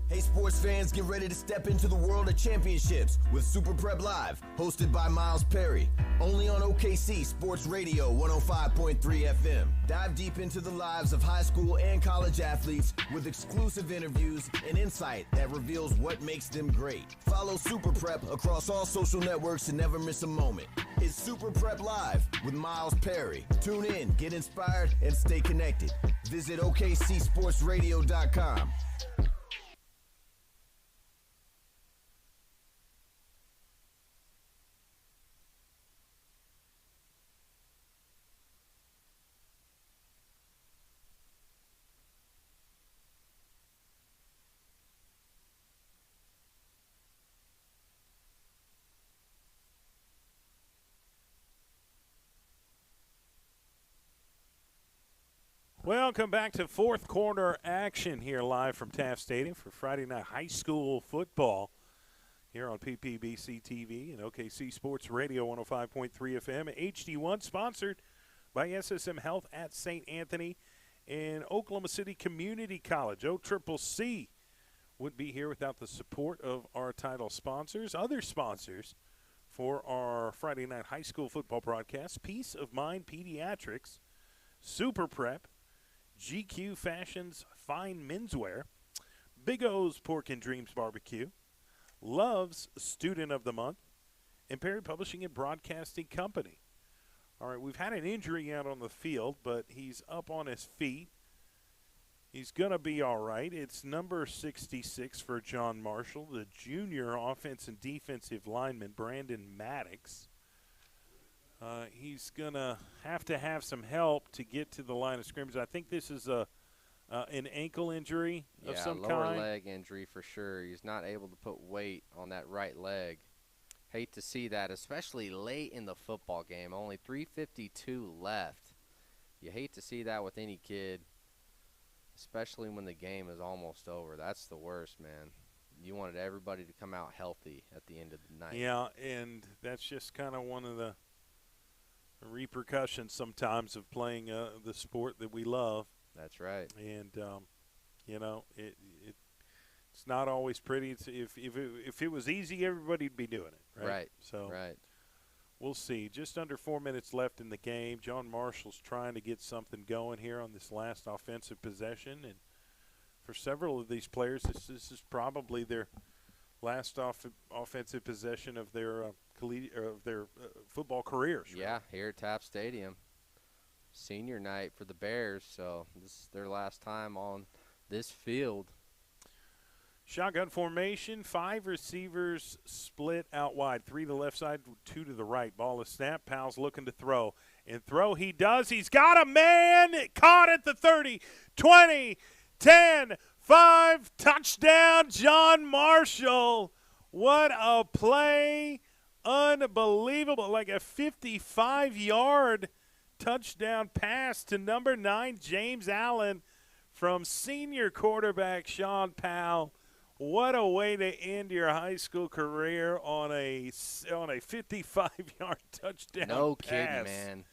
Hey, sports fans, get ready to step into the world of championships with Super Prep Live, hosted by Miles Perry. Only on OKC Sports Radio 105.3 FM. Dive deep into the lives of high school and college athletes with exclusive interviews and insight that reveals what makes them great. Follow Super Prep across all social networks to never miss a moment. It's Super Prep Live with Miles Perry. Tune in, get inspired, and stay connected. Visit OKCSportsRadio.com.
Welcome back to fourth quarter action here live from Taft Stadium for Friday Night High School Football here on PPBC TV and OKC Sports Radio 105.3 FM, HD1, sponsored by SSM Health at St. Anthony and Oklahoma City Community College. OCCC would be here without the support of our title sponsors. Other sponsors for our Friday Night High School Football broadcast: Peace of Mind Pediatrics, Super Prep, GQ Fashions Fine Menswear, Big O's Pork and Dreams Barbecue, Love's Student of the Month, and Perry Publishing and Broadcasting Company. All right, we've had an injury out on the field, but he's up on his feet. He's going to be all right. It's number 66 for John Marshall, the junior offense and defensive lineman, Brandon Maddox. He's going to have some help to get to the line of scrimmage. I think this is an ankle injury of some kind.
Yeah, lower leg injury for sure. He's not able to put weight on that right leg. Hate to see that, especially late in the football game. Only 3:52 left. You hate to see that with any kid, especially when the game is almost over. That's the worst, man. You wanted everybody to come out healthy at the end of the night.
Yeah, and that's just kind of one of the repercussions sometimes of playing the sport that we love.
That's right.
And it's not always pretty. If it was easy, everybody'd be doing it, right?
Right.
So
right.
We'll see. Just under 4 minutes left in the game. John Marshall's trying to get something going here on this last offensive possession, and for several of these players, this is probably their last offensive possession of their football careers. Right?
Yeah, here at Taft Stadium. Senior night for the Bears, so this is their last time on this field.
Shotgun formation, 5 receivers split out wide, 3 to the left side, 2 to the right. Ball is snapped. Powell's looking to throw. And throw he does. He's got a man. Caught at the 30, 20, 10, 5. Touchdown, John Marshall. What a play. Unbelievable. Like a 55-yard touchdown pass to number 9, James Allen, from senior quarterback Sean Powell. What a way to end your high school career on a 55-yard touchdown
No
pass.
kidding, man.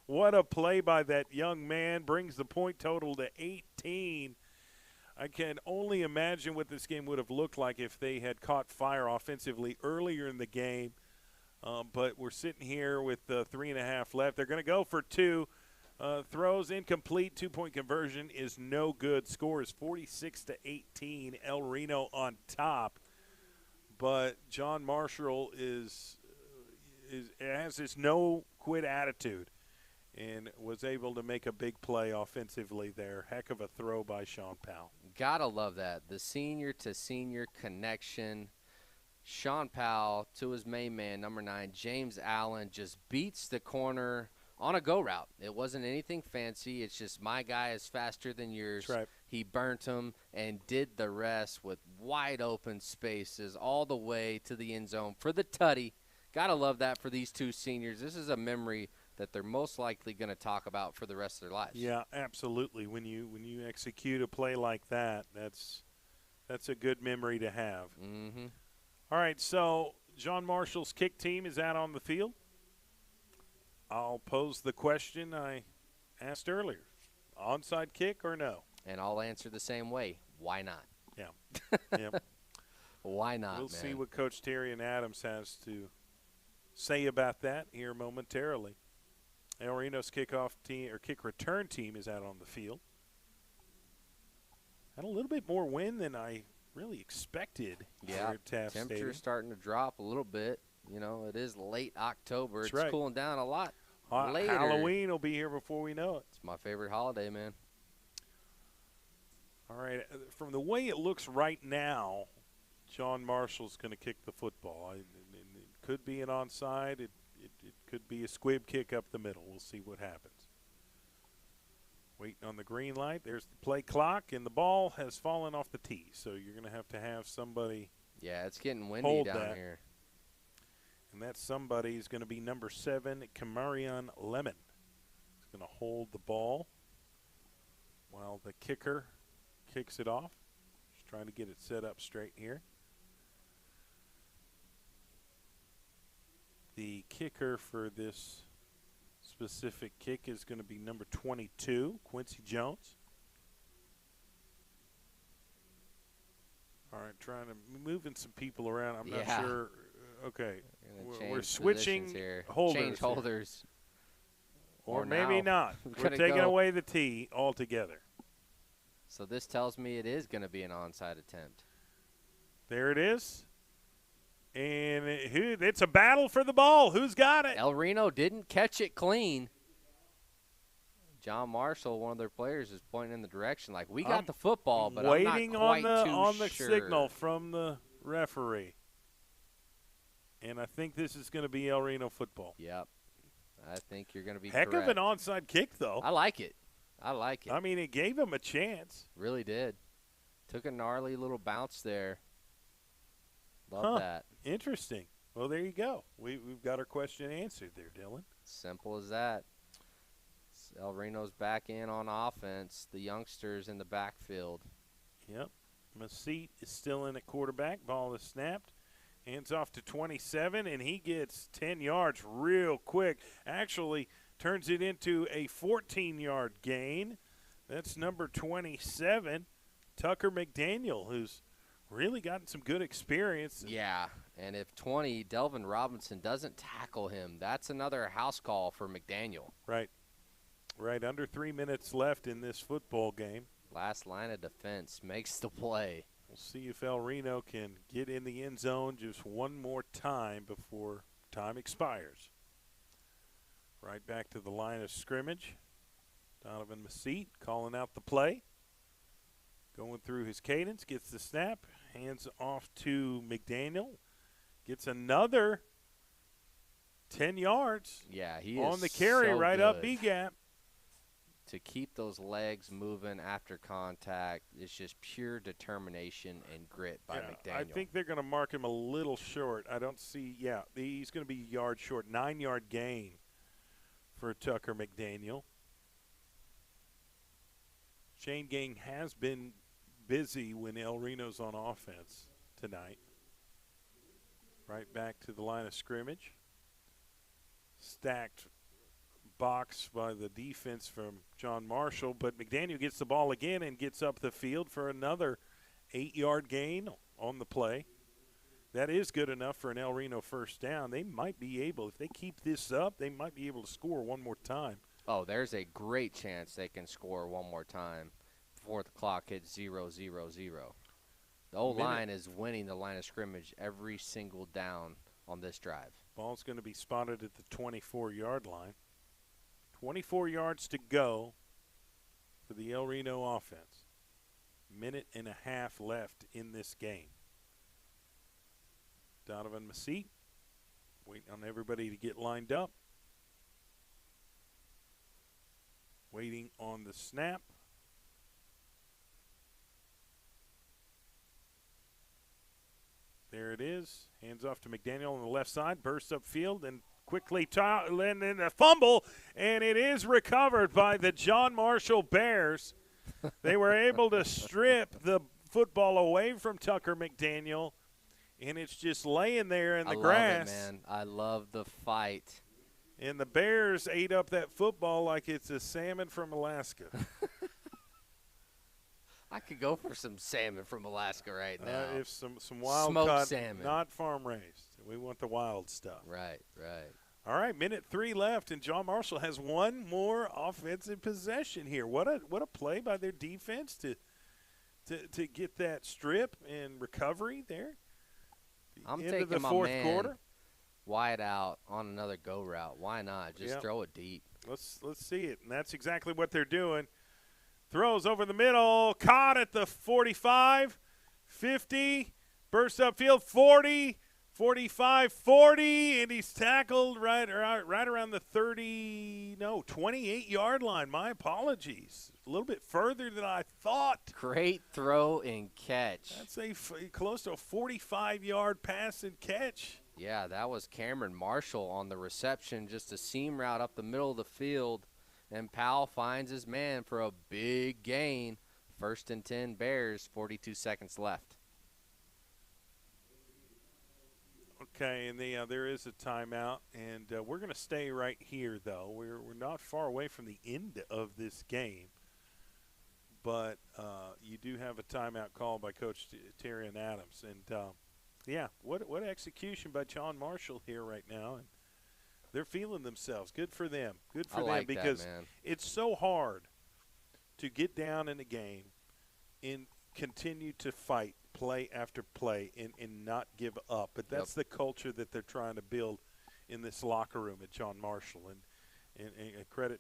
What a play by that young man. Brings the point total to 18. I can only imagine what this game would have looked like if they had caught fire offensively earlier in the game. But we're sitting here with 3.5 left. They're going to go for 2. Throws incomplete. 2-point conversion is no good. Score is 46-18. El Reno on top. But John Marshall has this no quit attitude and was able to make a big play offensively there. Heck of a throw by Sean Powell.
Gotta love that. The senior-to-senior connection. Sean Powell to his main man, number 9, James Allen, just beats the corner on a go route. It wasn't anything fancy. It's just my guy is faster than yours.
That's right.
He burnt him and did the rest with wide open spaces all the way to the end zone for the tutty. Gotta love that for these two seniors. This is a memory that they're most likely going to talk about for the rest of their lives.
Yeah, absolutely. When you execute a play like that, that's a good memory to have.
Mm-hmm.
All right, so John Marshall's kick team is out on the field. I'll pose the question I asked earlier. Onside kick or no?
And I'll answer the same way. Why not?
Yeah. Yep.
Why not,
We'll
man?
see what Coach Terry and Adams has to say about that here momentarily. El Reno's kickoff team or kick return team is out on the field. Had a little bit more wind than I really expected here at Taft
temperature's
Stadium.
starting to drop a little bit. You know, it is late October.
That's
it's
right.
cooling down a lot later.
Halloween will be here before we know it.
It's my favorite holiday, man.
All right, from the way it looks right now, John Marshall's going to kick the football. It could be an onside. It could be a squib kick up the middle. We'll see what happens. Waiting on the green light. There's the play clock, and the ball has fallen off the tee. So you're going to have somebody.
Yeah, it's getting windy
hold
down
that.
here.
And that somebody is going to be number 7, Kamarion Lemon. He's going to hold the ball while the kicker kicks it off. Just trying to get it set up straight here. The kicker for this specific kick is going to be number 22, Quincy Jones. All right, trying to moving some people around. I'm not sure. Okay, we're switching
here.
holders.
Change holders.
Or maybe not. We're taking away the tee altogether.
So this tells me it is going to be an onside attempt.
There it is. And it's a battle for the ball. Who's got it?
El Reno didn't catch it clean. John Marshall, one of their players, is pointing in the direction like, we got the football, but
waiting
I'm not quite
on
too
the
sure.
signal from the referee. And I think this is going to be El Reno football.
Yep. I think you're going to be
Heck
correct.
of an onside kick, though.
I like it.
I mean, it gave him a chance.
Really did. Took a gnarly little bounce there. Love that.
Interesting. Well, there you go. We've got our question answered there, Dylan.
Simple as that. El Reno's back in on offense. The youngsters in the backfield.
Yep. Mesite is still in at quarterback. Ball is snapped. Hands off to 27, and he gets 10 yards real quick. Actually turns it into a 14-yard gain. That's number 27, Tucker McDaniel, who's really gotten some good experience.
Yeah, and if 20, Delvin Robinson doesn't tackle him, that's another house call for McDaniel.
Right. Right, under 3 minutes left in this football game.
Last line of defense makes the play.
We'll see if El Reno can get in the end zone just one more time before time expires. Right back to the line of scrimmage. Donovan Mesite calling out the play. Going through his cadence, gets the snap, hands off to McDaniel. Gets another 10 yards.
Yeah, he
on
is
the carry
so
right
good.
up B-gap.
to keep those legs moving after contact is just pure determination and grit by McDaniel.
I think they're going to mark him a little short. I don't see, he's going to be a yard short. 9-yard gain for Tucker McDaniel. Shane Gang has been busy when El Reno's on offense tonight. Right back to the line of scrimmage. Stacked box by the defense from John Marshall, but McDaniel gets the ball again and gets up the field for another 8-yard gain on the play. That is good enough for an El Reno first down. They might be able, if they keep this up, they might be able to score one more time.
Oh, there's a great chance they can score one more time before the clock hits 0-0-0. The O-line is winning the line of scrimmage every single down on this drive.
Ball's going to be spotted at the 24-yard line. 24 yards to go for the El Reno offense. Minute and a half left in this game. Donovan Mesite waiting on everybody to get lined up. Waiting on the snap. There it is. Hands off to McDaniel on the left side. Bursts upfield and quickly and then a fumble, and it is recovered by the John Marshall Bears. They were able to strip the football away from Tucker McDaniel, and it's just laying there in the grass.
I love it, man. I love the fight.
And the Bears ate up that football like it's a salmon from Alaska.
I could go for some salmon from Alaska right now.
If some wild
smoked
caught,
salmon,
not farm raised. We want the wild stuff.
Right.
All right, minute 3 left, and John Marshall has one more offensive possession here. What a play by their defense to get that strip and recovery there.
I'm
into
taking
the
my
fourth
man
quarter.
wide out on another go route. Why not? Just throw it deep.
Let's see it, and that's exactly what they're doing. Throws over the middle, caught at the 45, 50, bursts upfield, 40, 45, 40, and he's tackled right around the 28-yard line. My apologies. A little bit further than I thought.
Great throw and catch.
That's close to a 45-yard pass and catch.
Yeah, that was Cameron Marshall on the reception, just a seam route up the middle of the field. And Powell finds his man for a big gain. 1st and 10 Bears, 42 seconds left.
Okay, and there is a timeout, and we're going to stay right here, though. We're not far away from the end of this game, but you do have a timeout called by Coach Terry and Adams. And, what execution by John Marshall here right now. And they're feeling themselves. Good for them. Good for them because it's so hard to get down in a game and continue to fight play after play and not give up. But that's the culture that they're trying to build in this locker room at John Marshall. And credit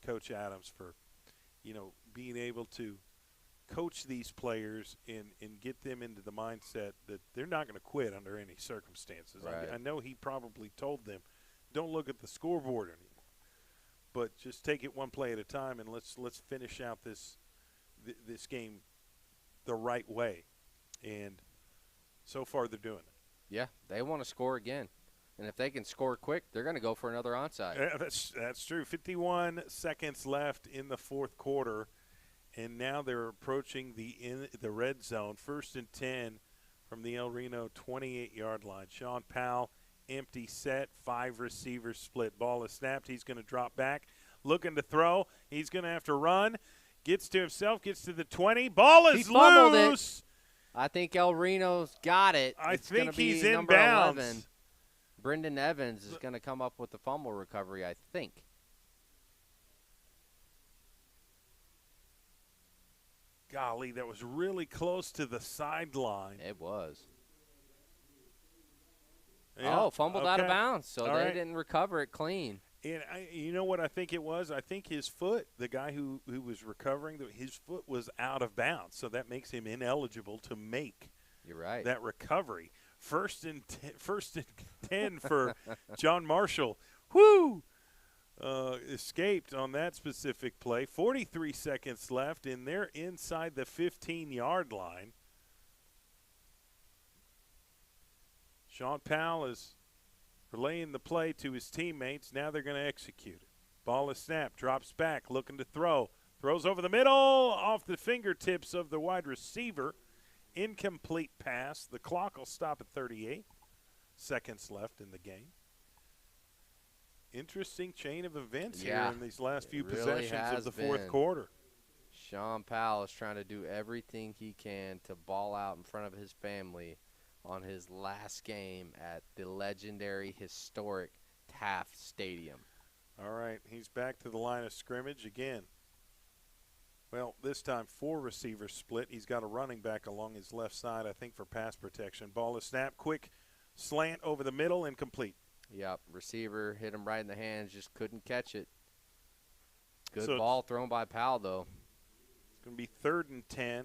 Coach Adams for, being able to coach these players and get them into the mindset that they're not going to quit under any circumstances.
Right.
I know he probably told them, don't look at the scoreboard anymore, but just take it one play at a time, and let's finish out this game the right way. And so far they're doing it.
Yeah, they want to score again. And if they can score quick, they're going to go for another onside.
That's true. 51 seconds left in the fourth quarter, and now they're approaching the red zone. 1st and 10 from the El Reno 28-yard line. Sean Powell, empty set, 5 receivers split. Ball is snapped. He's going to drop back, looking to throw. He's going to have to run. Gets to himself, gets to the 20. Ball is loose.
I think El Reno's got it.
I
it's
think he's
in number
inbounds.
11. Brendan Evans is going to come up with the fumble recovery, I think.
Golly, that was really close to the sideline.
It was.
Yeah,
fumbled out of bounds, so
All
they
right.
didn't recover it clean.
And you know what I think it was? I think his foot, the guy who was recovering, his foot was out of bounds, so that makes him ineligible to make
You're right.
that recovery. First and 10 for John Marshall. Whoo! escaped on that specific play. 43 seconds left, and they're inside the 15-yard line. Sean Powell is relaying the play to his teammates. Now they're going to execute it. Ball is snapped, drops back, looking to throw. Throws over the middle, off the fingertips of the wide receiver. Incomplete pass. The clock will stop at 38 seconds left in the game. Interesting chain of events here in these last few possessions of the fourth quarter.
Sean Powell is trying to do everything he can to ball out in front of his family on his last game at the legendary, historic Taft Stadium.
All right, he's back to the line of scrimmage again. Well, this time 4 receivers split. He's got a running back along his left side, I think, for pass protection. Ball is snapped, quick slant over the middle, incomplete.
Yep, receiver hit him right in the hands, just couldn't catch it. Good ball thrown by Powell, though.
It's going to be 3rd and 10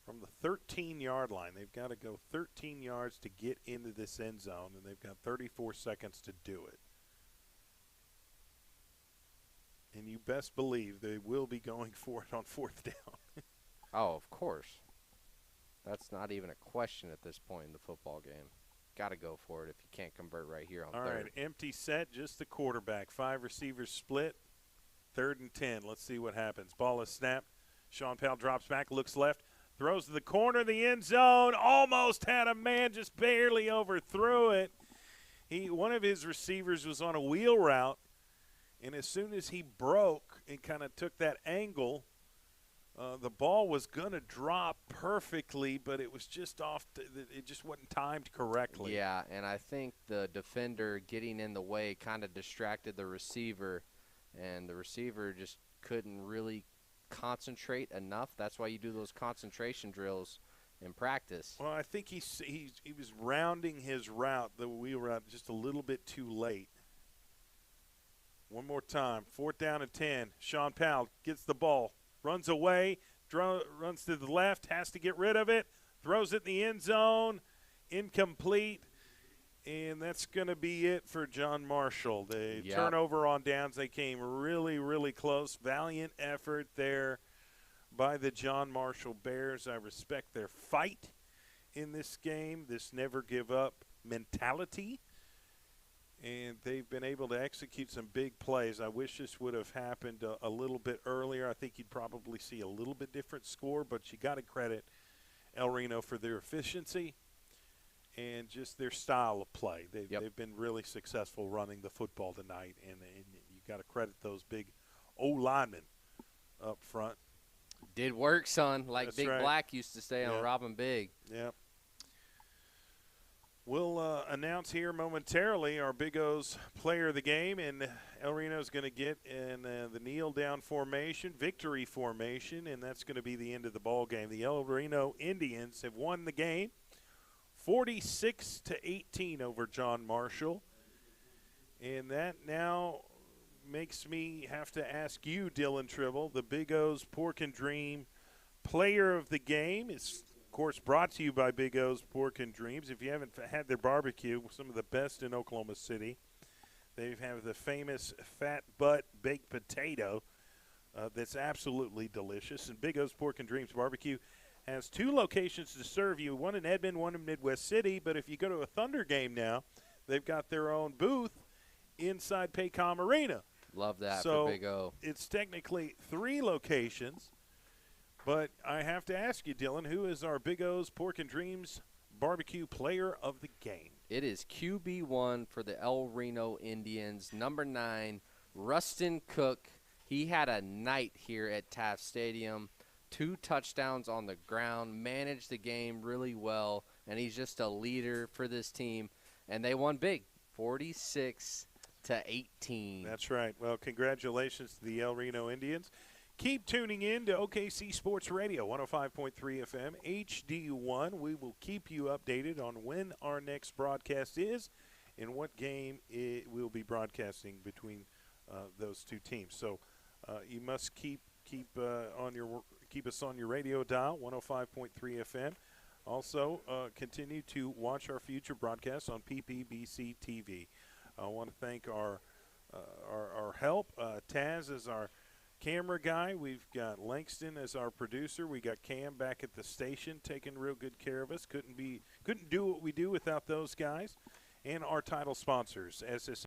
from the 13-yard line. They've got to go 13 yards to get into this end zone, and they've got 34 seconds to do it. And you best believe they will be going for it on 4th down.
Oh, of course. That's not even a question at this point in the football game. Got to go for it if you can't convert right here on 3rd.
All right, empty set, just the quarterback. 5 receivers split, 3rd and 10. Let's see what happens. Ball is snapped. Sean Powell drops back, looks left, throws to the corner of the end zone. Almost had a man, just barely overthrew it. One of his receivers was on a wheel route, and as soon as he broke and kind of took that angle, the ball was going to drop perfectly, but it was just off. It just wasn't timed correctly.
Yeah, and I think the defender getting in the way kind of distracted the receiver, and the receiver just couldn't really concentrate enough. That's why you do those concentration drills in practice.
Well, I think he was rounding his route, the wheel route, just a little bit too late. One more time, 4th down and 10. Sean Powell gets the ball. Runs away, runs to the left, has to get rid of it, throws it in the end zone, incomplete, and that's going to be it for John Marshall. The turnover on downs, they came really, really close. Valiant effort there by the John Marshall Bears. I respect their fight in this game, this never-give-up mentality. And they've been able to execute some big plays. I wish this would have happened a little bit earlier. I think you'd probably see a little bit different score, but you got to credit El Reno for their efficiency and just their style of play. They've been really successful running the football tonight, and you got to credit those big O-linemen up front.
Did work, son, like
That's
Big
right.
Black used to say on Robin Big.
Yep. We'll announce here momentarily our Big O's player of the game, and El Reno's going to get in the kneel-down formation, victory formation, and that's going to be the end of the ball game. The El Reno Indians have won the game 46-18 over John Marshall, and that now makes me have to ask you, Dylan Tribble, the Big O's Pork and Dream player of the game. It's of course, brought to you by Big O's Pork and Dreams. If you haven't had their barbecue, some of the best in Oklahoma City. They have the famous fat butt baked potato that's absolutely delicious. And Big O's Pork and Dreams Barbecue has 2 locations to serve you, one in Edmond, one in Midwest City. But if you go to a Thunder game now, they've got their own booth inside Paycom Arena.
Love that
so
for Big O.
It's technically 3 locations. But I have to ask you, Dylan, who is our Big O's Pork and Dreams Barbecue player of the game?
It is QB1 for the El Reno Indians, number 9, Rustin Cook. He had a night here at Taft Stadium, 2 touchdowns on the ground, managed the game really well, and he's just a leader for this team. And they won big, 46-18.
That's right. Well, congratulations to the El Reno Indians. Keep tuning in to OKC Sports Radio, 105.3 FM, HD1. We will keep you updated on when our next broadcast is and what game we'll be broadcasting between those 2 teams. So you must keep us on your radio dial, 105.3 FM. Also, continue to watch our future broadcasts on PPBC TV. I want to thank our our help. Taz is our camera guy. We've got Langston as our producer. We got Cam back at the station taking real good care of us. Couldn't do what we do without those guys. And our title sponsors, SS